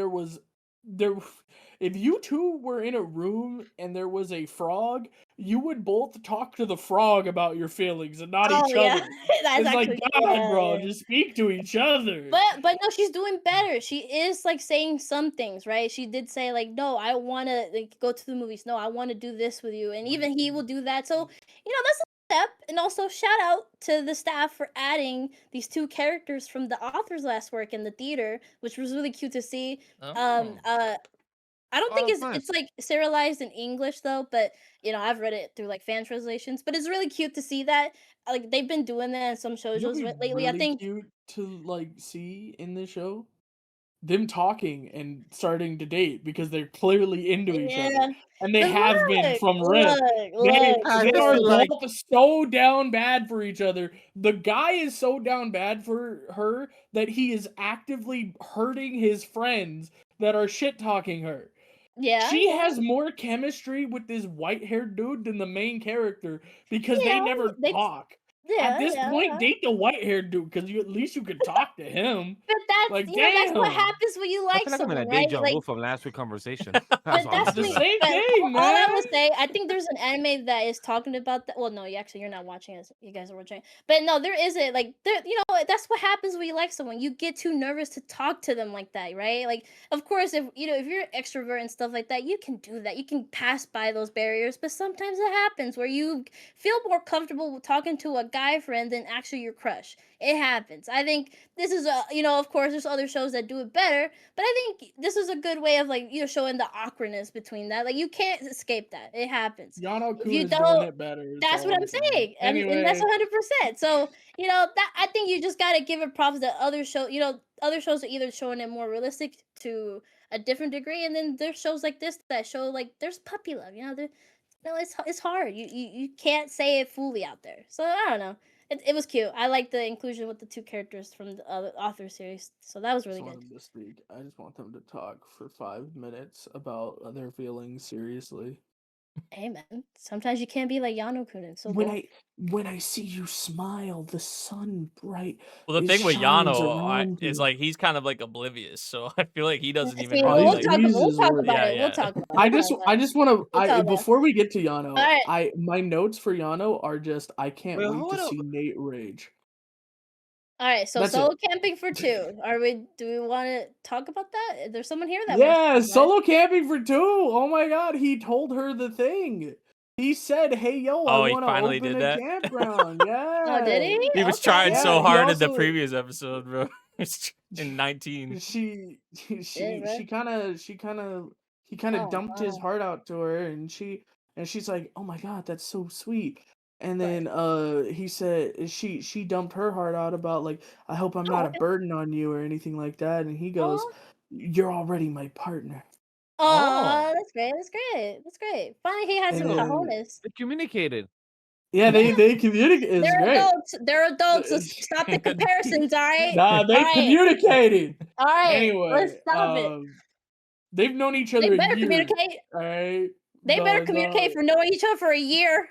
if you two were in a room and there was a frog, you would both talk to the frog about your feelings and not each Yeah. other. That's It's like, actually God, bro, just speak to each other. But no, she's doing better. She is like saying some things, right? She did say like, "No, I want to like go to the movies. No, I want to do this with you." And even he will do that. So, that's a step. And also shout out to the staff for adding these two characters from the author's last work in the theater, which was really cute to see. Oh. I don't think Oh, it's nice. like serialized in English though, but I've read it through like fan translations. But it's really cute to see that. Like they've been doing that in some shows You know, lately. really I think cute to like see in this show them talking and starting to date because they're clearly into each yeah. other, and they But have been look, from Rip. look, I They just are feel like both so down bad for each other. The guy is so down bad for her that he is actively hurting his friends that are shit talking her. yeah, She yeah, has more chemistry with this white-haired dude than the main character because they yeah. never They, talk. At yeah, this yeah. point, date the white-haired dude because at least you could talk to him. But that's Like, that's what damn, happens when you I like feel like I'm in a someone, right? deja Like, vu from last week's conversation. That's but all I'm that's the doing. me. same But thing, all I will man. say, I think there's an anime that is talking about that. Well, no, you're not watching it. You guys are watching. But no, there isn't. Like, there, that's what happens when you like someone. You get too nervous to talk to them like that, right? Like, of course, if if you're extrovert and stuff like that, you can do that. You can pass by those barriers. But sometimes it happens where you feel more comfortable with talking to a guy friend than actually your crush. It happens. I think this is of course, there's other shows that do it better, but I think this is a good way of like showing the awkwardness between that. Like you can't escape that. It happens. If Yano-kun you is doing don't, it better. That's that's all what I'm I'm saying. saying, and that's Anyway, 100%. So that I think you just gotta give it props that other other shows are either showing it more realistic to a different degree, and then there's shows like this that show like there's puppy love. It's hard. You can't say it fully out there. So I don't know. It was cute. I like the inclusion with the two characters from the author series. So that was I really just want good. them to speak. I just want them to talk for 5 minutes about their feelings seriously. Hey man, sometimes you can't be like Yano-kun. It's so When boring. I see you smile, the sun bright. Well, the It thing with shines Yano around is you. like he's kind of like oblivious, so I feel like he doesn't even See, Oh, really we'll like. talk. he's We'll just talk worried. about Yeah, it. We'll yeah. talk about it. I We'll just talk about I it. just want to We'll talk about it. before we get to Yano, All right. my notes for Yano are just I can't Wait, wait hold to up. see Nate rage. All right. So That's solo it. camping for 2. Do we want to talk about that? There's someone here that wants to Yeah, talk about it. solo camping for 2. Oh my god, he told her the thing. He said, "Hey yo, I Oh, he want to finally open did a that. campground." Oh, did Yeah. he? He was Okay. trying so Yeah, he hard in the also previous episode, bro. In 19. she Yeah, she bro. he kind of Oh dumped his no. heart out to her, and she's like, "Oh my god, that's so sweet." And Right. then he said she dumped her heart out about like, "I hope I'm not Oh, a okay. burden on you or anything like that." And he goes, Aw. "You're already my partner." Oh. That's great. That's great. That's great. Finally, he has And some then cojones. They communicated. yeah, Yeah. they communicate. It's They're great. adults. They're adults. Let's stop the comparisons. All right. Nah, All they right. communicated. All right. Let's Anyway, stop it. they've known each They other a better year. communicate. All right. They better But communicate for knowing each other for a year.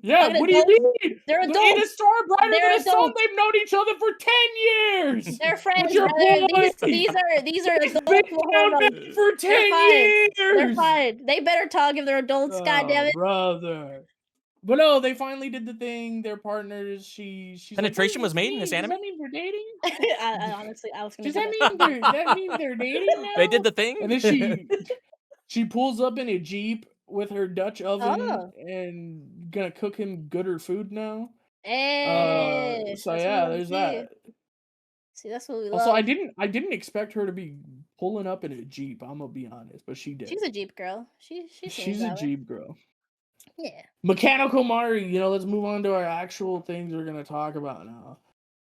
yeah, Fucking what do you adults. mean? They're In a adults. star brighter They're than a sun, adults. they've known each other for 10 years. They're friends, With your brother. boy. These are They've adults been with hormones. together for 10 They're fine. They're years. fine. They better talk if they're adults. God damn Oh, it. brother. But no, they finally did the thing. They're partners. She's like, "What Penetration does was this made in this mean? Does anime? that mean we're dating? I honestly, I was gonna Does do that mean they're dating now?" They did the thing? And then she pulls up in a Jeep with her Dutch oven Oh. and gonna cook him gooder food now. Hey, So that's what we yeah, wanna there's see. that. See, that's what we Also, love. I didn't expect her to be pulling up in a Jeep. I'm gonna be honest, but she did. She's a Jeep girl. She seems She's a that way. Jeep girl. Yeah. Mechanical Mari, let's move on to our actual things we're gonna talk about now.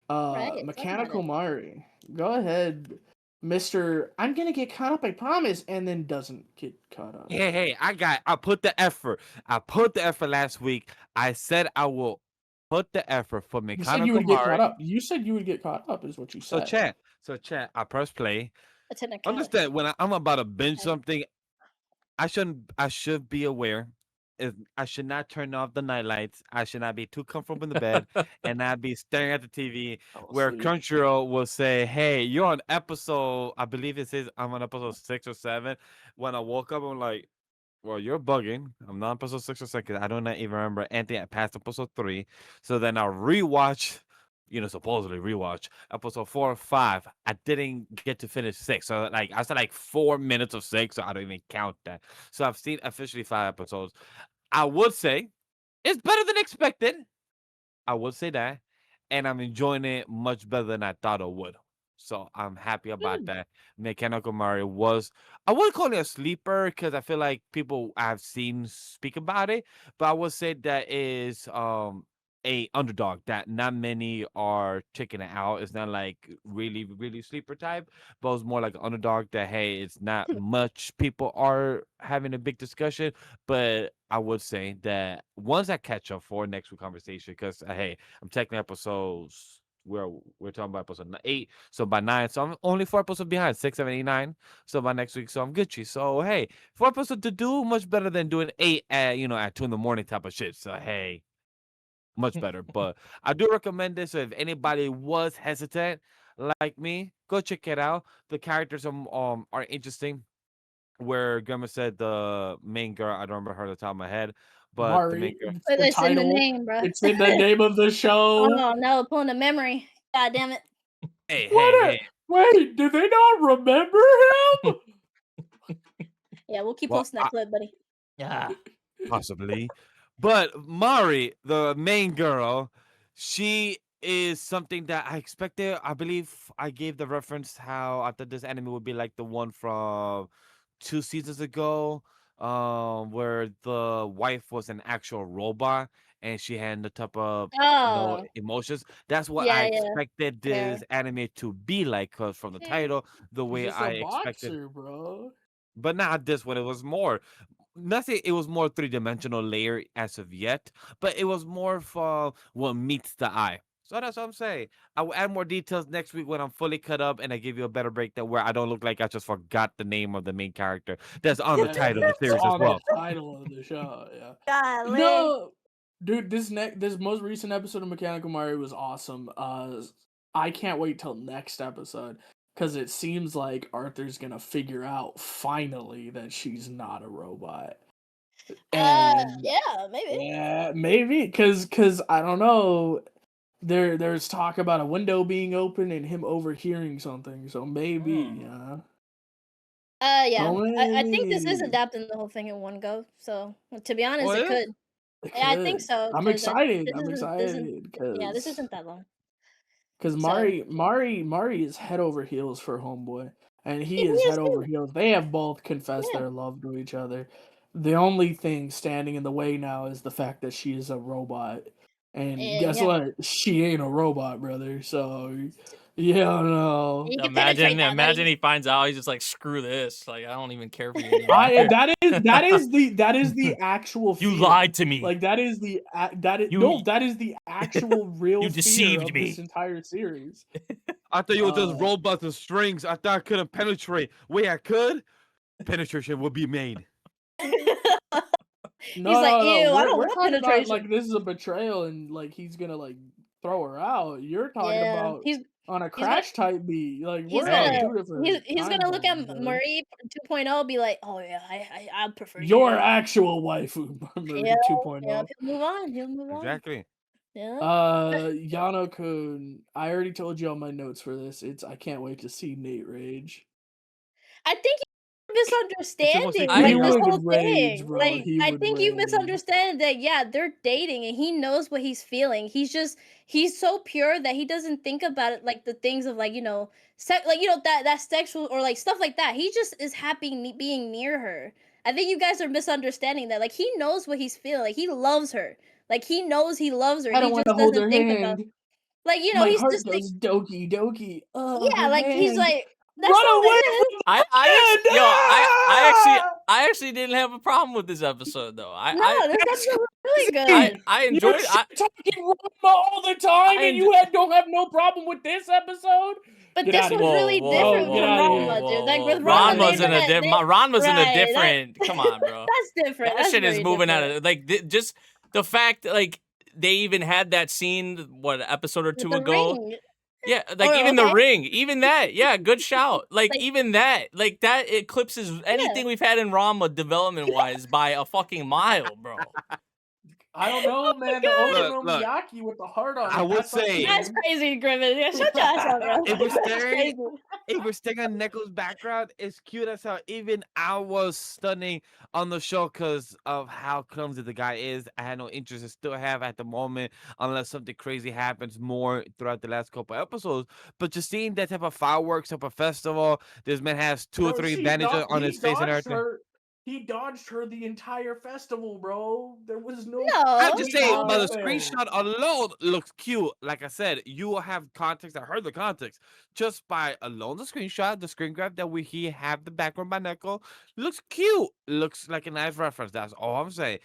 Right. Talk about Mechanical it. Mari. Go ahead, Mr. I'm gonna get caught up, I promise, and then doesn't get caught up. Hey, I put the effort. I put the effort last week. I said I will put the effort for You said you Mechanical would get caught Mari. up. You said you would get caught up, is what you So said. chat, I press play. It's an account. Understand when I'm about to binge Okay. something, I should be aware. I should not turn off the night lights. I should not be too comfortable in the bed and not be staring at the TV. Fell Where asleep. Crunchyroll will say, "Hey, you're on episode." I believe it says I'm on episode 6 or 7. When I woke up, I'm like, "Well, you're bugging. I'm not on episode 6 or 7. I don't even remember anything past episode 3." So then I rewatch. Supposedly rewatch episode 4 or 5. I didn't get to finish 6. So I said 4 minutes of 6, so I don't even count that. So I've seen officially 5 episodes. I would say it's better than expected. I would say that. And I'm enjoying it much better than I thought it would. So I'm happy about that. Mechanical Mario was, I wouldn't call it a sleeper because I feel like people I've seen speak about it, but I would say that is a underdog that not many are checking it out. It's not like really, really sleeper type, but it's more like an underdog that hey, it's not much people are having a big discussion. But I would say that once I catch up for next week conversation, because hey, I'm taking episodes. We're talking about episode 8, so by 9, so I'm only 4 episodes behind, 6, 7, 8, 9. So by next week, so I'm Gucci. So hey, 4 episodes to do, much better than doing 8 at 2 in the morning type of shit. So hey, much better. But I do recommend this. So if anybody was hesitant like me, go check it out. The characters are interesting. Where Grandma said the main girl, I don't remember her at the top of my head, but the main Mari, girl. it's But the it's in the title. name, bro. It's in the name of the show. Oh no, pulling the memory. God damn it. Hey. Wait, do they not remember him? Yeah, we'll keep Well, posting that clip, buddy. Yeah. possibly. But Mari, the main girl, she is something that I expected. I believe I gave the reference how I thought this anime would be like the one from 2 seasons ago, where the wife was an actual robot and she had the type of no Oh. emotions. That's what I Yeah, yeah. expected Fair. this anime to be like, cause from the title, the He's way just I a expected, boxer, bro. but not this one. It was more. Nothing. It was more 3-dimensional layer as of yet, but it was more for what meets the eye. So that's what I'm saying. I will add more details next week when I'm fully cut up and I give you a better breakdown where I don't look like I just forgot the name of the main character that's on the Yeah, title of the it's series as on well. the title of the show. Yeah. Golly. No, dude, this most recent episode of Mechanical Mario was awesome. I can't wait till next episode because it seems like Arthur's gonna figure out finally that she's not a robot. And Yeah, maybe. yeah, maybe because I don't know. There's talk about a window being open and him overhearing something. So maybe, Yeah. Oh, I think this is maybe. adapting the whole thing in one go. So to be honest, Oh, it it is? could. Yeah, I think Could. so. I'm 'Cause excited. this I'm isn't excited yeah, this because isn't that long. So Mari is head over heels for homeboy, and he he is is head over too. heels. They have both confessed Yeah. their love to each other. The only thing standing in the way now is the fact that she is a robot. And guess Yeah. what? She ain't a robot, brother. So yeah, no. You can penetrate that, Imagine buddy. he finds out. He's just like, screw this. Like, I don't even care for you anymore. That is the actual fear. You lied to me. Like that is the You- that is the actual real You fear deceived of me. this entire series. I thought you were just Uh, robots and strings. I thought I couldn't penetrate. Wait, I could. Penetration will be made. No, He's like, no, ew, no. I don't We're want talking about penetration. like this is a betrayal and like he's gonna like throw her out. You're talking Yeah, about he's on a gonna- crash type beat. Like he's we're on gonna two different. he's time gonna look at frames, brother. Marie 2.0 be like, oh yeah, I prefer Your you. actual waifu, Marie Yeah, 2.0. yeah, he'll move on. He'll move on. Exactly. Yeah. Yano-kun. I already told you all my notes for this. I can't wait to see Nate rage. I think you're misunderstanding I- like He this would whole rage, thing. bro. Like He I would think you rage. misunderstand that yeah, they're dating and he knows what he's feeling. He's so pure that he doesn't think about it like the things of like, that sexual or like stuff like that. He just is happy being near her. I think you guys are misunderstanding that. Like, he knows what he's feeling. Like, he loves her. Like, he knows he loves her. I don't He want just to hold doesn't her think about, hand. like, you know, My he's heart just like, goes doki doki. yeah, Her like he's hand. like, that's Run all away it is. from the I hand! actually, yo, Ah! I actually didn't have a problem with this episode though. No, this That's episode was really crazy. good. I You're enjoyed. talking Ranma all the time, I and enjoy- you don't have no problem with this episode? But Get this out of was here. really Whoa, different get from out of here. Ranma, dude. Like with Ranma, Ranma's they in a didn't. Ranma's in a Right, different. Come on, bro. That's different. That That's shit is very moving out different. of like just the fact like they even had that scene what episode or With two the ago. ring. Yeah, like Oh, even the okay. ring, even that. Yeah, good shout. Like, Like- even that, like that eclipses anything we've had in Ranma development wise by a fucking mile, bro. I don't know, man. The Look, look. Okonomiyaki with the heart on it. I would that's up to say- you. That's crazy, Gremmon. Yeah, shut your ass up, bro. If we're That's staring- crazy. If we're staying on Neko's background, it's cute as how even I was stunning on the show because of how clumsy the guy is. I had no interest and still have at the moment, unless something crazy happens more throughout the last couple episodes. But just seeing that type of fireworks, type of festival, this man has two or Bro, three she bandages dodged- on he his face and dodged everything. her- He dodged her the entire festival, bro. There was no. No. I'm just saying, no. by the nothing. screenshot alone looks cute. Like I said, you will have context. I heard the context. Just by alone the screenshot, the screen grab that we here have the background by Neko looks cute. Looks like a nice reference. That's all I'm saying.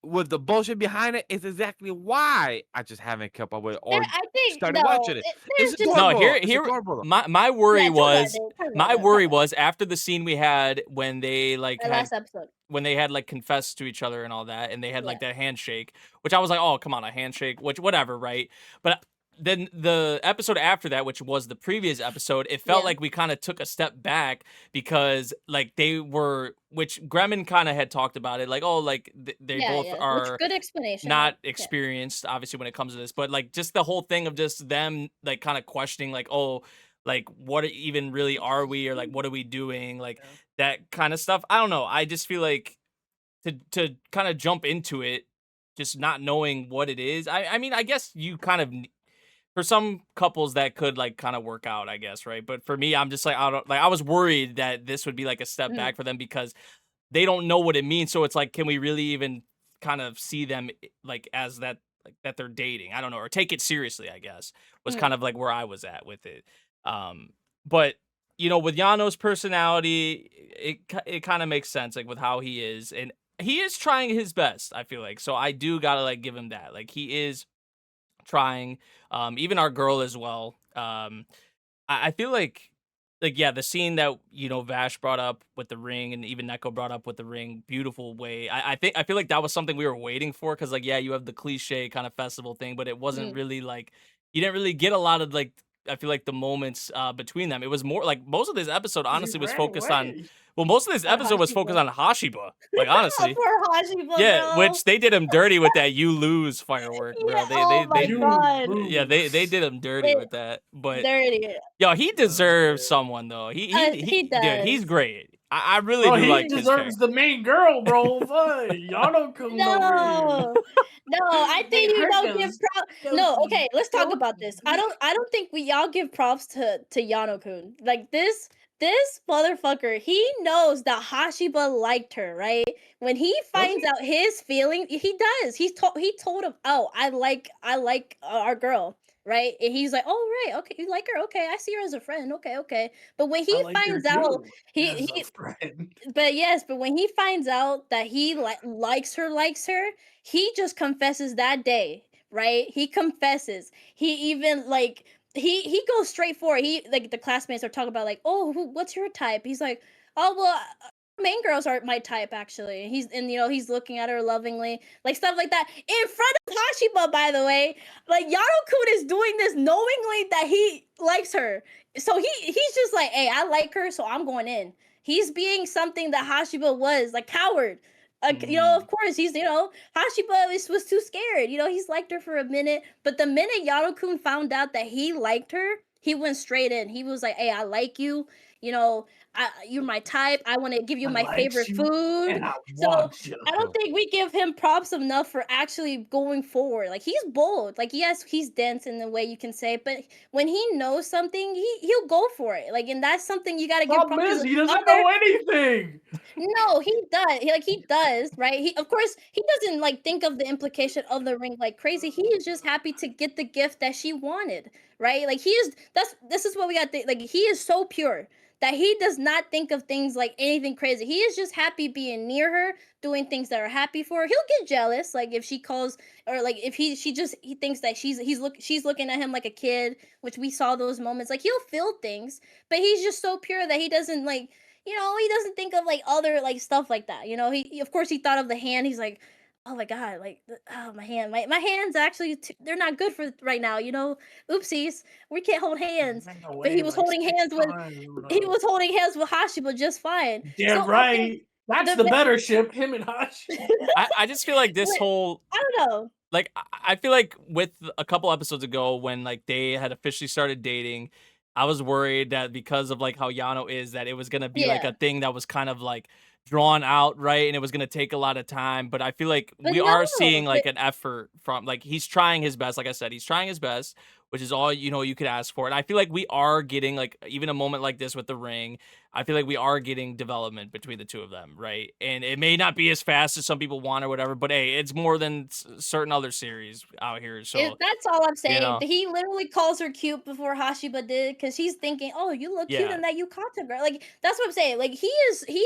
With the bullshit behind it, is exactly why I just haven't kept up with it or I think started no. watching it. There's It's just No, adorable. here- It's here- adorable. My worry Yeah, talk about was it, talk about my it, talk worry about it. was after the scene we had when they like The had last episode. when they had like confessed to each other and all that, and they had like that handshake, which I was like, oh come on, a handshake, which whatever, right? But then the episode after that, which was the previous episode, it felt Yeah. like we kind of took a step back because like they were, which Gremon kind of had talked about it, like oh like they both Which are good explanation. not yeah. experienced obviously when it comes to this, but like just the whole thing of just them like kind of questioning like oh like what even really are we, or like what are we doing, like that kind of stuff. I don't know, I just feel like to kind of jump into it just not knowing what it is. I mean I guess you kind of for some couples that could like kind of work out, I guess, right? But for me, I'm just like I was worried that this would be like a step Mhm. back for them because they don't know what it means. So it's like, can we really even kind of see them like as that, like that they're dating? I don't know, or take it seriously, I guess, was Mm. kind of like where I was at with it. But you know, with Yano's personality, it kind of makes sense, like with how he is, and he is trying his best, I feel like. So I do gotta like give him that. Like he is trying. Even our girl as well. I feel like yeah, the scene that you know Vash brought up with the ring, and even Neko brought up with the ring, beautiful way. I feel like that was something we were waiting for, because like yeah, you have the cliche kind of festival thing, but it wasn't really like you didn't really get a lot of like I feel like the moments between them. It was more like most of this episode honestly was focused on. Well, most of this episode was focused on Hashiba. Like honestly. Poor Hashiba, Yeah, bro. which they did him dirty with that "you lose" firework, bro. Yeah, They oh my they god. yeah, they did him dirty They- with that. But Dirty. yo, he deserves someone though. He He dude, he's does. great. I really Oh, do he like his deserves character. the main girl, bro. Fuck. Yano-kun over No, I think Hey, you don't Hercules. give props. No, Doki, okay, let's talk about this. I don't think we y'all give props to Yano-kun. Like this motherfucker, he knows that Hashiba liked her, right? When he finds out his feeling, he does. He told him, "Oh, I like our girl." Right? And he's like, "Oh, right. Okay, you like her. Okay, I see her as a friend. Okay." But when he finds out he but when he finds out that he likes her, he just confesses that day, right? He confesses. He even like he goes straight for it. He like the classmates are talking about like, "Oh, what's your type?" He's like, "Oh, well, main girls aren't my type actually." He's looking at her lovingly, like stuff like that in front of Hashiba, by the way. Like Yano-kun is doing this knowingly that he likes her. So he's just like, "Hey, I like her, so I'm going in." He's being something that Hashiba was, like coward. Of course, Hashiba was too scared. He's liked her for a minute, but the minute Yano-kun found out that he liked her, he went straight in. He was like, "Hey, I like you. you're my type. I want to give you I my likes favorite you, food. and I So want you. I don't think we give him props enough for actually going forward. Like he's bold. Like yes, he's dense in the way you can say, but when he knows something, he'll go for it. Like, and that's something you got to give props. Problem is, 'cause he doesn't other- know anything. No, he does. He does, right? He of course he doesn't like think of the implication of the ring like crazy. He is just happy to get the gift that she wanted, right? Like he is this is what we got like he is so pure that he does not think of things like anything crazy. He is just happy being near her, doing things that are happy for her. He'll get jealous like if she calls or like if he thinks that she's looking at him like a kid, which we saw those moments. Like he'll feel things, but he's just so pure that he doesn't like he doesn't think of like other like stuff like that. He of course he thought of the hand. He's like, oh my god, like oh my hand, my hands actually they're not good for right now. Oopsies, we can't hold hands. But he was holding hands with Hashiba just fine. Damn So right. That's the better ship, him and Hush. I just feel like this But- whole I don't know. like I feel like with a couple episodes ago when like they had officially started dating, I was worried that because of like how Yano is, that it was gonna be like Yeah. a thing that was kind of like drawn out, right? And it was gonna take a lot of time. But I feel like But we are no, seeing but- like an effort from like he's trying his best. Like I said, he's trying his best, which is all you could ask for. And I feel like we are getting like even a moment like this with the ring. I feel like we are getting development between the two of them, right? And it may not be as fast as some people want or whatever, but hey, it's more than certain other series out here. So That's all I'm saying. know. He literally calls her cute before Hashiba did because he's thinking, "Oh, you look cute Yeah. in that yukata girl." Like that's what I'm saying. Like he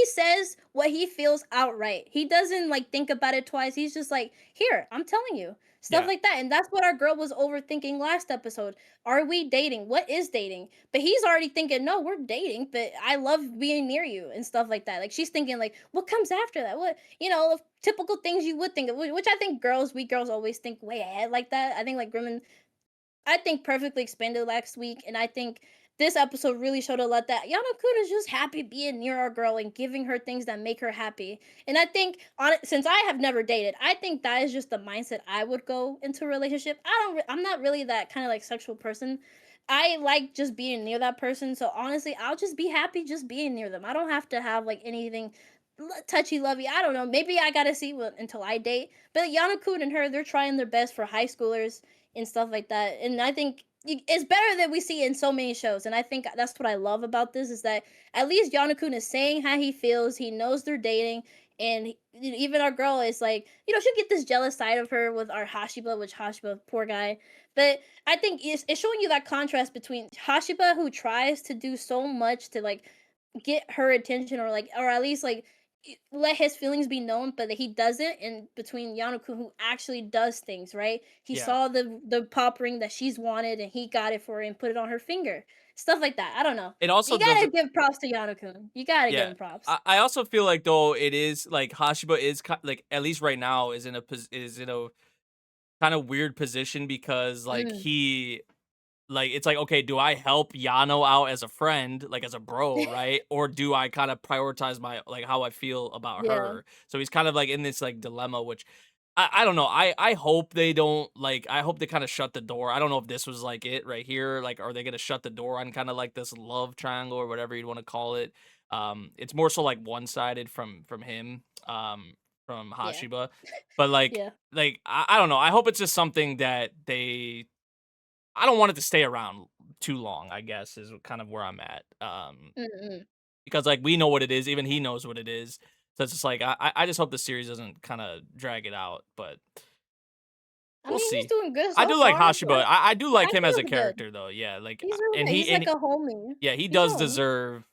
says what he feels outright. He doesn't like think about it twice. He's just like, "Here, I'm telling you." Stuff Yeah. like that. And that's what our girl was overthinking last episode. Are we dating? What is dating? But he's already thinking, no, we're dating, but I love being near you and stuff like that. Like she's thinking like, what comes after that? What, typical things you would think of, which I think we girls always think way ahead like that. I think like Gremmon, perfectly expanded last week. And I think this episode really showed a lot that Yano-kun is just happy being near our girl and giving her things that make her happy. And I think since I have never dated, I think that is just the mindset I would go into a relationship. I'm not really that kind of like sexual person. I like just being near that person. So honestly, I'll just be happy just being near them. I don't have to have like anything touchy lovey. I don't know. Maybe I gotta see until I date. But Yano-kun and her, they're trying their best for high schoolers and stuff like that. And I think it's better than we see in so many shows. And I think that's what I love about this is that at least Yano-kun is saying how he feels. He knows they're dating. And even our girl is like, she'll get this jealous side of her with our Hashiba, which Hashiba, poor guy. But I think it's showing you that contrast between Hashiba, who tries to do so much to like get her attention or at least like let his feelings be known, but that he doesn't, and between Yano-kun, who actually does things, right? He Yeah. saw the pop ring that she's wanted and he got it for her and put it on her finger. Stuff like that. I don't know. It also You gotta doesn't- give props to Yano-kun. You gotta give Yeah. him props. I also feel like though it is like Hashiba is like at least right now is in a kind of weird position because like he like it's like, okay, do I help Yano out as a friend, like as a bro, right? Or do I kind of prioritize my like how I feel about Yeah. her? So he's kind of like in this like dilemma, which I don't know. I hope they don't like I hope they kind of shut the door. I don't know if this was like it right here. Like, are they gonna shut the door on kind of like this love triangle or whatever you'd want to call it? It's more so like one-sided from him, from Hashiba. But like Yeah. like I don't know. I hope it's just something that I don't want it to stay around too long, I guess, is kind of where I'm at. Mm-mm. Because like we know what it is, even he knows what it is. So it's just like I just hope the series doesn't kind of drag it out, but I we'll mean, see. he's doing good. I so do like far. Hashiba. I do like him as a Hashiba's good. character though. Yeah, like He's really and good. he He's and like a homie. yeah, he He's does a homie. deserve.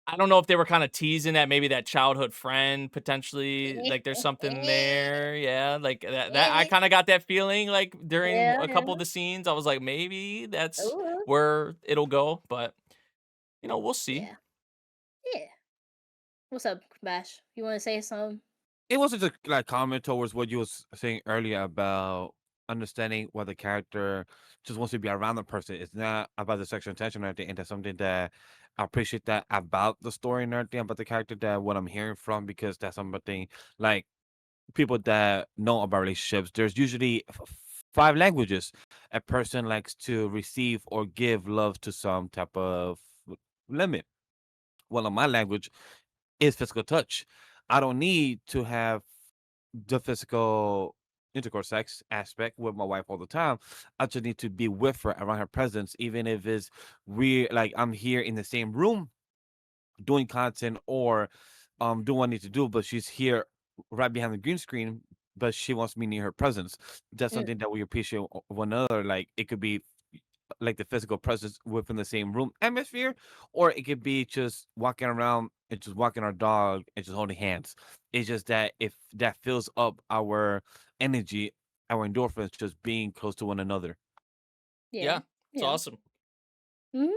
I don't know if they were kind of teasing that maybe that childhood friend potentially like there's something there. Yeah, like that I kind of got that feeling like during Yeah, a couple of the scenes. I was like maybe that's Ooh, where it'll go, but we'll see. yeah. Yeah. What's up, Bash? You want to say something? It wasn't just like comment towards what you was saying earlier about understanding why the character just wants to be around the person. It's not about the sexual intention or anything, and that's something that I appreciate that about the story and everything about the character that what I'm hearing from because that's something like people that know about relationships. There's usually 5 languages a person likes to receive or give love to some type of limit. well, in my language, is physical touch. I don't need to have the physical intercourse sex aspect with my wife all the time. I just need to be with her around her presence, even if it's weird. Like I'm here in the same room doing content or doing what I need to do, but she's here right behind the green screen, but she wants me near her presence. That's Mm. something that we appreciate one another. Like it could be like the physical presence within the same room atmosphere, or it could be just walking around and just walking our dog and just holding hands. It's just that if that fills up our energy, our endorphins, just being close to one another. Yeah, it's Yeah. awesome. Mhm.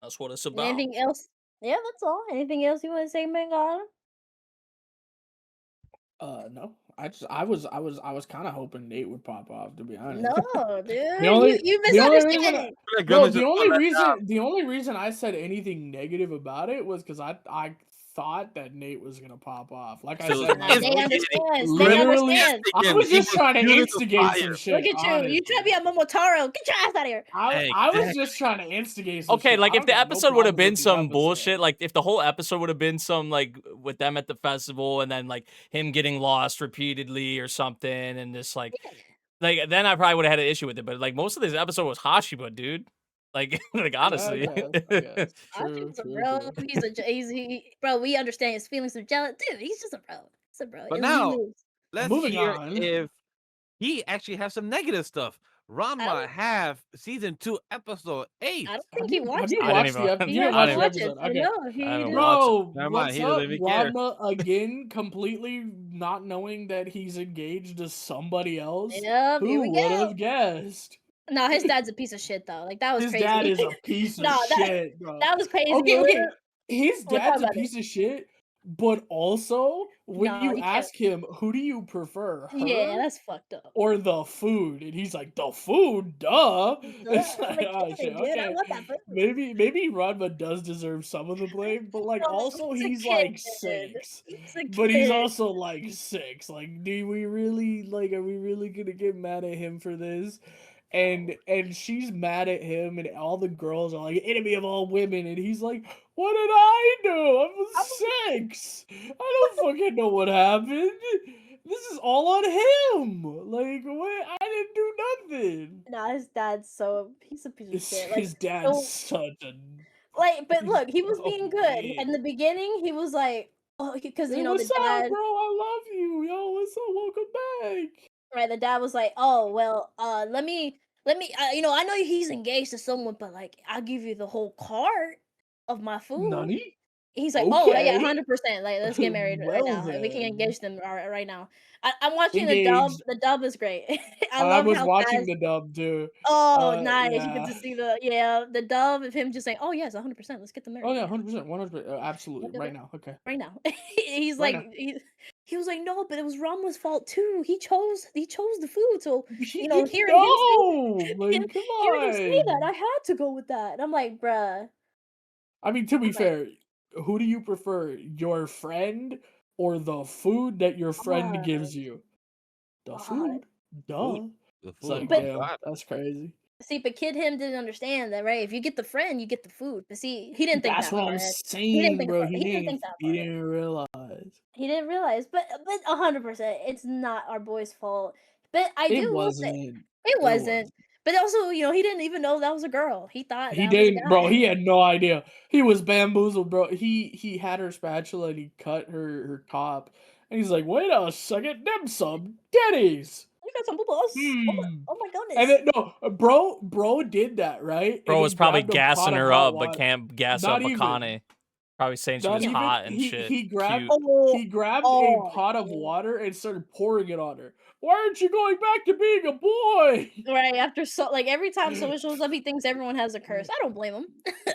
That's what it's about. Anything else? Yeah, that's all. Anything else you want to say, Mangala? No. I was kind of hoping Nate would pop off, to be honest. No, dude. The only you the only reason misunderstand. no, the only reason I said anything negative about it was because I thought that Nate was gonna pop off. Like I So said, Nah, my they notes understand. They literally. understand. I was just trying to instigate some Look shit. at you. You try to be a Momotaro. Get your ass out of here. I was just trying to instigate some Okay, shit. like I if don't the got no episode would have problems been with the some episode. bullshit, like if the whole episode would have been some like with them at the festival and then like him getting lost repeatedly or something and just like then I probably would have had an issue with it. But like most of this episode was Hashiba, dude. Like honestly. I guess. Ashi's a True. bro. Bro. We understand his feelings of jealous. Dude, he's just a bro. He's a bro. But You now, lose. let's Moving hear on. if he actually has some negative stuff. Ranma have season 2, episode 8. I don't think he watched Have you it. I didn't watched even- the episode? He You didn't hasn't watch the watched it. episode? Okay. No, he I haven't didn't. watched Bro, Never mind, what's he up, doesn't even care. Ranma again? Completely not knowing that he's engaged to somebody else. Yep, here Who we would go. have guessed? No, his dad's a piece of shit though. Like that was His crazy. dad is a piece of No, shit, bro. that was crazy. Okay. We're- His we'll talk dad's a about it. piece of shit, but also when No, you you can't- ask him, who do you prefer, her Yeah, that's fucked up. or the food? And he's like, the food, duh. It's like, Like, oh yeah, shit, dude, I okay. want that food. Maybe Ranma does deserve some of the blame, but like No, also he's a he's kid, like dude. 6. He's a But he's kid. also like 6. Like, do we really like? Are we really gonna get mad at him for this? And she's mad at him, and all the girls are like, enemy of all women, and he's like, what did I do? I was 6. I don't fucking know what happened. This is all on him. Like, what? I didn't do nothing. Nah, his dad's he's a piece of shit. Like, His dad's so- such a. but look, he was Oh, being good. man. In the beginning, he was like, oh, because Hey, you know what's the dad. up, bro? I love you. Yo, what's up? Welcome back. Right, the dad was like, "Oh well, let me, you know, I know he's engaged to someone, but like, I'll give you the whole cart of my food." Nani? He's like, "Oh yeah, Okay. 100%. Like, let's get married right Well now. We can then. engage them right now." I'm watching the dub. Engaged. The dub is great. I I love was how watching fast. the dub too. Oh, nice! You yeah. get to see the dub of him just saying, "Oh yes, 100%. Let's get them married." Oh yeah, right now." 100%, 100%, absolutely, Okay. right now. Okay. Right now. He's Right like he was like, "No, but it was Ranma's fault too. He chose the food, so you know, hearing like, come hearing him say that, on. I had to go with that." And I'm like, "Bruh." I mean, to be I'm like- fair, who do you prefer, your friend or the food that your friend gives you? The food. Duh. The It's like, food. But- damn, that's crazy. See, but Kid Him didn't understand that, right? If you get the friend, you get the food. But see, he didn't think That's that what far I'm ahead. saying, think bro. about- He he didn't didn't think that he far. didn't realize. He didn't realize, but 100%, it's not our boy's fault. But I It do will say wasn't. it wasn't. But also, you know, he didn't even know that was a girl. He thought He that was a didn't, bro. guy. He had no idea. He was bamboozled, bro. He had her spatula and he cut her top, and he's like, "Wait a second, them some titties." You got some bubbles. Hmm. Oh my goodness. And then no, bro did that, right? Bro And was he probably grabbed a pot gassing of her hot up, but water. can't gas Not up even. Akane. Probably saying she Not was even. hot and he, shit. he grabbed Cute. he grabbed Oh, a pot of yeah. water and started pouring it on her. Why aren't you going back to being a boy? Right after like every time someone shows up, he thinks everyone has a curse. I don't blame him.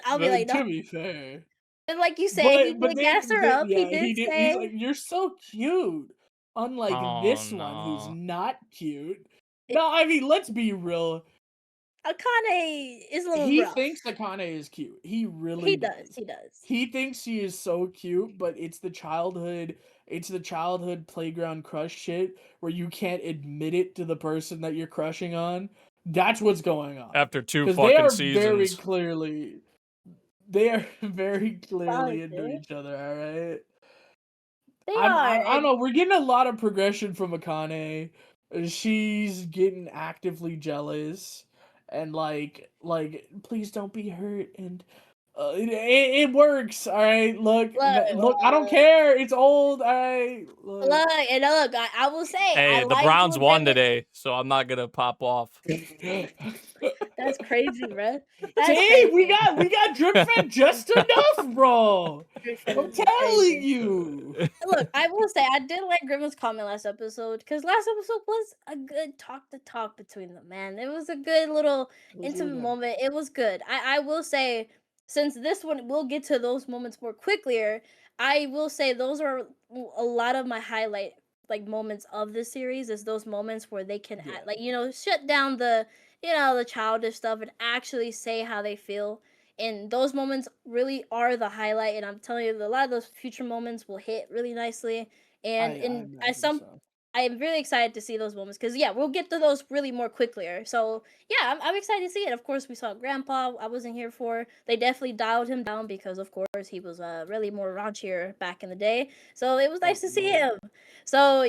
I'll be like, To no. be fair. And like you say, he did then- gas her then- up. yeah, he did He's say, like, "You're so cute." Unlike Oh, this one, who's no. not cute. No, I mean, let's be real. Akane is a little He rough. thinks Akane is cute. He really He does. He does. He thinks she is so cute, but it's the childhood playground crush shit where you can't admit it to the person that you're crushing on. That's what's going on. After 2 Because they fucking are very seasons. clearly they are very clearly Fuck, into dude. each other. All right. They I are. don't know. We're getting a lot of progression from Akane. She's getting actively jealous, and please don't be hurt. And it works. All right. Look, look. I don't care. It's old. All right. Look. Look, and look, I will say, I Hey, the like Browns what won Gremmon- today, so I'm not gonna pop off. That's crazy, bro. That's See, crazy. we got drip fed just enough, bro. Griffin I'm is telling crazy. you. Look, I will say I did like Grimmon's comment last episode because last episode was a good talk between them, man. It was a good little intimate moment. It was good. I will say, since this one we'll get to those moments more quickly, I will say those are a lot of my highlight moments of this series is those moments where they can shut down the the childish stuff and actually say how they feel. And those moments really are the highlight. And I'm telling you, a lot of those future moments will hit really nicely. And I'm really excited to see those moments because we'll get to those really more quickly. So I'm excited to see it. Of course, we saw Grandpa. I wasn't here for. They definitely dialed him down because, of course, he was really more raunchier back in the day. So it was nice to see him. So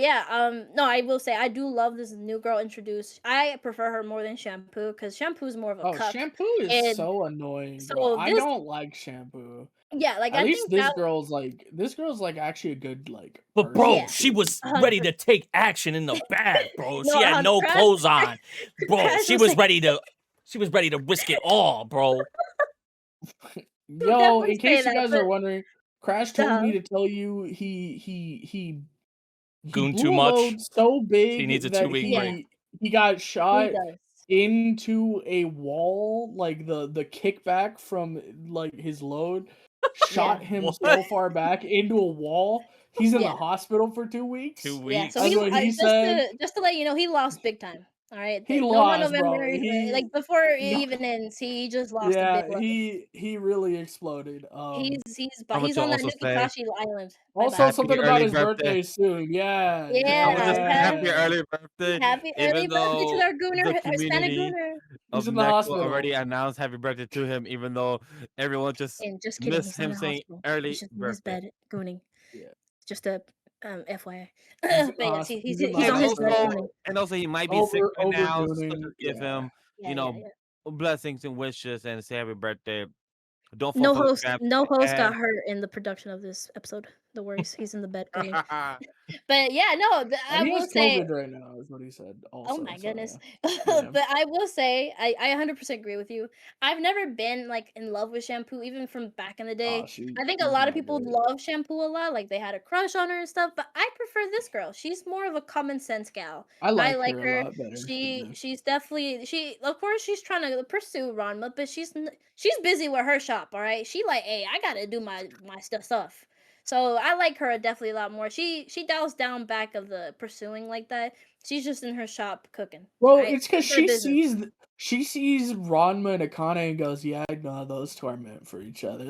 no, I will say I do love this new girl introduced. I prefer her more than Shampoo because Shampoo's more of a cuck. Shampoo is And so annoying, so bro. I this- don't like Shampoo. Like At I least think this that girl's like actually a good But bro, Yeah. she was 100%. ready to take action in the bag, bro. No, She had no Crash- clothes on, bro. Crash She was was like- ready to. She was ready to risk it all, bro. Yo, definitely in case say you that, guys but- are wondering, Crash told me to tell you he Goon blew too a much. load so big He needs a that 2-week break. he got He shot does. into a wall, like the kickback from like his load shot him What? so far back into a wall. He's in the Yeah. hospital for 2 weeks. 2 Yeah, weeks. so That's what he said. just to let you know, he lost big time. All right, He no lost, November, bro. He before it no- even ends, he just lost a big yeah, load. he really exploded. He's to on that also say- Nukitashi island. Also, Happy something about early his birthday. birthday soon. Yeah. Yeah, I was just happy yeah. early birthday. Happy early even birthday to though our gooner, the Hispanic community gooner. of He's in the Neko hospital. already announced happy birthday to him, even though everyone just And just kidding, missed he's not in him the saying hospital. early He's just in his birthday. bed gooning. Yeah. Just a FYI. He's in But yes, the he's hospital. on And his bed also, gooning. he might be sick right now, so Overdoing, just give him, Yeah. blessings and wishes and say happy birthday. Don't No fall for the host, trap. no host got And- hurt in the production of this episode. No worries, he's in the bed gooning. But yeah, no, I he will has say. COVID right now, is what he said. Also, Oh my so, goodness. yeah. But I will say, I 100% agree with you. I've never been in love with Shampoo, even from back in the day. I think a lot of people love Shampoo a lot, like they had a crush on her and stuff. But I prefer this girl. She's more of a common sense gal. I like her. a lot better. She's definitely of course she's trying to pursue Ranma, but she's busy with her shop. All right, she hey, I gotta do my stuff. So I like her definitely a lot more. She dials down back of the pursuing like that. She's just in her shop cooking. Well, right? it's because Her she sees Ranma and Akane and goes, "Yeah, no, those two are meant for each other."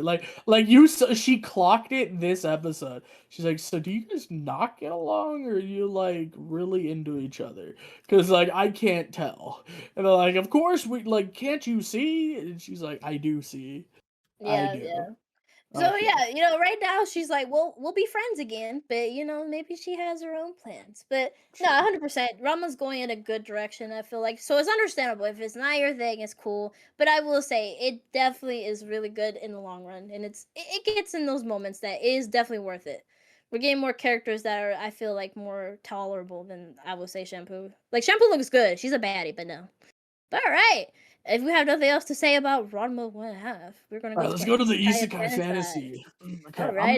She clocked it this episode. She's like, "So do you guys not get along, or are you really into each other?" Because I can't tell. And they're like, "Of course we can't you see?" And she's like, "I do see. Yeah, I do." yeah. So Okay. right now she's like, we'll be friends again, but maybe she has her own plans. But no, 100%, Rama's going in a good direction. I feel like so it's understandable if it's not your thing, it's cool. But I will say it definitely is really good in the long run, and it gets in those moments that is definitely worth it. We're getting more characters that are I feel like more tolerable than I would say Shampoo. Shampoo looks good, she's a baddie, but no. But all right. If we have nothing else to say about Ranma 1.5, we're gonna go. All right, let's go to the Isekai fantasy. Okay, Alrighty. I'm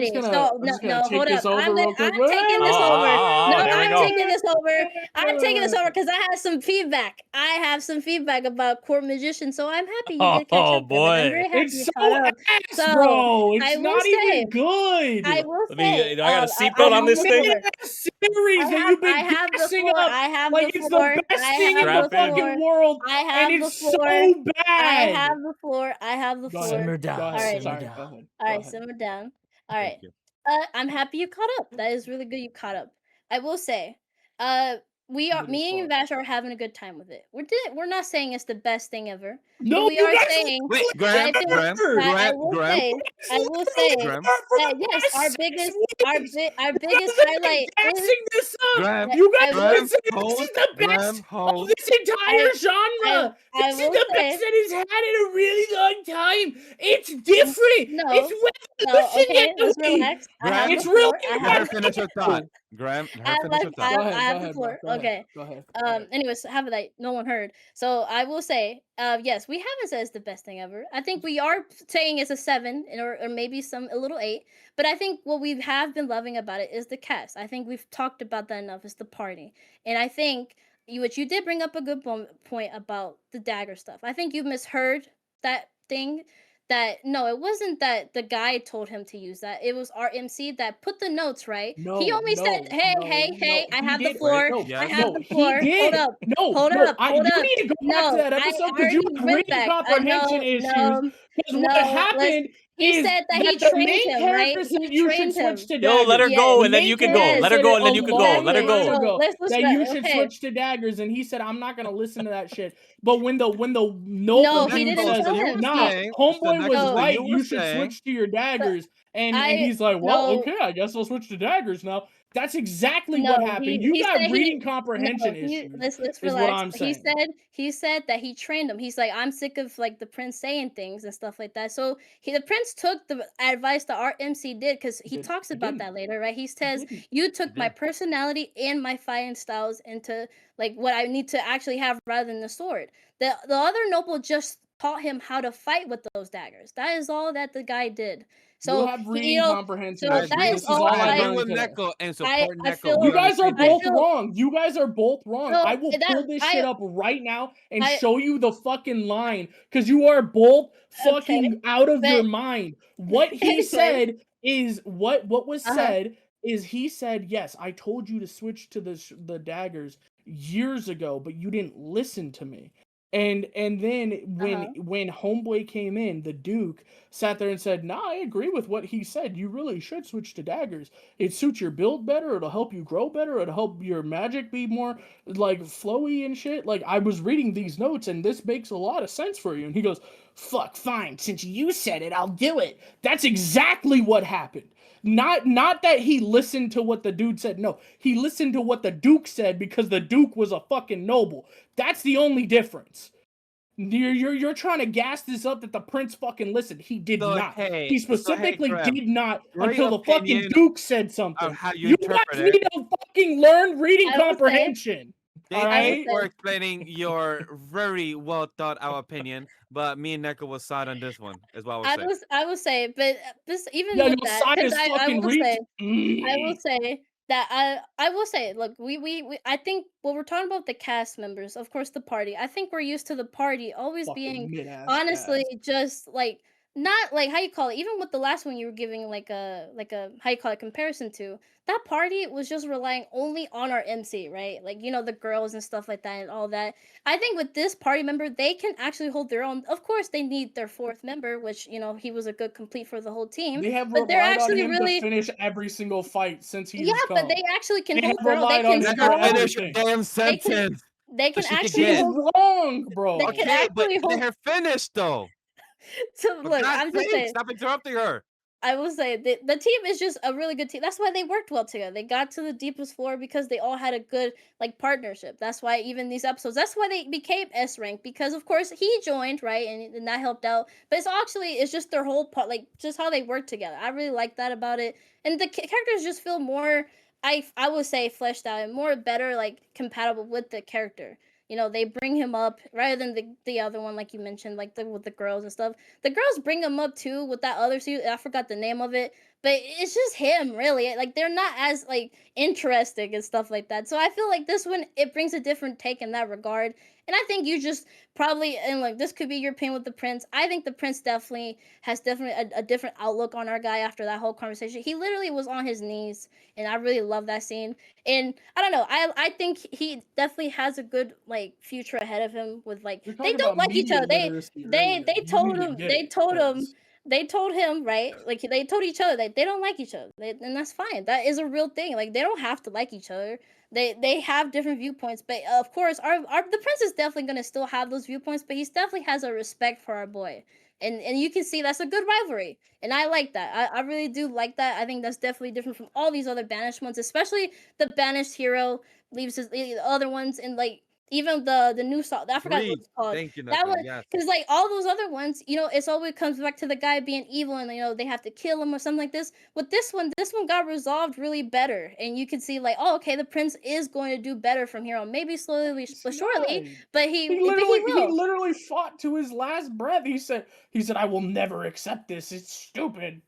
just gonna take hold this up. over I'm real quick. taking this over. No, there we I'm go. taking this over. I'm taking this over because I have some feedback. I have some feedback about Court Magician, so I'm happy you get catch Oh, up. Kevin. I'm very boy. happy It's you so caught up. ass, So, bro. I It's will not say- even good. I will Let me, say. I got a I seatbelt on have this the thing? floor. Series that you've been I have the gassing floor. up I have like the it's floor. the best I thing in have the the floor. fucking world, I have and the it's floor. so bad. I have the floor. I have the Go floor. ahead. Simmer down. Go ahead. Alright. Simmer Sorry. down. Go ahead. All right, Go ahead. simmer down. All right. Thank you. I'm happy you caught up. That is really good you caught up. I will say, we are Good as me and fuck. Vash are having a good time with it. We're not saying it's the best thing ever. No, but we you are guys saying Wait, that I think Graham, that I Graham, will Graham, say Graham. that yes, our biggest highlight is gassing this up. Graham, You I guys will want to say this hold, is the Graham, best of hold. this entire genre. I This is will the say best that he's had in a really long time. It's different. no. It's No, okay, let's revolutionary. relax. I have Graham, the It's floor. really I let her have finish her thought. Graham, let her finish her thought. Go ahead, I have go the ahead, floor. bro. Go Okay. ahead. Go ahead. Anyways, have that no one heard. So I will say, yes, we haven't said it's the best thing ever. I think we are saying it's a 7 or maybe a little 8. But I think what we have been loving about it is the cast. I think we've talked about that enough. It's the party, and I think you did bring up a good point about the dagger stuff. I think you misheard that thing. That no, it wasn't that the guy told him to use that. It was our MC that put the notes right. He only said, "Hey, I He have the did. floor. No, I Yes. have no, the he floor. did. Hold up, hold up, You hold up. need to go back No, to that episode because you already have went reading back. comprehension issues. Because what happened He is said that he the trained main him, right? character He said you should trained him. switch to Yo, daggers. let her Yes, go, The and then main you can go. character Let her said go, it and then a you can go. Let her long go. time So ago let's that you should okay. switch to daggers, and he said, "I'm not gonna listen to that shit." But when the No, noble he dude didn't says, tell you him. were "Nah, saying, homeboy was So- right. you were You should saying, switch to your daggers," and I- he's like, "Well, no. okay, I guess I'll switch to daggers now." That's exactly No, what happened. You he got said reading comprehension issues. let's is relax. what I'm saying. He said that he trained him. He's like, I'm sick of like the prince saying things and stuff like that. So the prince took the advice that our MC did because he talks about that later, right? He says didn't. you took my did. personality and my fighting styles into like what I need to actually have rather than the sword. The other noble just taught him how to fight with those daggers. That is all that the guy did. So You have reading comprehension so issues. that This is is all all I I- learned with today. Neko and support I Neko. feel- You We're on the guys are same I both page. feel- wrong. You guys are both wrong. No, I will that- pull this I- shit up right now and I- show you the fucking line because you are both fucking Okay, out of your but- mind. What he Anyway. said is what was Uh-huh. said is he said, "Yes, I told you to switch to the daggers years ago, but you didn't listen to me." And then when homeboy came in, the Duke sat there and said, "Nah, I agree with what he said. You really should switch to daggers. It suits your build better. It'll help you grow better. It'll help your magic be more like flowy and shit. Like I was reading these notes and this makes a lot of sense for you." And he goes, "Fuck, fine. Since you said it, I'll do it." That's exactly what happened. Not that he listened to what the dude said. No, he listened to what the Duke said because the Duke was a fucking noble. That's the only difference. You're trying to gas this up that the prince fucking listened. He did So, not. hey, He so, hey, specifically Graham, did not great until the fucking opinion Duke said something. how you You guys interpret it. need to fucking learn reading I will say- comprehension. Thank All you right? for explaining your very well thought out opinion, but me and Neko was side on this one, is what I was saying. I will say, but this even Yeah, with your that, side 'cause is fucking will reach. say, I will say that I will say, look, we I think when we're talking about the cast members, of course, the party. I think we're used to the party always Fucking being mid-ass honestly cast. just like not like how you call it. Even with the last one, you were giving like a how you call it comparison to that party was just relying only on our MC, right? Like the girls and stuff like that and all that. I think with this party member, they can actually hold their own. Of course, they need their fourth member, which he was a good complete for the whole team. They have but they're relied on actually him really to finish every single fight since he's yeah, come. but they actually can They hold have their own. They relied on can him Let for her still finish your everything. damn sentence. they can so she can actually get- She's hold. wrong, bro. They can Okay, but actually hold. let her finish though. So For look, God's I'm just sake, saying. stop interrupting her. I will say the team is just a really good team. That's why they worked well together. They got to the deepest floor because they all had a good partnership. That's why even these episodes, that's why they became S rank because of course he joined right and that helped out. But it's just their whole part, just how they work together. I really like that about it, and the characters just feel more. I would say fleshed out and more better compatible with the character. They bring him up rather than the other one like you mentioned with the girls and stuff. The girls bring him up too with that other suit. I forgot the name of it, but it's just him really. They're not as interesting and stuff like that. So I feel like this one it brings a different take in that regard. And I think you just probably and this could be your opinion with the prince. I think the prince has a different outlook on our guy after that whole conversation. He literally was on his knees, and I really love that scene. And I don't know. I think he definitely has a good future ahead of him with You're they talking don't about like each media other. literacy They earlier. they You told need to him get they it, told him Prince. they told him right they told each other that they don't like each other and that's fine. That is a real thing. They don't have to like each other. They have different viewpoints, but of course, the prince is definitely gonna still have those viewpoints, but he definitely has a respect for our boy, and you can see that's a good rivalry, and I like that. I really do like that. I think that's definitely different from all these other banished ones, especially the banished hero leaves the other ones, and like even the new song. I forgot what Read. it's called. Thank you, That Neko. one, Yes. because like all those other ones, it's always comes back to the guy being evil, and they have to kill him or something like this. With this one got resolved really better, and you can see like, oh, okay, the prince is going to do better from here on, maybe slowly but surely, Right. but He he literally will. fought to his last breath. He said, I will never accept this. It's stupid.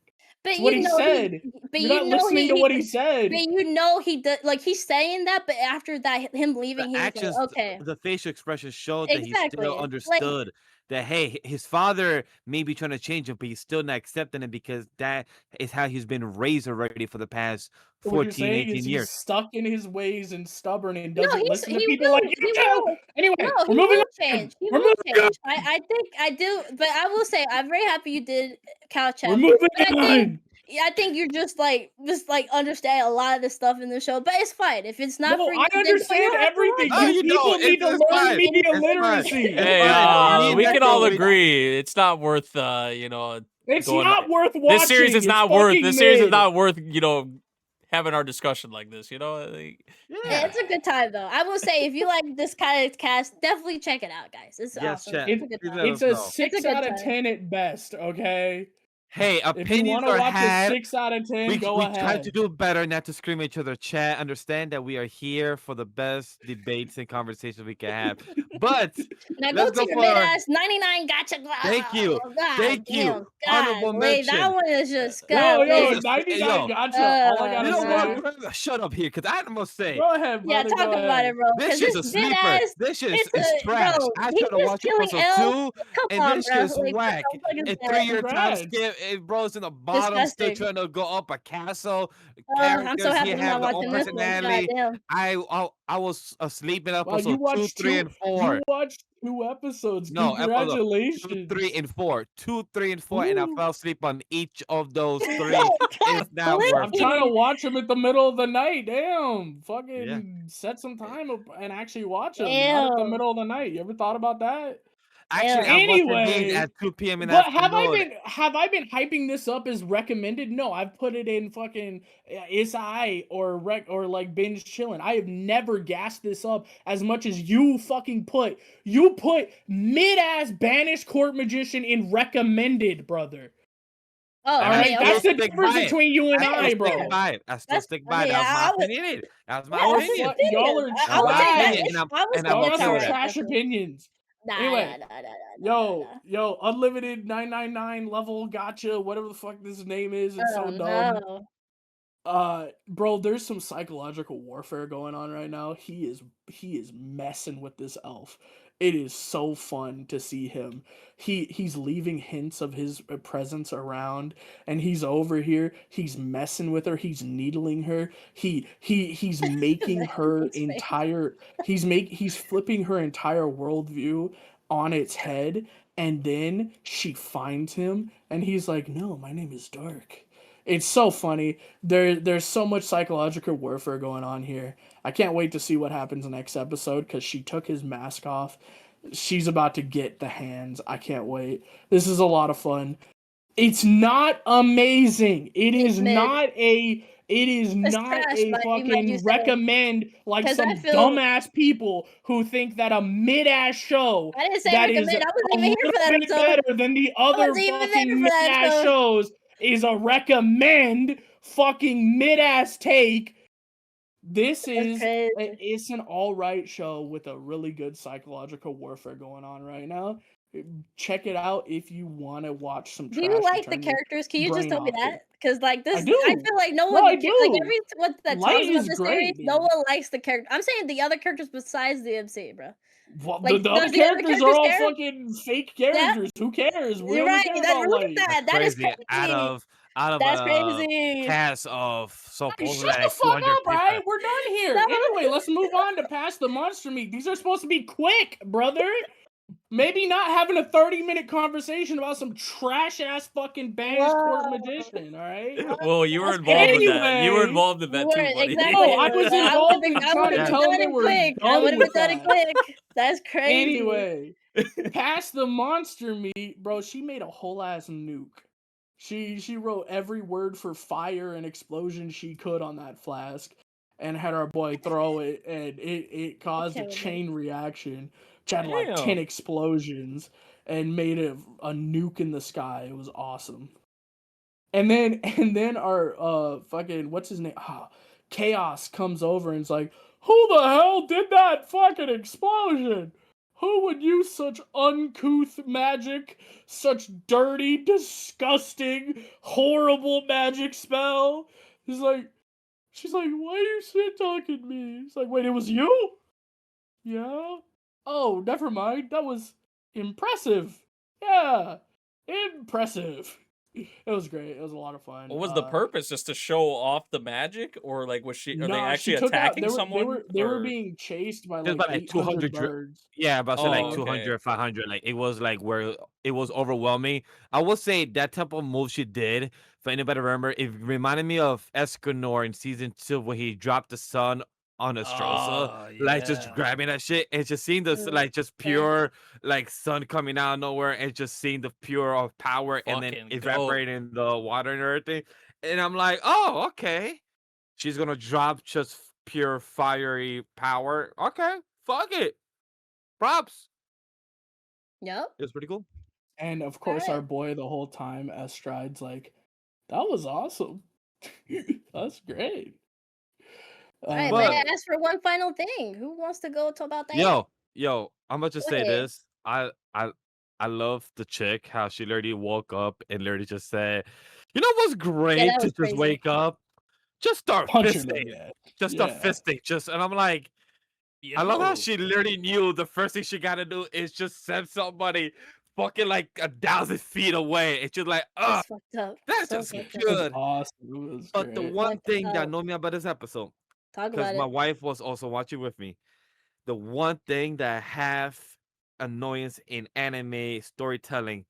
But That's what he said. You're not listening to what he said. but he does, like, he's saying that, but after that, him The leaving, he was like, actions, okay, the facial expression showed that he still exactly, like, understood that hey, his father may be trying to change him, but he's still not accepting it because that is how he's been raised already for the past What you're 14, saying 18 is years. he's stuck in his ways and stubborn and no, doesn't listen to people will, like you do. Anyway, no, we're he moving will on. change. He We're will moving change. I think I do, but I will say I'm very happy you did couch We're F. moving But on. I think you're just understand a lot of the stuff in the show, but it's fine if it's not No, for you. I Then understand you don't have to everything. watch No, it. You you don't. people need to It's learn fine. media It's fine. literacy. It's Hey, fine. Me we and can Neko, all we- agree it's not worth It's going. not worth watching. This series is It's not worth. fucking This series is mid. not worth having our discussion like this. Like, Yeah. It's a good time though. I will say if you like this kind of cast, definitely check it out, guys. It's Yes, awesome. chat. It's a good Please time. let It's us a know. 6 good out of time. 10 at best, okay? Hey, If you opinions want to are watch a had. 6 out of 10, We go try to ahead. do better, not to scream at each other. Chat, understand that we are here for the best debates and conversations we can have. But Now let's go go to your for mid ass 99 gotcha. thank you, God thank damn. you. Honorable Golly, that mention. one is just Yo, Jesus, 99 yo. gotcha. All I Uh, You gotta know say. what? Shut up here, because I must say Go ahead, yeah, brother. talk Go about ahead. it, bro. this Because shit's a this mid sleeper. ass, This shit it's is trash. bro. I He's tried to just watch killing episode L. 2, Come and on, this bro. shit's Like, whack. what the fuck is A that? 3-year time Congrats. skip. It bro's in the bottom, still Disgusting. trying to go up a castle. I'm so Characters, he happy I'm not have their own watching this one. personality. Goddamn. I was asleep in Wow, you episode 2, watched 3, and 4. You watched 2 episodes. No, episode 2, Congratulations. 3, and 4. 2, 3, and 4, and I Ooh. fell asleep on each of those 3. God, It's not worth I'm it. trying to watch them at the middle of the night. Damn. Fucking Yeah. set some time up and actually watch them. Not at the Damn. middle of the night. You ever thought about that? Actually, Yeah. I'm watching these Anyway, at 2 p.m. in the but have afternoon. I been hyping this up as recommended? No, I've put it in fucking Isai or like binge chillin'. I have never gassed this up as much as you fucking put. You put mid-ass banished court magician in recommended, brother. Oh, All And right, I that's still the stick difference by it. between you and I I, still bro. stick by it. I still That's- stick by it. yeah, That was I my was- opinion. That was my Yeah, that's opinion. his opinion. Y'all are I would say my that trash. opinion, it's- and I was I'm Y'all okay got with some that. trash opinions. Nah, Anyway, nah. Yo, unlimited 999 level gotcha, whatever the fuck this name is. It's so Oh, dumb. no. Bro, there's some psychological warfare going on right now. He is messing with this elf. It is so fun to see him. He's leaving hints of his presence around, and he's over here. He's messing with her. He's needling her. He's making her His face. entire. He's flipping her entire worldview on its head, and then she finds him, and he's like, "No, my name is Dark." It's so funny. There's so much psychological warfare going on here. I can't wait to see what happens next episode because she took his mask off. She's about to get the hands. I can't wait. This is a lot of fun. It's not amazing. It is mid. not a. It is not trash, a might you fucking say. recommend like 'Cause some I feel- dumbass people who think that a mid-ass show I didn't say that is recommend. I wasn't a even here for little that bit episode. better than the other wasn't even there fucking for that mid-ass episode. shows is a recommend fucking mid-ass take. This is crazy. it's an alright show with a really good psychological warfare going on right now. Check it out if you want to watch some Do trash. you to like the turn your characters? Can you just brain tell me off to. that? Because like this, I do. I feel like no No, one, I like do. everyone that Light talks about is this great, series, no dude. one likes the character. I'm saying the other characters besides the MC, bro. Well, Like, the other does the other characters are characters all care? fucking fake characters. Who cares? We You're only right. care That, about look Light. at that. That is Crazy. crazy. Out of That's a crazy. cast of Hey, supposedly shut the like fuck 200 up, people. right? We're done here. No. Anyway, let's move on to past the monster meat. These are supposed to be quick, brother. Maybe not having a 30-minute conversation about some trash-ass fucking banished court Whoa. magician, all right? Whoa, you were That's involved with that. You were Anyway, involved in You that too, were buddy. exactly. No, I was I would have involved been. in I trying would to have tell done them they it were quick. I done would have with done it that. quick. That's crazy. Anyway, past the monster meat, bro, she made a whole ass nuke. She wrote every word for fire and explosion she could on that flask and had our boy throw it, and it caused a Okay, chain reaction, which had like 10 Damn. explosions and made a nuke in the sky. It was awesome. And then our fucking what's his name? Chaos comes over and is like, who the hell did that fucking explosion? Who would use such uncouth magic, such dirty, disgusting, horrible magic spell? She's like, why are you shit talking me? It's like, wait, it was you? Yeah. Oh, never mind. That was impressive. Yeah, impressive. It was great. It was a lot of fun. What was the purpose? Just to show off the magic, or like was she? Are they No, actually she took out. attacking someone? They were or- being chased by Just like by like 800 200 birds. Yeah, about to say Oh, like okay. 200, 500. Like it was like where it was overwhelming. I would say that type of move she did, for anybody remember, it reminded me of Escanor in season 2 when he dropped the sun on Astrosa, Oh, like just yeah. grabbing that shit and just seeing this Mm, like just yeah. pure like sun coming out of nowhere and just seeing the pure of power and then Fucking goat. evaporating the water and everything. And I'm like, oh, okay. She's gonna drop just pure fiery power. Okay, fuck it. Props. Yep. It was pretty cool. And of course, our Alright. boy the whole time, Stride's like, that was awesome. That's great. All right, But- may I ask for one final thing? Who wants to go to about that? Yo, I'm about to say Wait. this. I love the chick how she literally woke up and literally just said, "You know what's great that to was just crazy. wake up, just start Punch him in fisting, the head. just start Yeah. fisting." Just and I'm like, I love how Yo. she literally knew the first thing she gotta do is just send somebody fucking like 1,000 feet away. It's just like, That's fucked up. that's So just fucked It was good. awesome. It was But the great. one Fucked thing that up. know me about this episode, Talk because about my it. wife was also watching with me. The one thing that have annoyance in anime storytelling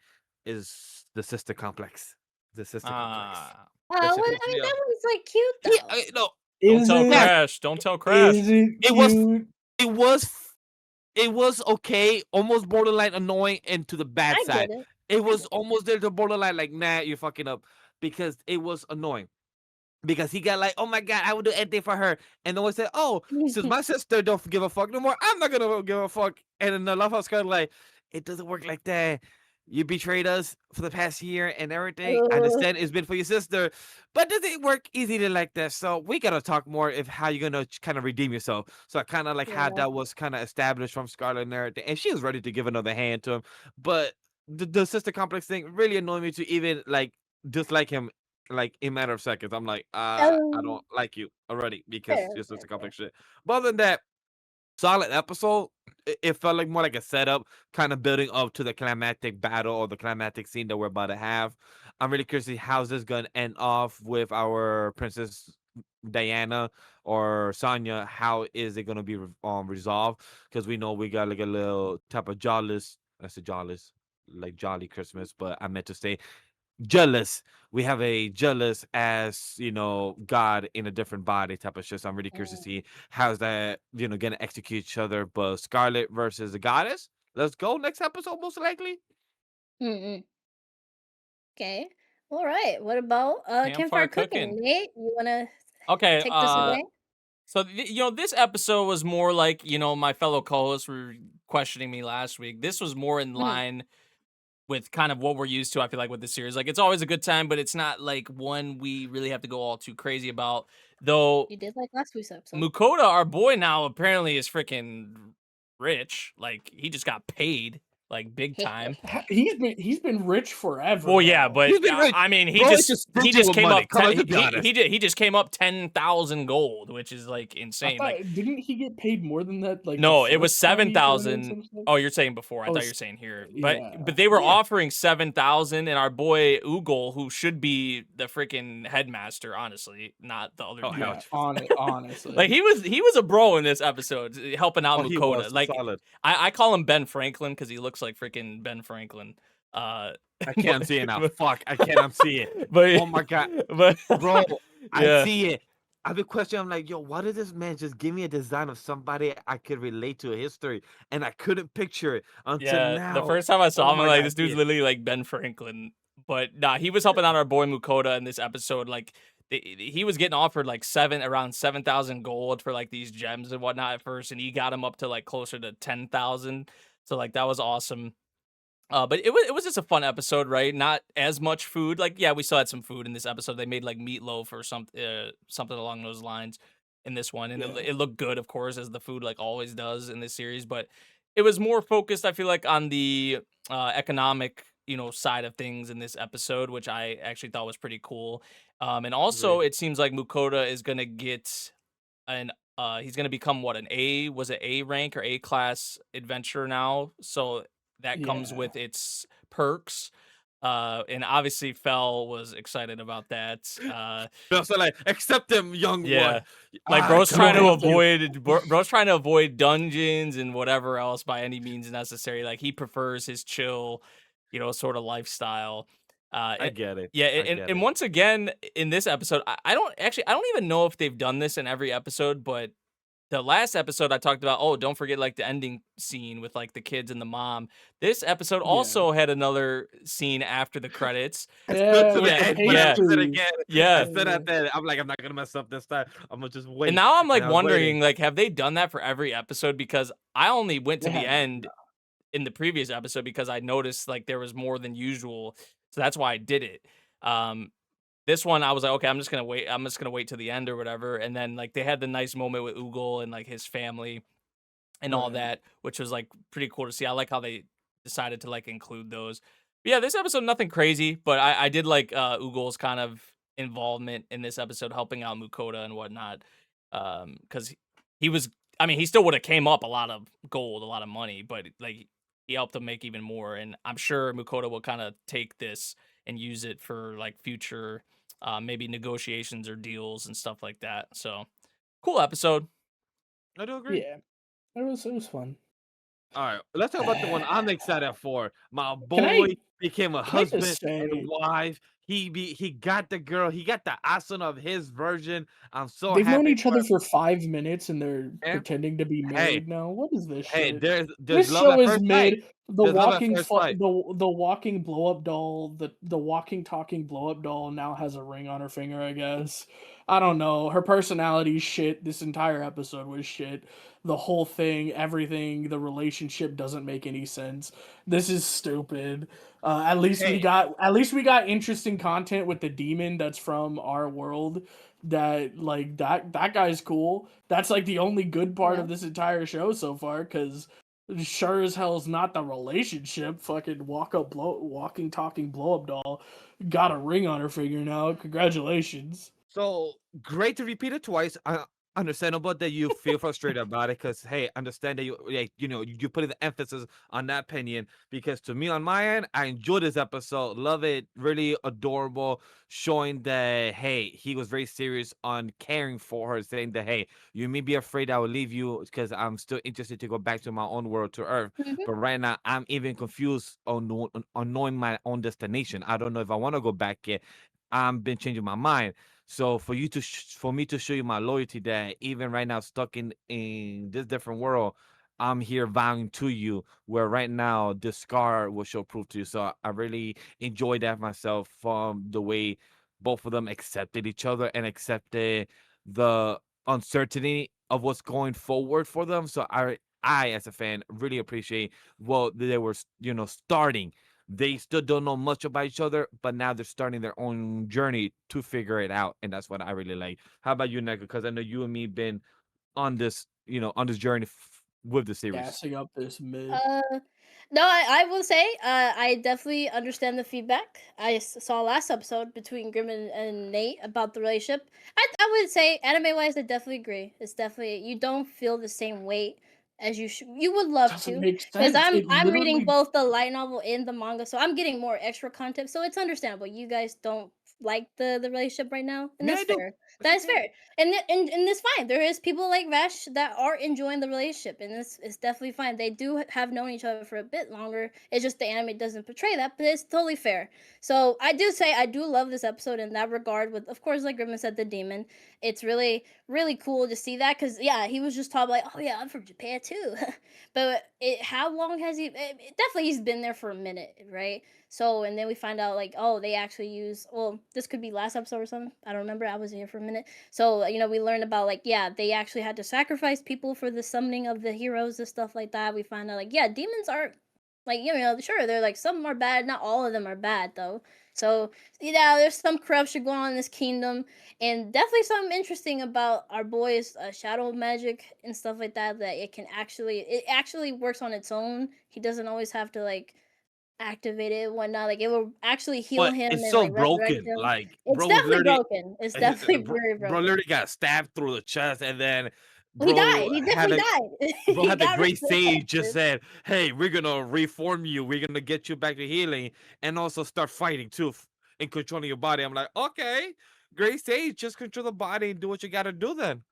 is the sister complex. The sister complex. Ah. Oh, That well, shit I is mean, real. that one's like cute though. Yeah, no, Don't Is tell it? Crash. Don't tell Crash. Is it? It was- cute? it was okay, almost borderline annoying and to the bad I side. get it. It was almost there to borderline like, nah, you're fucking up, because it was annoying. Because he got like, oh my god, I would do anything for her, and then we said, oh, since my sister don't give a fuck no more, I'm not gonna give a fuck. And then the love house kind of like, it doesn't work like that. You betrayed us for the past year and everything. I understand it's been for your sister, but does it work easily like that? So we gotta talk more if how you're gonna kind of redeem yourself. So I kind of like how Yeah. that was kind of established from Scarlet and everything, and she was ready to give another hand to him, but the sister complex thing really annoyed me to even like dislike him like in a matter of seconds. I'm like, I don't like you already because Fair, you're such fair, a complex shit. But other than that, solid episode. It felt like more like a setup, kind of building up to the climactic battle or the climactic scene that we're about to have. I'm really curious to see how's this gonna end off with our Princess Diana or Sonya. How is it gonna be resolved? Because we know we got like a little type of jawless. I said jawless, like jolly Christmas, but I meant to say jealous. We have a jealous as God in a different body type of shit. So I'm really curious to see how's that gonna execute each other. But Scarlet versus the goddess. Let's go next episode most likely. Mm-mm. Okay. All right. What about Campfire campfire cooking? cooking. Nate, you wanna Okay. take this away? So this episode was more like my fellow co-hosts were questioning me last week. This was more in line with kind of what we're used to. I feel like with this series, like it's always a good time, but it's not like one we really have to go all too crazy about. Though You did like last week's episode. Mukoda, our boy now, apparently is freaking rich. Like he just got paid like big time. He's been rich forever. Well, yeah, though. but He's been rich. I mean, Bro, it's just he stingy just with came money. up Come on, 10, let's be honest. he just came up 10,000 gold, which is like I insane. thought, Like didn't he get paid more than that? Like no, the it was first time he turned in 7,000. some stuff? Oh, you're saying before. I Oh, thought s- you were saying here. yeah. But they were Yeah. offering 7,000, and our boy Ugol, who should be the freaking headmaster, honestly, not the other Oh, dude. hell, Yeah, honestly. Like he was a bro in this episode, helping out Oh, he Mukoda. was Like solid. I call him Ben Franklin because he looks like freaking Ben Franklin. I can't see it now. Fuck, I can't see it. But Oh my god, but bro, I yeah. see it. I've been questioning. I'm like, yo, why did this man just give me a design of somebody I could relate to a history, and I couldn't picture it until Yeah, now. the first time I saw Oh him, my I'm like, God, this dude's yeah. literally like Ben Franklin. But nah, he was helping out our boy Mukoda in this episode. Like, he was getting offered like around 7,000 gold for like these gems and whatnot at first, and he got him up to like closer to 10,000. So like that was awesome. But it was just a fun episode, right? Not as much food. Like, yeah, we still had some food in this episode. They made like meatloaf or something along those lines in this one, and Yeah. it looked good, of course, as the food like always does in this series. But it was more focused, I feel like, on the economic, side of things in this episode, which I actually thought was pretty cool. And also, Agreed. it seems like Mukoda is gonna get an he's gonna become what, was it A rank or A class adventurer now? So that comes Yeah. with its perks. And obviously Fell was excited about that. So like, accept him, young Yeah. one. Like Ah, bro's come trying to on. avoid dungeons and whatever else by any means necessary. Like he prefers his chill, sort of lifestyle. I get it. Yeah, I and, get and it. once again in this episode, I don't even know if they've done this in every episode, but the last episode I talked about, oh, don't forget like the ending scene with like the kids and the mom. This episode Yeah. also had another scene after the credits. Yeah, But with yeah, the when I said pastries. it again, Yeah. I said at that, I'm like, I'm not gonna mess up this time. I'm gonna just wait. And now I'm like And I was wondering, waiting. like, have they done that for every episode? Because I only went to They the have end in the previous episode because I noticed like there was more than usual. So that's why I did it. This one I was like, okay, I'm just gonna wait till the end or whatever. And then like they had the nice moment with Ugol and like his family and all Right. that, which was like pretty cool to see. I like how they decided to like include those. But yeah, this episode nothing crazy, but I did like Ugol's kind of involvement in this episode, helping out Mukoda and whatnot. Because he was, I mean, he still would have came up a lot of gold, a lot of money, but like he helped him make even more. And I'm sure Mukoda will kind of take this and use it for like future maybe negotiations or deals and stuff like that. So cool episode. I do agree. Yeah, it was fun. All right, let's talk about the one I'm excited for. My Can I- boy became a can I just husband say- and wife. He got the girl. He got the Asun of his version. I'm so They've happy. known each for other him. for 5 minutes and they're Yeah. pretending to be married now. What is this Hey, shit? there's This love show at is first mid. sight. The There's love at walking first sight. the walking blow up doll, the walking talking blow up doll now has a ring on her finger, I guess. I don't know. Her personality's shit. This entire episode was shit. The whole thing, everything, the relationship doesn't make any sense. This is stupid. At least we Hey. got interesting content with the demon that's from our world. That guy's cool. That's like the only good part Yeah. of this entire show so far, because sure as hell's not the relationship. Fucking walking talking blow up doll got a ring on her finger now. Congratulations. So great to repeat it twice. Understandable that you feel frustrated about it, because hey, understand that you put the emphasis on that opinion. Because to me, on my end, I enjoyed this episode, love it, really adorable, showing that hey, he was very serious on caring for her, saying that hey, you may be afraid I will leave you because I'm still interested to go back to my own world, to Earth. Mhm. But right now, I'm even confused on knowing my own destination. I don't know if I want to go back yet. I've been changing my mind. So for you to for me to show you my loyalty, that even right now stuck in this different world, I'm here vowing to you. Where right now the scar will show proof to you. So I really enjoyed that myself, from the way both of them accepted each other and accepted the uncertainty of what's going forward for them. So I as a fan really appreciate what they were starting. They still don't know much about each other, but now they're starting their own journey to figure it out, and that's what I really like. How about you, Neko? Because I know you and me been on this, on this journey with the series. Gassing up this mid. No, I will say, I definitely understand the feedback. Saw last episode between Grim and Nate about the relationship. I would say, anime wise, I definitely agree. It's definitely, you don't feel the same weight as you would love Doesn't to, make because sense. It I'm reading literally both the light novel and the manga, so I'm getting more extra content. So it's understandable. You guys don't like the relationship right now, and Me, that's I do. fair. It's That is okay. fair. And it's fine. There is people like Vash that are enjoying the relationship, and it's definitely fine. They do have known each other for a bit longer. It's just the anime doesn't portray that, but it's totally fair. So I do say I do love this episode in that regard. With, of course, like Grimmon said, the demon. It's really cool to see that, because yeah, he was just talking like, oh yeah, I'm from Japan too. But how long has he? Definitely, he's been there for a minute, right? So, and then we find out like, oh, they actually use. Well, this could be last episode or something. I don't remember. I was here for a minute. So, we learned about like, yeah, they actually had to sacrifice people for the summoning of the heroes and stuff like that. We find out like, yeah, demons are like, sure, they're like, some are bad, not all of them are bad though. So, there's some corruption going on in this kingdom, and definitely something interesting about our boys' shadow magic and stuff like that. That it actually works on its own. He doesn't always have to like activate it and whatnot. Like, it will actually heal But him it's and so like resurrect broken. him. Like, It's bro was definitely literally broken. It's definitely very bro broken. literally got stabbed through the chest, and then He died. bro He had definitely a died. bro He had the got great sage just resurrected. said, "Hey, we're gonna reform you. We're gonna get you back to healing, and also start fighting too, and controlling your body." I'm like, okay, great sage, just control the body and do what you gotta do then.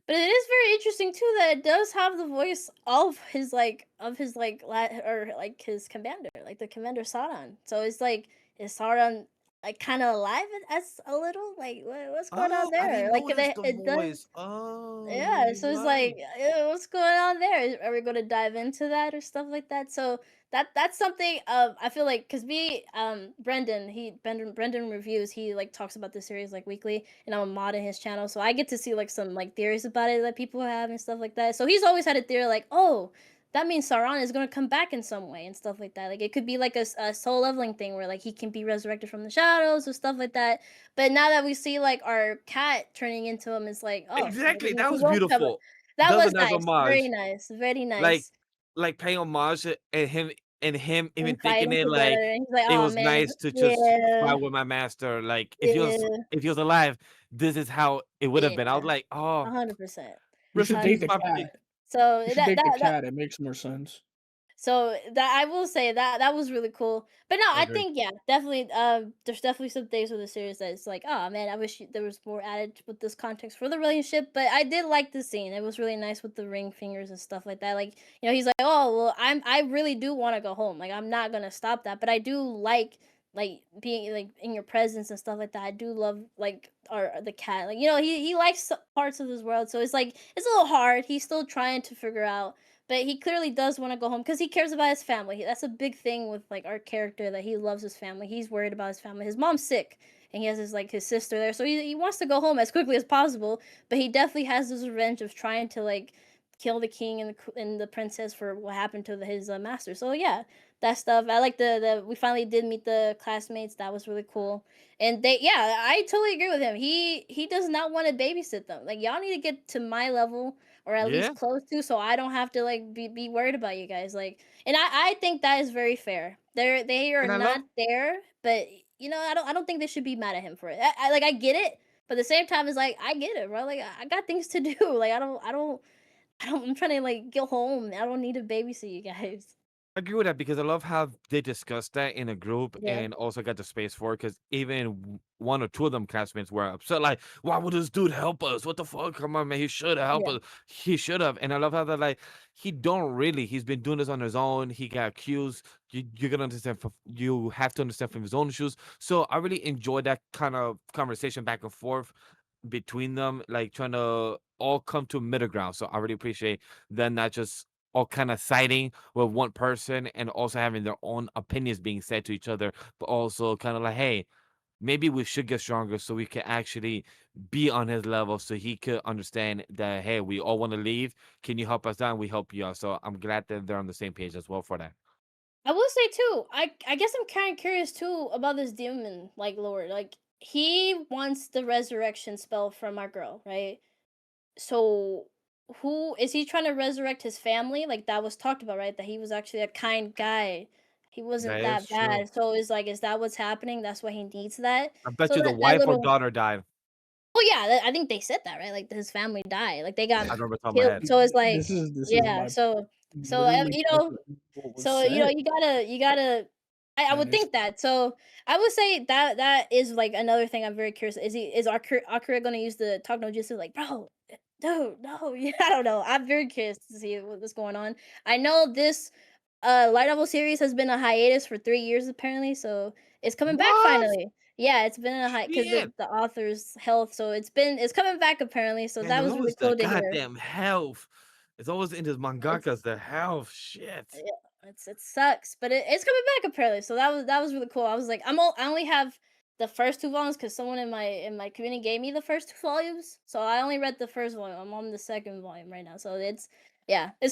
But it is very interesting too that it does have the voice or like his commander, like the commander Sauron. So it's like, is Sauron like kind of alive as a little? Like, what's going on Oh, I there? didn't Like, notice the it does. voice. Oh, Yeah, you're so it's right. like, what's going on there? Are we going to dive into that or stuff like that? So that's something. I feel like, because Brendan reviews. He like talks about the series like weekly, and I'm a mod in his channel, so I get to see like some like theories about it that people have and stuff like that. So he's always had a theory like, oh, that means Sauron is going to come back in some way and stuff like that. Like, it could be like a soul leveling thing where like he can be resurrected from the shadows or stuff like that. But now that we see like our cat turning into him, it's like, oh, so Exactly. maybe That he was won't come. beautiful. That That was a was nice nice. Very homage. nice. Very Like nice. paying homage, and him even And thinking fighting it together. like And he's like, it oh was man, nice to just yeah, fight with my master. Like yeah, if he was alive, this is how it would have been. I was yeah. like, oh, 100%. You should date recipe's the my 100%. pick. cat. So You should that date the that that cat. It makes more sense. So that, I will say that that was really cool. But no, I I agree. think, yeah, definitely. There's definitely some things with the series that it's like, oh man, I wish there was more added with this context for the relationship. But I did like the scene. It was really nice with the ring fingers and stuff like that. Like, he's like, oh well, I really do want to go home. Like, I'm not gonna stop that. But I do like being like in your presence and stuff like that. I do love like the cat. Like, he likes parts of this world. So it's like, it's a little hard. He's still trying to figure out, but he clearly does want to go home because he cares about his family. That's a big thing with like our character, that he loves his family. He's worried about his family. His mom's sick, and he has his sister there, so he wants to go home as quickly as possible. But he definitely has this revenge of trying to like kill the king and the princess for what happened to his master. So yeah, that stuff. I like the we finally did meet the classmates. That was really cool. And I totally agree with him. He does not want to babysit them. Like, y'all need to get to my level, or at Yeah, least close to, so I don't have to like be worried about you guys. Like, and I think that is very fair. They are and I not love. there, but I don't think they should be mad at him for it. I get it, but at the same time, it's like, I get it, bro. Like, I got things to do. Like, I'm trying to like get home. I don't need to babysit you guys. I agree with that because I love how they discussed that in a group Yeah. and also got the space for it. Because even one or two of them classmates were upset, like, "Why would this dude help us? What the fuck? Come on, man, he should have helped Yeah. us. He should have." And I love how they're like, "He don't really. He's been doing this on his own. He got accused. You're gonna understand. You have to understand from his own shoes." So I really enjoyed that kind of conversation back and forth between them, like trying to all come to a middle ground. So I really appreciate them not just all kind of siding with one person and also having their own opinions being said to each other, but also kind of like, hey, maybe we should get stronger so we can actually be on his level so he could understand that, hey, we all want to leave. Can you help us down? We help you out. So I'm glad that they're on the same page as well for that. I will say too, I guess I'm kind of curious too about this demon like lord. Like, he wants the resurrection spell from our girl, right? So who is he trying to resurrect his family? Like that was talked about, right? That he was actually a kind guy. He wasn't That is that true. bad. So it's like, is that what's happening? That's why he needs that. I bet So you the that wife or little. daughter died. Oh yeah, I think they said that, right? Like his family died. Like they got I remember top of my killed. head. So it's like, This is yeah. my So literally you part know, of what was so said. you gotta. I would Banished. think that. So I would say that is like another thing I'm very curious. Is Akira gonna use the talk no jutsu? Like, bro, dude, no, yeah, I don't know. I'm very curious to see what's going on. I know this light novel series has been a hiatus for 3 years apparently, so it's coming back What? finally. Yeah, it's been a high because Shit. the author's health, so it's coming back apparently. So Man, that it's was really always the cool to hear. goddamn health. It's always in his It's mangakas, the health. Shit. yeah, it sucks, but it's coming back apparently. So that was really cool. I was like, I only have the first 2 volumes because someone in my community gave me the first 2 volumes. So I only read the first volume. I'm on the second volume right now. So it's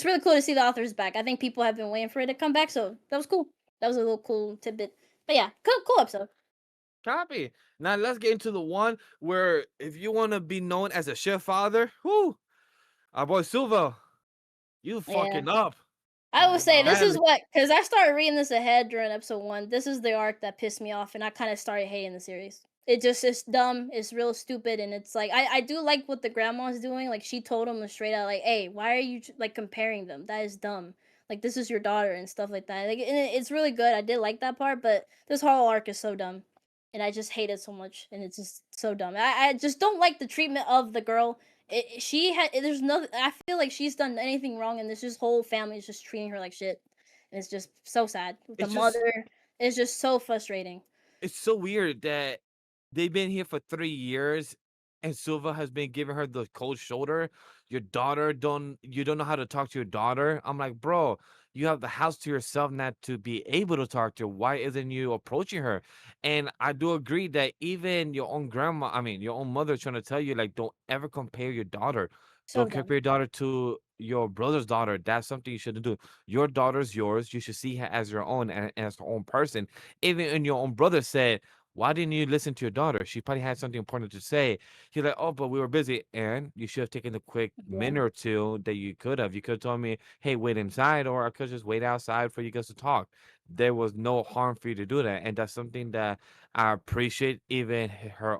really cool to see the author's back. I think people have been waiting for it to come back. So that was cool. That was a little cool tidbit. But yeah, cool episode. Copy. Now let's get into the one where if you want to be known as a chef father, whoo, our boy Silva, you Yeah. fucking up. I would say this is Badly. what, because I started reading this ahead during episode 1. This is the arc that pissed me off, and I kind of started hating the series. It's dumb, it's real stupid, and it's like I do like what the grandma's doing. Like she told him straight out, like, "Hey, why are you like comparing them? That is dumb. Like this is your daughter and stuff like that." Like and it's really good. I did like that part, but this whole arc is so dumb, and I just hate it so much, and it's just so dumb. I just don't like the treatment of the girl. She had there's no I feel like she's done anything wrong and this just whole family is just treating her like shit. And it's just so sad. The It's just mother is just so frustrating. it's so weird that they've been here for 3 years and Silva has been giving her the cold shoulder. Your daughter you don't know how to talk to your daughter. I'm like, bro, you have the house to yourself not to be able to talk to her. Why isn't you approaching her? And I do agree that even your own grandma, I mean your own mother trying to tell you, like, don't ever compare your daughter. So Don't dumb. compare your daughter to your brother's daughter. That's something you shouldn't do. Your daughter's yours. You should see her as your own and as her own person. Even when your own brother said, why didn't you listen to your daughter? She probably had something important to say. He's like, oh, but we were busy. And you should have taken the quick Yeah. minute or two that you could have. You could have told me, hey, wait inside, or I could just wait outside for you guys to talk. There was no harm for you to do that. And that's something that I appreciate. Even her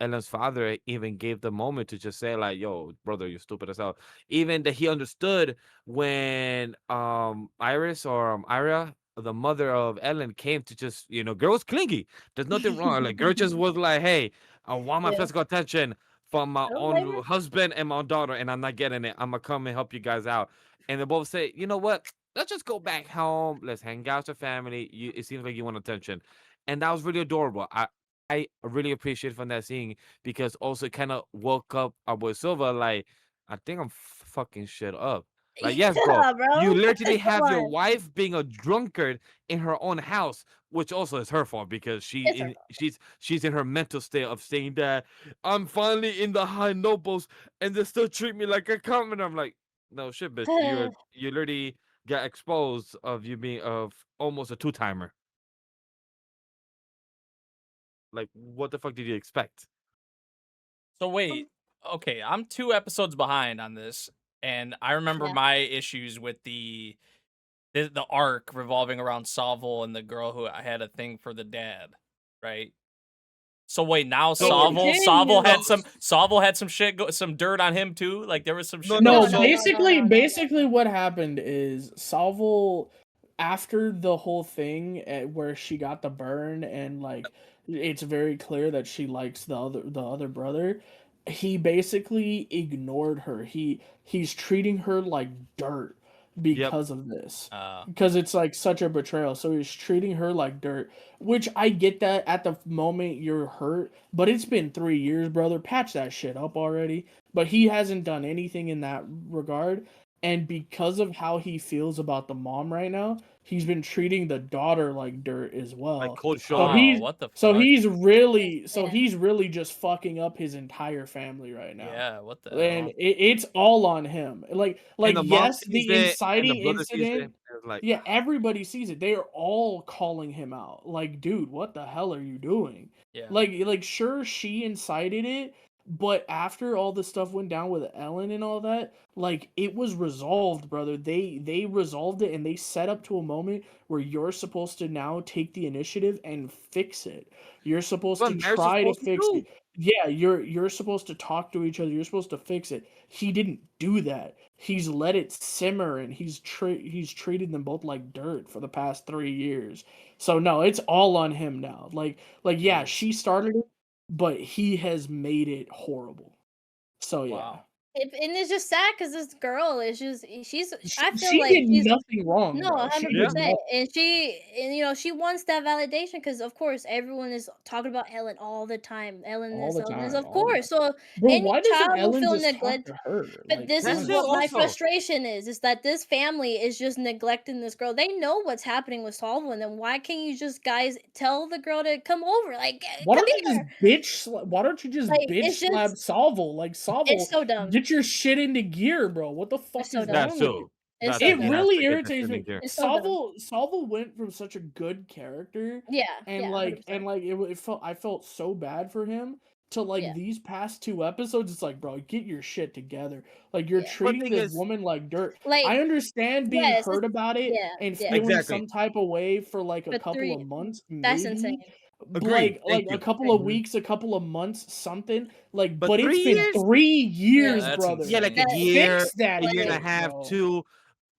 Ellen's father even gave the moment to just say, like, yo, brother, you're stupid as hell. Even that he understood when Iris or Ira, the mother of Ellen, came to just, girl's clingy. There's nothing wrong. Like, girl just was like, hey, I want my Yeah. physical attention from my I don't blame her. own husband and my own daughter, and I'm not getting it. I'm gonna come and help you guys out. And they both say, you know what? Let's just go back home. Let's hang out with the family. It seems like you want attention. And that was really adorable. I really appreciate from that scene because also kind of woke up our boy Silva like, I think I'm fucking shit up. Like, yes, bro, Yeah, you bro. literally Come have your on. wife being a drunkard in her own house, which also is her fault because It's her fault. she's in her mental state of saying that I'm finally in the high nobles and they still treat me like a common. I'm like, no shit, bitch. You literally got exposed of you being of almost a two-timer. Like, what the fuck did you expect? So wait, okay, I'm 2 episodes behind on this, and I remember Yeah. my issues with the arc revolving around Salvo and the girl who I had a thing for the dad, right? So wait, now So Salvo had some shit some dirt on him too. Like there was some shit No, going on. basically what happened is Salvo, after the whole thing where she got the burn and like it's very clear that she likes the other brother, he basically ignored her. He's treating her like dirt Yep. because of this. Uh, Because it's like such a betrayal. So he's treating her like dirt, which I get that at the moment you're hurt, but it's been 3 years, brother. Patch that shit up already. But he hasn't done anything in that regard. And because of how he feels about the mom right now, he's been treating the daughter like dirt as Like well. cold So shoulder. wow, what the so fuck? Yeah. he's really just fucking up his entire family right now. Yeah, what the And hell? it's all on him. Like And the mom yes, sees the it, and the inciting brother sees it. incident, It's like, yeah, everybody sees it. They are all calling him out. Like, dude, what the hell are you doing? Yeah. Like sure, she incited it, But after all the stuff went down with Ellen and all that, like it was resolved, brother. They resolved it and they set up to a moment where you're supposed to now take the initiative and fix it. You're supposed to What marriage is try to supposed to fix do. it. Yeah, you're supposed to talk to each other. You're supposed to fix it. He didn't do that. He's let it simmer and he's treated them both like dirt for the past 3 years. So no, it's all on him now. Yeah, Yes. she started it, but he has made it horrible. So yeah. Wow. And it's just sad because this girl is just she's. I feel She like did she's nothing wrong, no, bro. She did 100%. nothing. And you know, she wants that validation because, of course, everyone is talking about Ellen all the time. Ellen All this, the Ellen this, time, of all the course. So Bro, any why doesn't child will Ellen feel just talk to neglected. her? But Like, this That's is it what my also. frustration is that this family is just neglecting this girl. They know what's happening with Solvo, and then why can't you just guys tell the girl to come over? Like, why come don't you just here. why don't you just Like, bitch slap Salvo? Like Salvo, it's so dumb. get your shit into gear, bro. What the It's fuck so is dumb. That's wrong with you? true. It's That's so true. It He dumb. has really to get that irritates shit me. in gear. It's so dumb. Salvo went from such a good character Yeah, and yeah, like 100%. I felt so bad for him to like Yeah. these past 2 episodes. It's like, bro, get your shit together. Like you're Yeah. But treating thing this is, woman like dirt. Like, I understand being yes, hurt it's about it yeah, and yeah. feeling exactly. some type of way for like a For couple of 3 months, that's insane. maybe. Agreed. Like Thank a you. couple of Mhm. weeks, a couple of months, something. Like, But but it's 3 been years? 3 years, that's brother. Yeah, like a insane. year, Fix that a year and a shit, half, bro. 2,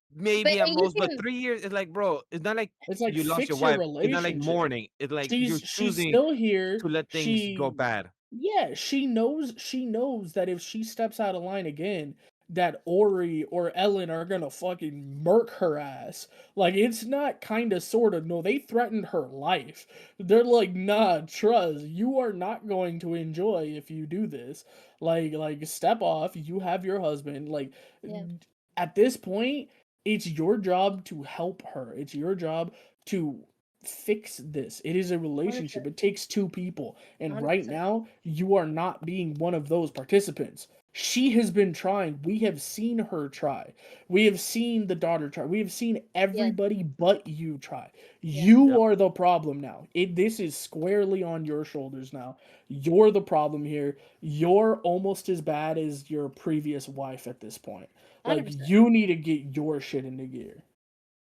But maybe at and you most. But can 3 years is like, bro, it's not like It's like you lost your fix your wife. It's not like relationship. mourning. It's like you're She's choosing still here. to let things go bad. Yeah, she knows that if she steps out of line again, that Ori or Ellen are gonna fucking murk her ass. Like it's not kinda sorta, no, they threatened her life. They're like, nah, trust, you are not going to enjoy if you do this. Like step off, you have your husband. Like Yeah. at this point, it's your job to help her. It's your job to fix this. It is a relationship. 100%. It takes 2 people. And right 100%. now, you are not being one of those participants. She has been trying. We have seen her try. We have seen the daughter try. We have seen everybody but you try. Yeah. You Yep. are the problem now. This is squarely on your shoulders now. You're the problem here. You're almost as bad as your previous wife at this point. Like 100%. you need to get your shit into gear.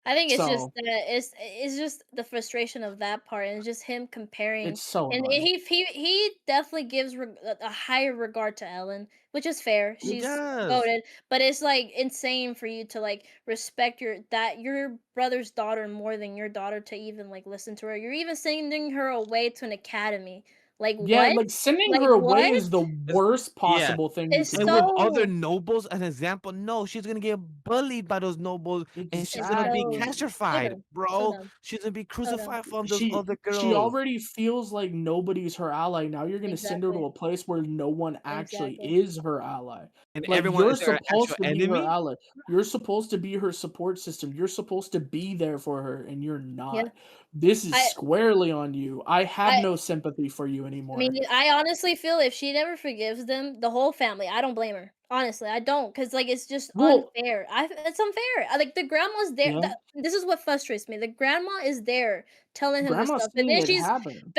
I think it's just So that it's just the frustration of that part, and it's just him comparing. it's so And annoying. he definitely gives a higher regard to Ellen, which is fair. He She's does. voted, but it's like insane for you to like respect your brother's daughter more than your daughter to even like listen to her. You're even sending her away to an academy. Like Yeah, what? like sending Like her away what? is the worst Yeah. possible thing you It's could And do. with other so nobles, as an example, no, she's gonna get bullied by those nobles, and she's gonna be so Exactly. castrified, dumb. So bro. dumb. She's gonna be So dumb. crucified from those She other she girls. already feels like nobody's her ally. Now you're gonna send her to Exactly. a place where no one actually Exactly. is her ally. And Like everyone you're is her actual supposed to be her enemy. ally. You're supposed to be her support system. You're supposed to be there for her, and you're Yeah. not. This is I squarely on you. I have I no sympathy for you I anymore. mean, I honestly feel if she never forgives them, the whole family, I don't blame her. Honestly, I don't, cause like it's just Well, unfair. It's unfair. Like the grandma's there. yeah, This is what frustrates me. The grandma is there telling him this grandma's stuff, but seeing then it happen.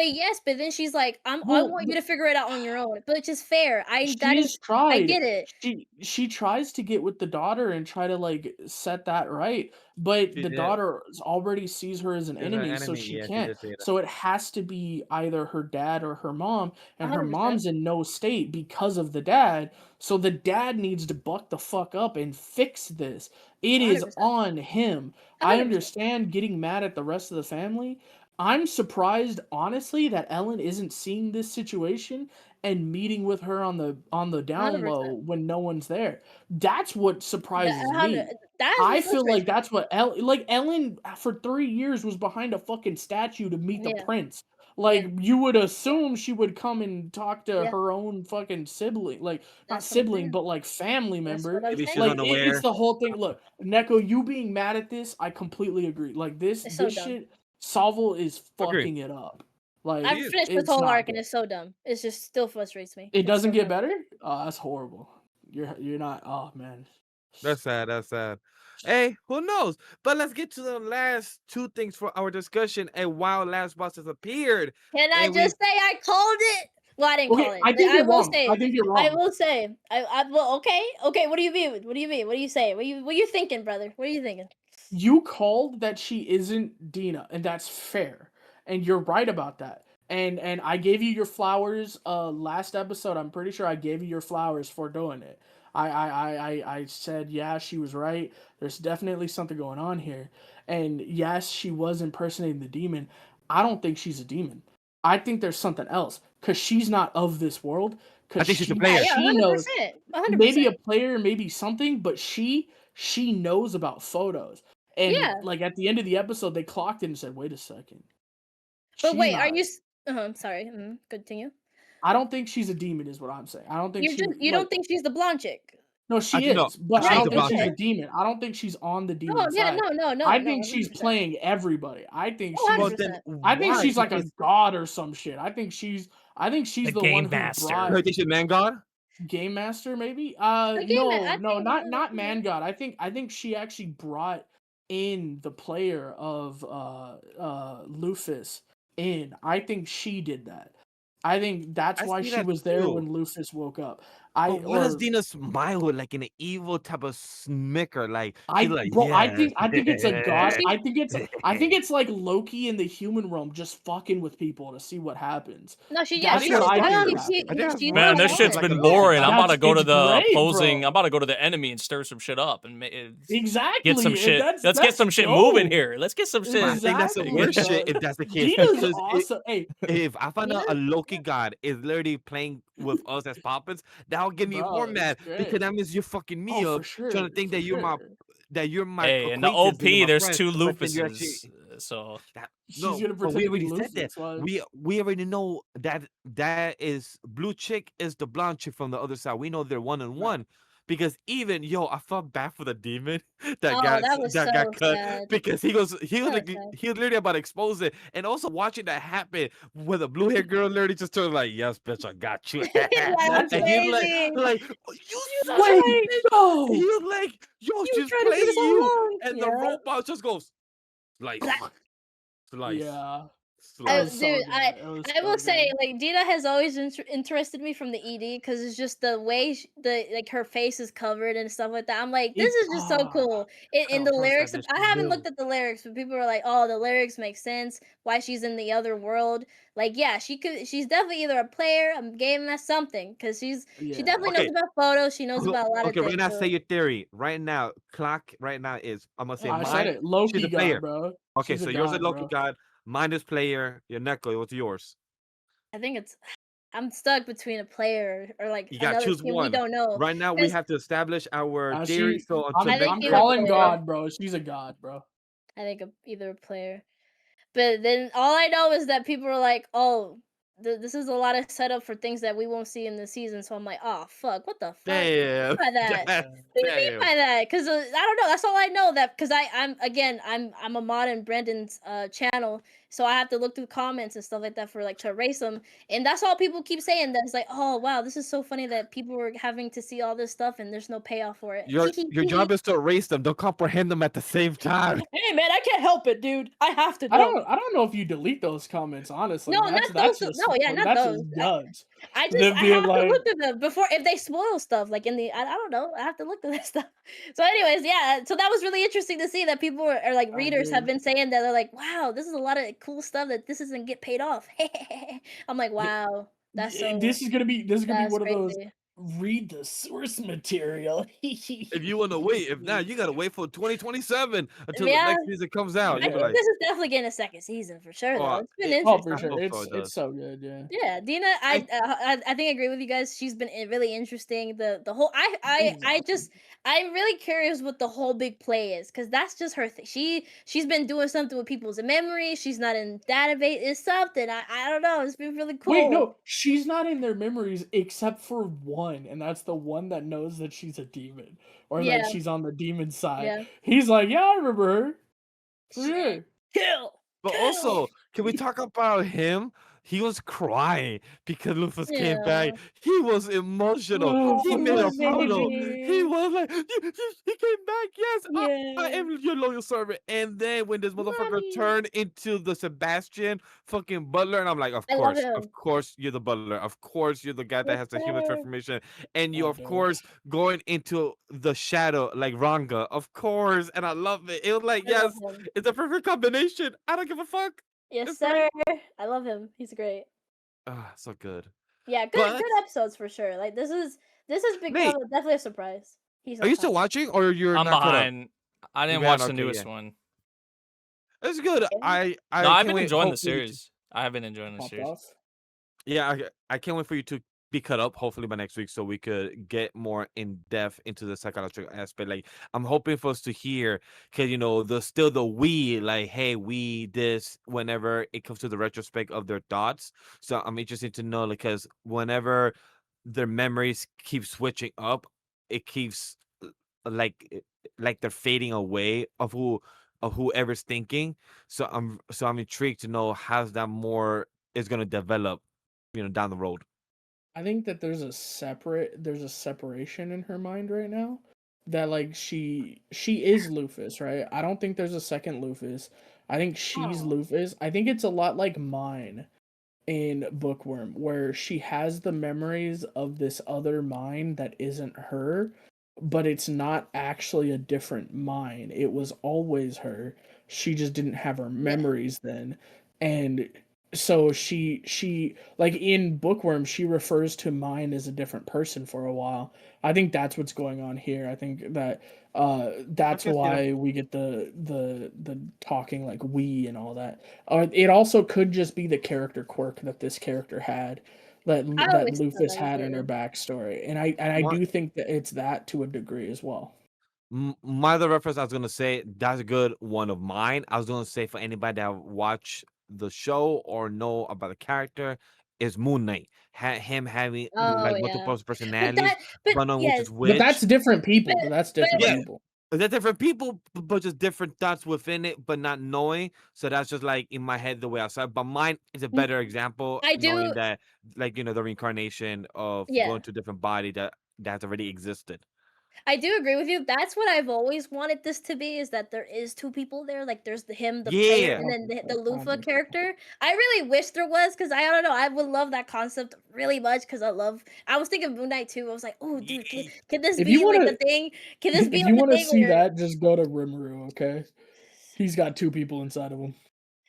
but then she's like, I Well, want you to figure it out on your own. But it's just fair. she has I tried. get it. She tries to get with the daughter and try to like set that right, but She the did. daughter already sees her as an She's her enemy, so enemy. she Yeah, she can't. did say that. So it has to be either her dad or her mom, and her 100%. mom's in no state because of the dad. So the dad needs to buck the fuck up and fix this. It is 100%. on him. I 100%. understand getting mad at the rest of the family. I'm surprised, honestly, that Ellen isn't seeing this situation and meeting with her on the down 100%. low when no one's there. That's what surprises me. That is I what feel frustrates like me. that's what Ellen for 3 years was behind a fucking statue to meet the Yeah. prince. Yeah. Like you would assume she would come and talk to Yeah. her own fucking sibling, like not That's what I'm sibling, saying. but like family That's member. what I'm Maybe she's saying. Like it's unaware. the whole thing. Look, Neko, you being mad at this, I completely agree. Like It's so this dumb. shit, Salvo is Agreed. fucking it up. Like I've is. finished this it's whole not arc and good. it's so dumb. It just still frustrates me. It It's doesn't so get dumb. better? Oh, that's horrible. You're not. Oh man. That's sad. That's sad. Hey, who knows? But let's get to the last 2 things for our discussion. And while Last Boss has appeared, Can I and we just say I called it? Well, I didn't Okay, call it. I think I you're will wrong. say. I think you're I wrong. will say. Well, okay. What do you mean? What do you mean? What do you say? What you thinking, brother? What are you thinking? You called that she isn't Dina, and that's fair, and you're right about that. And I gave you your flowers last episode. I'm pretty sure I gave you your flowers for doing it. I said yeah, she was right. There's definitely something going on here, and yes, she was impersonating the demon. I don't think she's a demon. I think there's something else because she's not of this world. I Because think she's a she player. Yeah, she knows 100%. maybe 100%. a player, maybe something, but she knows about photos. And Yeah. like at the end of the episode, they clocked it and said, "Wait a second, But she's wait, are not." you? I'm sorry. Continue. I don't think she's a demon, is what I'm saying. I don't think she You like. don't think she's the blonde chick? No, I she think no, is, but I she's Right. a don't think blonde she's a chick. demon. I don't think she's on the Oh demon yeah, side. no. I think she's 100%. playing everybody. I think Oh, she's. 100%. But then I think why? she's like a Because god or some shit. I think she's. The the game one who master. brought you think she's man god? Game Master, maybe. Again, I No, think not Man God. I think she actually brought in the player of Lufus in. I think she did that. I think that's I why see she that was there too. when Lufus woke up. But why does Dina smile with like an evil type of smicker? Like she's like, bro, yeah. I think it's a god. She- I think it's like Loki in the human realm just fucking with people to see what happens. No, she That's she's what I definitely think she, I think that's she's more Man, the this like shit's one. been a boring. Loki I'm about to go to it's the great, opposing. bro. I'm about to go to the enemy and stir some shit up and Exactly. get some and shit. That's Let's get that's some shit moving dope. here. Let's get some shit. I think that's the Exactly, worst bro. shit if that's the case. Dina's Because awesome. Hey, if I find out a Dina? Loki god is literally playing with us as puppets, that'll get me more bro, it's mad because great. that means you're fucking me Oh, up, for sure. trying to think For that sure. you're my Hey, in the acquaintance OP, and you're my there's friend, two but then you're actually Lufuses. So that, She's no, gonna but pretend we to be already said that. Lucius. Why? We already know that that is blue chick is the blonde chick from the other side. We know they're one and one. Because even I felt bad for the demon that Oh, got that was so cut sad. because he was So like sad. he was literally about to expose it, and also watching that happen with a blue haired girl literally just turned like, yes, bitch, I got you. That's And he's crazy. like, "Oh, you such Wait, a bitch." no. He was like, yo, You she's tried to playing be so you, long. and the Yeah. robot just goes slice, slice, Yeah. slice. so Dude, good. It was I so will say, good. like, Dina has always interested me from the ED because it's just the way her face is covered and stuff like that. I'm like, this is just so cool. In the Tell us lyrics, that I she's haven't real. looked at the lyrics, but people are like, oh, the lyrics make sense. Why she's in the other world? Like, yeah, she's definitely either a player, a game master, something, because she Yeah. definitely Okay. knows about photos. She knows about a lot of Okay, right things. now, so- say your theory. Right now, clock right now is I'm gonna say I said mine. it. Loki She's a god, player. bro. Okay, She's so a yours is god, Loki bro. god. Mine is player. Your Neko. What's yours? I think it's. I'm stuck between a player or like You gotta another choose team one. we don't know. Right now, we 'Cause have to establish our theory. So I'm, until I think next I'm either time, calling player. God, bro. She's a god, bro. I think either a player. But then all I know is that people are like, "Oh, this is a lot of setup for things that we won't see in the season." So I'm like, "Oh fuck, what the fuck? What do you damn, mean by that? What do you mean damn. by that?" Because I don't know. That's all I know. That because I'm a mod in Brendan's channel, so I have to look through comments and stuff like that for like to erase them. And that's all people keep saying. That's like, "Oh wow, this is so funny that people were having to see all this stuff and there's no payoff for it." Your job is to erase them. Don't comprehend them at the same time. Hey man, I can't help it, dude. I have to. I don't know if you delete those comments, honestly. No, that's not those. just No, yeah, not that's those. just duds. I Them I being have to like- look at them before if they spoil stuff like in the I don't know. I have to look at that stuff. So, anyways, yeah. So that was really interesting to see that people are like readers have been saying that they're like, wow, this is a lot of cool stuff that this doesn't get paid off. I'm like, wow, that's so. This is gonna be that's one of those crazy. read the source material. If you want to wait, if not, you gotta wait for 2027 until Yeah. the next season comes out. I You'll think be like, this is definitely getting a second season for sure. Though it's been it- interesting. Oh, for I sure. hope so, it does. It's so good, yeah. Yeah, Dina, I think I agree with you guys. She's been really interesting. The whole I'm really curious what the whole big play is because that's just her thing. She's been doing something with people's memories. She's not in database. It's something I don't know. It's been really cool. Wait, no, she's not in their memories except for one, and that's the one that knows that she's a demon or Yeah. that she's on the demon side. Yeah. He's like, yeah, I remember her. For Shit. sure. Kill. But also, can we talk about him he was crying because Luffy came Yeah. back. He was emotional. He made a Oh, photo. baby. He was like, he came back. Yes, I Yeah. am your loyal servant. And then when this motherfucker Mommy. turned into the Sebastian fucking butler, and I'm like, I love him. of course you're the butler. Of course you're the guy that Yes, has the human sir. transformation. And you, Oh, of dude. course, going into the shadow like Ranga. Of course. And I love it. It was like, I love yes, him. it's a perfect combination. I don't give a fuck. Yes, It's great. sir. I love him. He's great. Ah, so good. Yeah, But good episodes for sure. Like this has become Nate, definitely a surprise. He's are you still watching or you're I'm not caught up? behind. I didn't behind? watch the Okay, newest yeah. one. It's good. Yeah. I No, I've can't been wait, enjoying the hopefully, series. I have been enjoying the Popped series. off. Yeah, I can't wait for you to be cut up, hopefully by next week, so we could get more in depth into the psychological aspect. Like, I'm hoping for us to hear, because there's still the we, like, hey, we this whenever it comes to the retrospect of their thoughts. So I'm interested to know, because whenever their memories keep switching up, it keeps like they're fading away of whoever's thinking. So I'm intrigued to know how that more is gonna develop, down the road. I think that there's a separation in her mind right now. That like she is Lufus, right? I don't think there's a second Lufus. I think she's Oh. Lufus. I think it's a lot like mine in Bookworm, where she has the memories of this other mind that isn't her, but it's not actually a different mind. It was always her. She just didn't have her memories then. And so she like in Bookworm, she refers to mine as a different person for a while. I think that's what's going on here. I think that that's can see that. why we get the talking like we and all that. Or it also could just be the character quirk that this character had, that I that always thought Lufus that had was in her weird. backstory, and I One do think that it's that to a degree as well. my other reference I was gonna say, that's a good one of mine. I was gonna say, for anybody that watch the show or know about the character, is Moon Knight. Him having Oh like yeah. multiple But personalities, but but on which yes, is But that's which. different people. but But that's but different Yeah, people. they're different people, but just different thoughts within it, but not knowing. So that's just like in my head the way I saw it. But mine is a better example, I knowing do. that, like, the reincarnation of Yeah. going to a different body that's already existed. I do agree with you. That's what I've always wanted this to be, is that there is two people there. Like there's him, the player, Yeah. and then the I don't Lufa think so. character. I really wish there was, because I don't know. I would love that concept really much, because I was thinking Moon Knight too. I was like, oh dude, can this If you be like wanna, the thing? Can this be if like you the want to thing see where that, just go to Rimuru. Okay, he's got two people inside of him.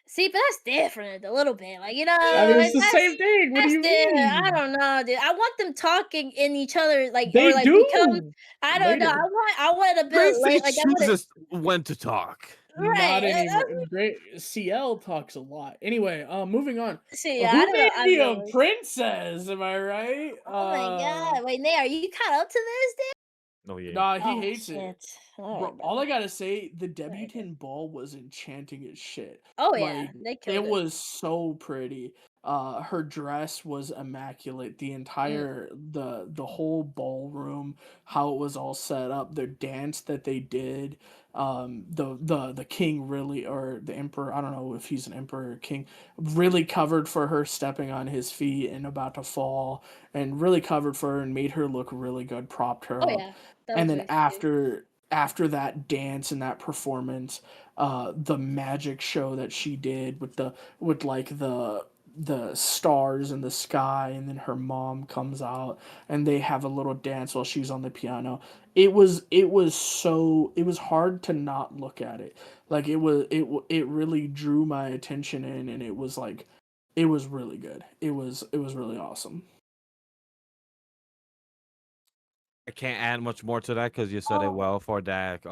see, but that's different a little bit. Like, I mean, like it's the same thing. What do that's you different. I mean? don't know, dude. I want them talking in each other, like, or They like become. do I don't know. later. I want a bit Gracie like I want to. chooses when to talk. Right. Not anymore. Great CL talks a lot. Anyway, moving on. See, yeah, I Who don't know. made I me don't a know. princess? Am I right? Oh my god! Wait, Nate, are you caught up to this, dude? Oh yeah. Nah, he Oh hates it. shit! All Bro, right, all I brother. gotta say, the All right, good. debutante ball was enchanting as shit. Oh yeah, Like they it killed it. was so pretty. Her dress was immaculate. The entire the whole ballroom, how it was all set up, the dance that they did. The king really, or the emperor, I don't know if he's an emperor or king, really covered for her stepping on his feet and about to fall, and really covered for her and made her look really good, propped her Oh up. yeah, that And was then really sweet. after that dance and that performance, the magic show that she did with like the stars in the sky, and then her mom comes out and they have a little dance while she's on the piano. It was hard to not look at it. Like it really drew my attention in, and it was like it was really good. It was really awesome. I can't add much more to that because you said it Oh, well for that.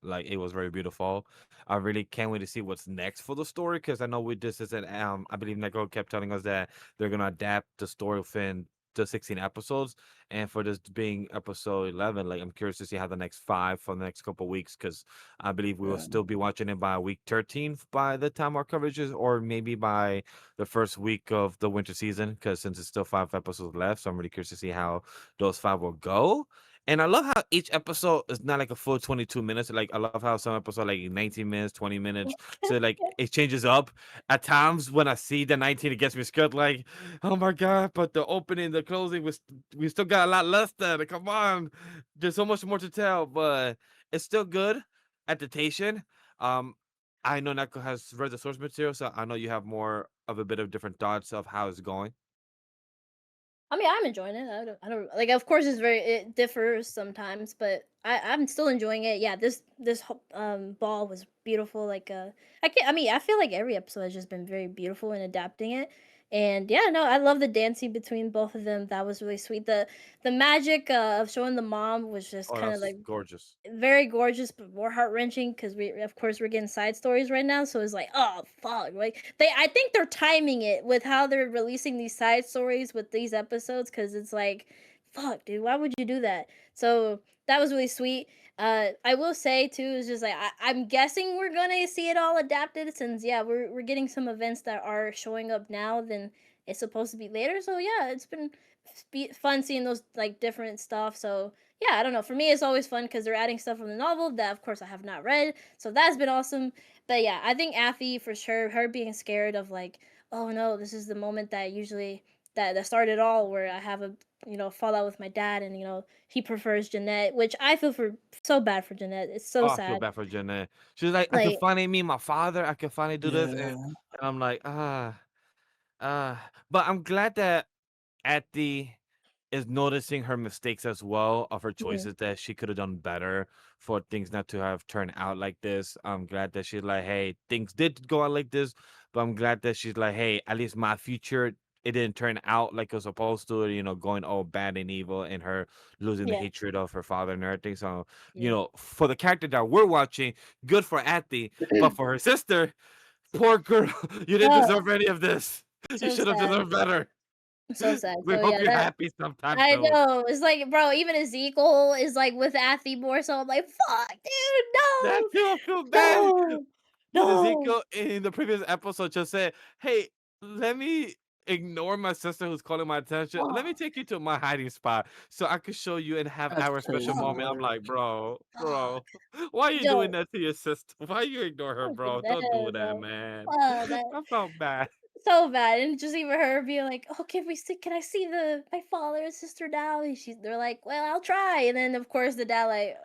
Like, it was very beautiful. I really can't wait to see what's next for the story, because I know we just isn't. I believe Neko kept telling us that they're gonna adapt the story within the 16 episodes, and for this being episode 11, like, I'm curious to see how the next 5 for the next couple weeks, because I believe we will Yeah. still be watching it by week 13 by the time our coverage is, or maybe by the first week of the winter season, because since it's still 5 episodes left, so I'm really curious to see how those 5 will go. And I love how each episode is not like a full 22 minutes. Like I love how some episode like 19 minutes, 20 minutes. So like it changes up. At times when I see the 19, it gets me scared. Like, oh my god! But the opening, the closing, we still got a lot less there. Come on, there's so much more to tell, but it's still good. Adaptation. Um, I know Neko has read the source material, so I know you have more of a bit of different thoughts of how it's going. I mean, I'm enjoying it. I don't like. Of course, it differs sometimes, but I'm still enjoying it. Yeah, this ball was beautiful. Like I can't. I mean, I feel like every episode has just been very beautiful in adapting it. And yeah, no, I love the dancing between both of them. That was really sweet. The magic of showing the mom was just Oh, kind of that's like gorgeous. very gorgeous but more heart-wrenching because we of course we're getting side stories right now, so it's like, oh fuck, like I think they're timing it with how they're releasing these side stories with these episodes, because it's like, fuck dude, why would you do that? So that was really sweet. I will say too, is just like I'm guessing we're gonna see it all adapted, since yeah, we're getting some events that are showing up now than it's supposed to be later. So yeah, it's been fun seeing those like different stuff. So yeah, I don't know. For me, it's always fun because they're adding stuff from the novel that, of course, I have not read. So that's been awesome. But yeah, I think Affy for sure. Her being scared of like, oh no, this is the moment that usually that started it all, where I have a fallout with my dad, and he prefers Jeanette, which I feel for so bad for Jeanette. It's so Oh, I feel sad. bad for Jeanette. She's like, I can Like finally meet my father. I can finally do this, Yeah. and I'm like, but I'm glad that Atty is noticing her mistakes as well of her mhm, choices that she could have done better for things not to have turned out like this. I'm glad that she's like, hey, things did go out like this, but I'm glad that she's like, hey, at least my future it didn't turn out like it was supposed to, going all bad and evil and her losing the yeah, hatred of her father and everything. So, yeah. for the character that we're watching, good for Atty, but for her sister, poor girl, you didn't Oh, deserve any of this. You so should have sad. deserved better. So sad. We So hope yeah, you're that happy sometime I soon. know. It's like, bro, even Ezekiel is like with Athy more, so I'm like, fuck, That dude, too, I feel bad. no, But no, Ezekiel in the previous episode just said, "Hey, let me ignore my sister who's calling my attention. Let me no. take you to my hiding spot so I can show you and have That's our special crazy moment." I'm Oh, work. like, bro, God. why are you doing Yo, that to your sister? Why you ignore her, fuck bro? that, Don't do that, bro. man. Oh, that I felt bad. so bad. And just even her being like, "Oh, can I see my father and sister now?" And they're like, "Well, I'll try." And then of course the dad like,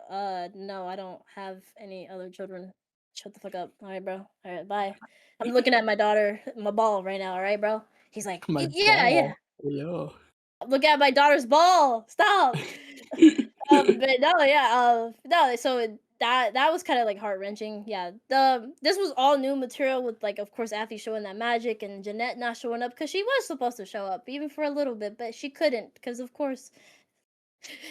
no, I don't have any other children. Shut the fuck up. All right, bro. All right, bye. I'm looking at my daughter, my ball right now. All right, bro." He's like, My Yeah, yeah. ball. Yeah. Look at my daughter's ball. Stop." But no, yeah, no, so that was kind of like heart wrenching. Yeah, this was all new material with like, of course, Athie showing that magic and Jeanette not showing up because she was supposed to show up even for a little bit, but she couldn't because, of course,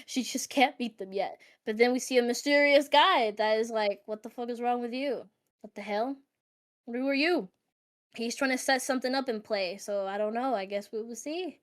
she just can't beat them yet. But then we see a mysterious guy that is like, "What the fuck is wrong with you? What the hell? Who are you?" He's trying to set something up in play, so I don't know. I guess we will see.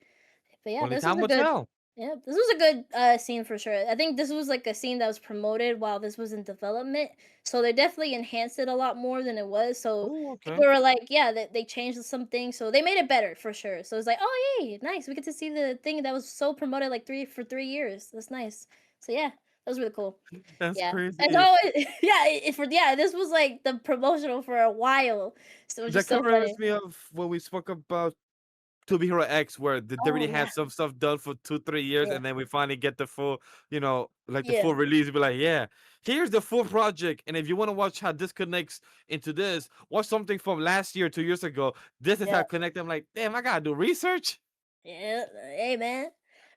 But yeah, Only this was time a will good tell. yeah, this was a good scene for sure. I think this was like a scene that was promoted while this was in development, so they definitely enhanced it a lot more than it was. So Oh, okay. people were like, yeah, they changed some things, so they made it better for sure. So it's like, oh yay, nice, we get to see the thing that was so promoted like 3 years. That's nice. So yeah, that was really cool. That's Yeah, as crazy. always, yeah, this was like the promotional for a while, so it was That just kind so of funny. reminds me of when we spoke about To Be Hero X, where they Oh already yeah, had some stuff done for 2, 3 years, yeah, and then we finally get the full, like the yeah. full release. Be like, yeah, here's the full project. And if you want to watch how this connects into this, watch something from last year, 2 years ago. This is how Yeah. it connect. I'm like, damn, I gotta do research. Yeah, hey man.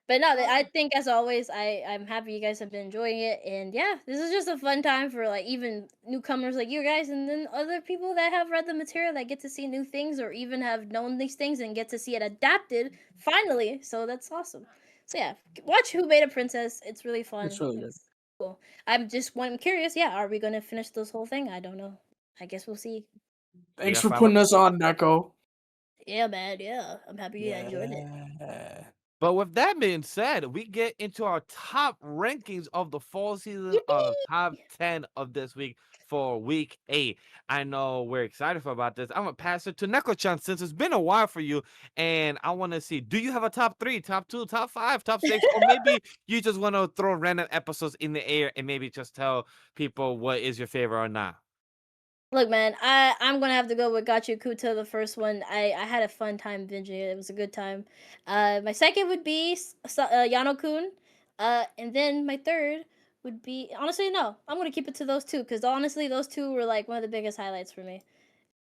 But no, I think as always, I'm happy you guys have been enjoying it, and yeah, this is just a fun time for like even newcomers like you guys, and then other people that have read the material that get to see new things or even have known these things and get to see it adapted finally. So that's awesome. So yeah, watch Who Made a Princess. It's really It's fun. really good. It's cool. I'm curious. Yeah, are we gonna finish this whole thing? I don't know. I guess we'll see. We Thanks got for five putting us on, Neko. Yeah, man. Yeah, I'm happy you enjoyed it. Yeah. But with that being said, we get into our top rankings of the fall season of top 10 of this week for week 8. I know we're excited about this. I'm going to pass it to Neko-chan since it's been a while for you. And I want to see, do you have a top 3, top 2, top 5, top 6? Or maybe you just want to throw random episodes in the air and maybe just tell people what is your favorite or not. Look, man, I'm gonna have to go with Gachiakuta, the first one. I had a fun time binging it. It was a good time. My second would be Yano-kun. And then my third would be, honestly, no, I'm gonna keep it to those two because honestly, those two were like one of the biggest highlights for me.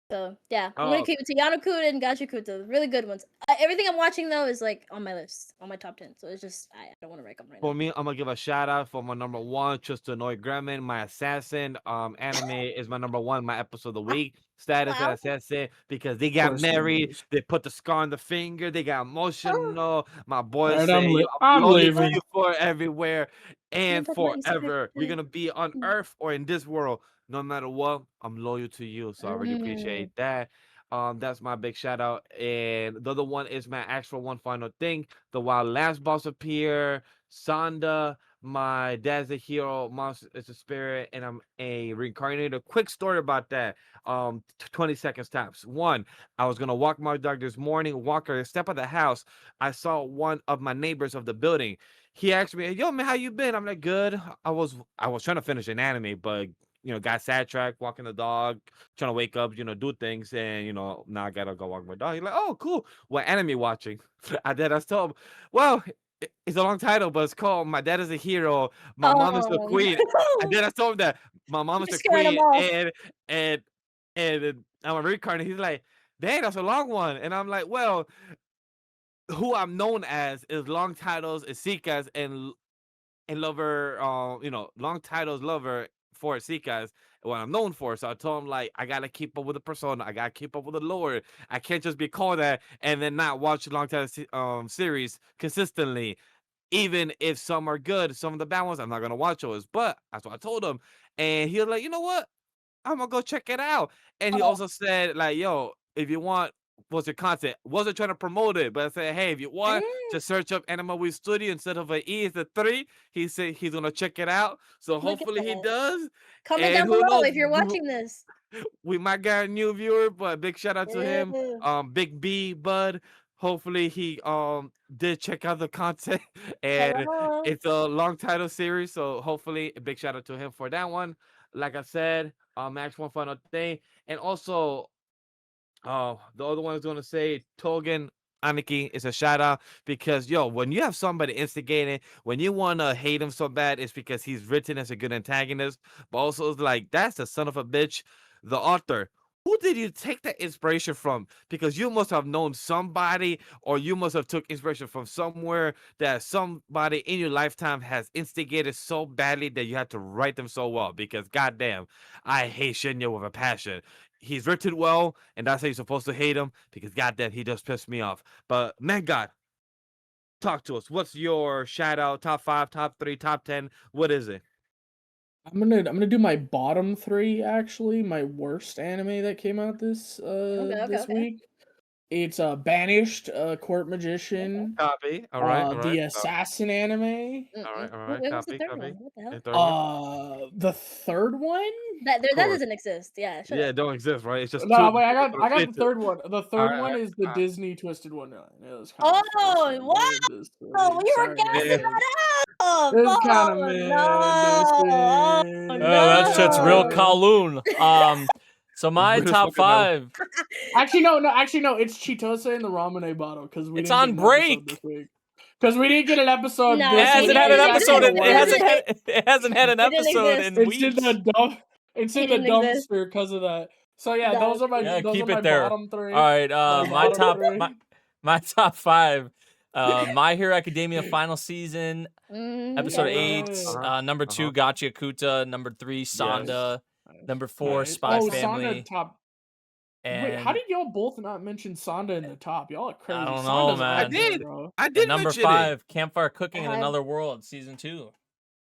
So yeah, I'm gonna Oh, keep it to Yano-kun and Gachiakuta. Really good ones. Everything I'm watching though is like on my list, on my top 10. So it's just I don't want to rank them right for now. me, I'm gonna give a shout out for my number 1, just to annoy Gremmon, my assassin. Anime is my number 1, my episode of the week. Status Wow. as assassin because they got course, married, Ninjas. they put the scar on the finger, they got emotional. My boy Alright, say, "Yo, I'm I'm loyal to leaving. you for everywhere You and talking about you said forever. You're it. gonna be on Earth or in this world, no matter what. I'm loyal to you." So I really appreciate that. That's my big shout out. And the other one is my actual one final thing. The wild last boss appear, Sanda, my dad's a hero, monster is a spirit, and I'm a reincarnator. Quick story about that. 20 seconds tops. One, I was gonna walk my dog this morning, walk her, step out the house. I saw one of my neighbors of the building. He asked me, "Yo, man, how you been?" I'm like, "Good." I was trying to finish an anime, but got sidetracked, walking the dog, trying to wake up, do things, and now I gotta go walk my dog. He's like, "Oh, cool. What anime watching?" I told him, "Well, it's a long title, but it's called My Dad is a Hero, My Mom is the Oh, Queen." And then I told him that my mom is you're the scaring them queen, off. and I'm a reincarnate. He's like, "Dang, that's a long one." And I'm like, "Well, who I'm known as is long titles, is Sikas, and lover, long titles lover for Sikas, what I'm known for." So I told him, like, I gotta keep up with the persona, I gotta keep up with the lore. I can't just be called that and then not watch the long title series consistently. Even if some are good, some of the bad ones, I'm not gonna watch those. But that's what I told him. And he was like, "You know what? I'm gonna go check it out." And he Oh, also said, like, "Yo, if you want, what's your content?" Wasn't trying to promote it, but I said, "Hey, if you want to search up Anima Wii Studio instead of an E, it's a 3." He said he's gonna check it out. So look at hopefully he that. does. Comment And down who below knows? if you're watching this. We might get a new viewer, but big shout out to him. Yeah. Big B Bud. Hopefully he did check out the content. And Hello. it's a long title series, so hopefully a big shout out to him for that one. Like I said, Max one final thing. And also the other one I was gonna say, Tougen Anki is a shout out because when you have somebody instigating, when you wanna hate him so bad, it's because he's written as a good antagonist, but also it's like that's the son of a bitch, the author. Who did you take that inspiration from? Because you must have known somebody, or you must have took inspiration from somewhere that somebody in your lifetime has instigated so badly that you had to write them so well. Because goddamn, I hate Shinya with a passion. He's written well, and that's how you're supposed to hate him, because goddamn, he does piss me off. But man, God, talk to us. What's your shout out? Top 5, top 3, top 10? What is it? I'm gonna do my bottom 3 actually. My worst anime that came out this Okay. week. It's Banished, Court Magician, Copy. All right. the Assassin anime. All right. Wait, what's the Copy. third Copy. one? What the hell? And third one? The third one? That Of that course. doesn't exist. Yeah, shut Yeah, up. it don't exist, right? It's just No, two. wait, I got the It's third one. The third Alright, one is the alright. Disney Twisted Wonderland. It was kind of Oh, wow! We were gassing Yeah. that up. It's kind of Oh mid this no! Oh thing. Oh, that shit's real no! Kowloon. So my Real top fucking hell. 5. Actually, no. It's Chitose and the Ramune bottle because we It's didn't on get an episode break. this week. Because we didn't get an episode No, It this hasn't week. had an it episode. didn't- It it hasn't doesn't- had. It hasn't had an it didn't episode exist. in It's in weeks. the dump. It's in It the didn't exist. dumpster because of that. So yeah, No, those are my Yeah, those keep are my it there. bottom 3. All right. My bottom top. 3. My top 5. My Hero Academia final season, episode Yeah. 8. Uh-huh, Number 2, Gachiakuta. Number 3, Sanda. Number 4, Nice. Spy Oh, Family. Sanda top. Wait, how And did y'all both not mention Sanda in the top? Y'all are crazy. don't know, Sanda's man. up there, I did. bro. I and did number mention 5, Campfire Cooking in I- Another World, season 2.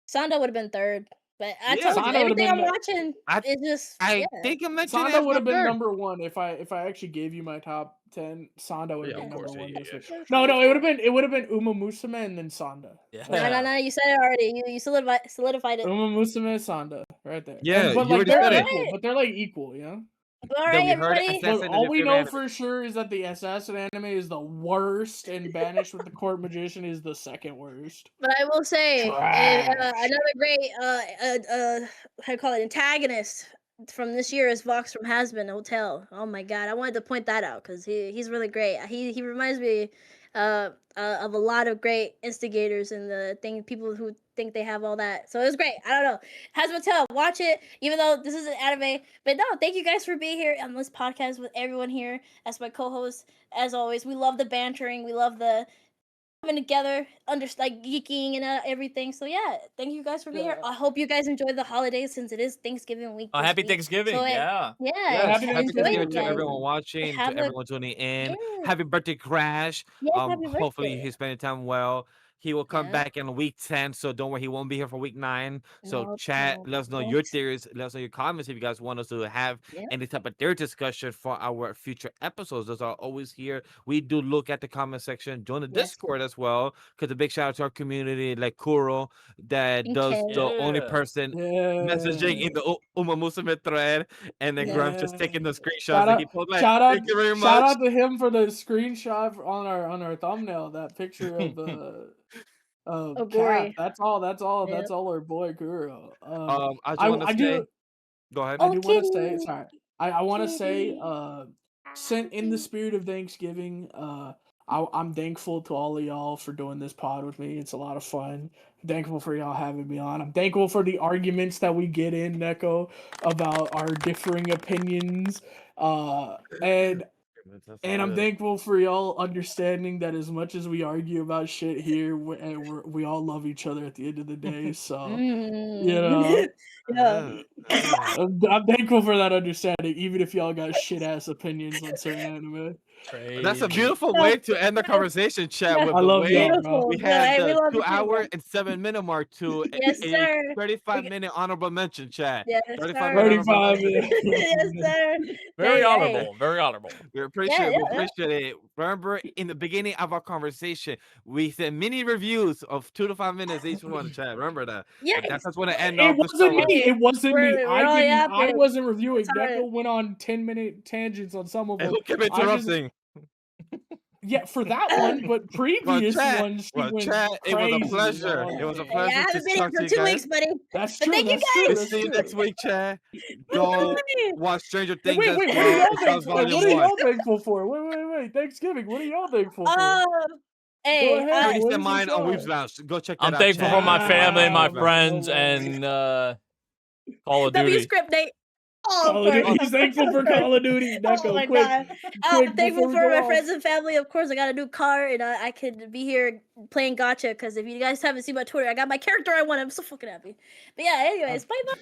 Sanda would have been third. But I Yeah, told you, Sanda would have everything I'm been. watching I is just I yeah. think I mentioned it Sanda as would my have been third. number 1 if I actually gave you my top 10. Sanda would have Yeah, been of course. number 1 Yeah, this yeah, week. sure. No, it would have been Umamusume and then Sanda. Yeah. No, you said it already. You solidified it. Umamusume, Sanda, right there. Yeah, But you like already they're said it. equal. But they're like equal, you know. All Then right, we heard it. everybody. Look, Assassin is all your we favorite know anime. for sure is that the Assassin anime is the worst, and Banished with the Court Magician is the second worst. But I will say, Trash. another great how you call it, antagonist from this year is Vox from Hasbin Hotel. Oh my god, I wanted to point that out because he's really great. He reminds me of a lot of great instigators and the people who think they have all that. So it was great. I don't know. Hasbin Hotel, watch it. Even though this is an anime, but no, thank you guys for being here on this podcast with everyone here as my co-host. As always, we love the bantering. We love the coming together, like geeking and everything. So yeah, thank you guys for being here. Yeah. I hope you guys enjoy the holidays since it is Thanksgiving week. Oh, this happy week. Thanksgiving! So Yeah. yeah, Yes, Happy enjoy happy it, Thanksgiving to guys. everyone watching, Have to a everyone tuning in. yeah, Happy birthday, Crash. happy Hopefully birthday. he's spending time well. He will come Yeah. back in week 10, so don't worry, he won't be here for week 9. So No, chat, no, let us know no. your theories, let us know your comments if you guys want us to have Yeah. any type of theory discussion for our future episodes. Those are always here. We do look at the comment section, join the Yes. Discord as well, because a big shout out to our community like Cour that does Okay. the only Yeah. person messaging in the Umamusume thread, and then Yeah. Grem just taking the screenshots Shout and out, he posted like, shout out, thank you very shout much. out to him for the screenshot on our thumbnail. That picture of Cap. gory. That's all. Yeah. That's all our boy Kuro. I just want to I say, do. go ahead. I Oh, do want to kitty. say, sorry. I want to say, Kitty. sent in the spirit of Thanksgiving, I'm thankful to all of y'all for doing this pod with me. It's a lot of fun. I'm thankful for y'all having me on. I'm thankful for the arguments that we get in, Neko, about our differing opinions. And I'm thankful for y'all understanding that as much as we argue about shit here, we all love each other at the end of the day. So, you know, Yeah. I'm thankful for that understanding, even if y'all got shit ass opinions on certain anime. That's a Crazy. beautiful way to end the conversation, chat. With I the love way y'all, bro. Beautiful. we Yeah, had we the love you 2 too, hour bro. and 7-minute mark to Yes, a sir. 35-minute honorable mention, chat. Yes, 35 sir. minute honorable 35 mention. Yes, sir. Very Hey, honorable. Very honorable. We Yeah, appreciate yeah. it. Remember, in the beginning of our conversation, we said mini reviews of 2 to 5 minutes each one, chat. Remember that. Yes. That's just want to end It off the wasn't show. me. It wasn't me. We're all I yapping. wasn't reviewing. It's alright. Neko went on 10-minute tangents on some of And them. who kept I just, interrupting? yeah, for that one, but previous ones she went chat, it was a crazy, pleasure. dog. It was a Yeah, I pleasure to haven't been here talk to for you 2 guys. weeks, buddy. That's But true. thank you That's guys. true. We'll That's see you true. next week, chat. Go watch Stranger Things Wait, as what are well. y'all It does thankful for? volume What are 1. y'all thankful for? Wait. Thanksgiving. What are y'all thankful for? Hey, Go ahead. I already What said is mine this on on? Weeb's Lounge. Go check that I'm out, thankful chat. for my family, my Wow. friends, Wow. and Call of W Duty. script Nate. Oh, Call of of course. Duty. He's thankful for Call of Duty. Oh Neko, my quick, god. quick I'm thankful before we for go my off. friends and family. Of course, I got a new car and I could be here playing Gacha because if you guys haven't seen my Twitter, I got my character I want. I'm so fucking happy. But yeah, anyways, bye bye.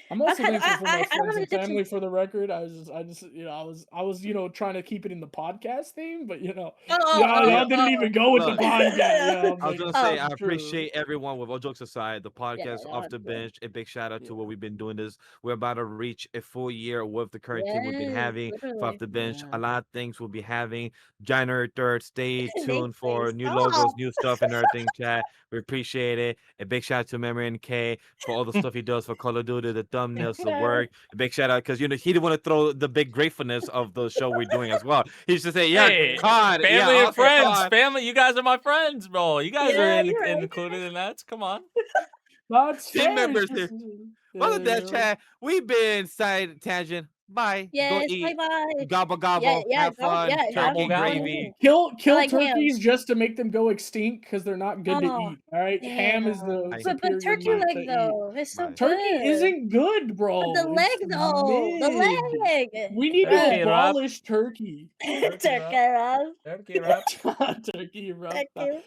I'm also thankful for my I don't friends have an and family. addiction. For the record, I just, I was, trying to keep it in the podcast theme, but y'all didn't even go with the Look. podcast. Yeah, I was gonna say I true. appreciate everyone. With all jokes aside, the podcast Yeah, off the yeah. bench. A big shout out to Yeah. what we've been doing. This we're about to reach a full year with the current team we've been Yes, having for off literally. the bench. Yeah. A lot of things we'll be having. January 3rd. Stay Thanks, tuned for please. new Oh. logos, new stuff, and everything. Chat. We appreciate it. A big shout out to MemoryNK for all the stuff he does for Call of Duty, the thumbnails, the work. A big shout out because he didn't want to throw the big gratefulness of the show we're doing as well. He used to say, "Yeah, Hey, COD, family yeah, and also friends. COD." Family, you guys are my friends, bro. You guys are Yeah, you're right. included in that. Come on. That's Team fair. members It's here. just- Other than that, yeah. chat, we've been side tangent. Bye. Go Yes, eat. bye. Gobble gobble. Have fun. Yeah, Turkey gobble. gravy. Kill like turkeys ham. just to make them go extinct because they're not good to Oh, eat. All right, ham is the But superior turkey meat leg to eat. though, it's so Right. good. Turkey isn't good, bro. But the leg It's though, the mid. leg. We need to Turkey wrap. abolish turkey. Turkey wrap. Turkey wrap. Turkey wrap. Turkey.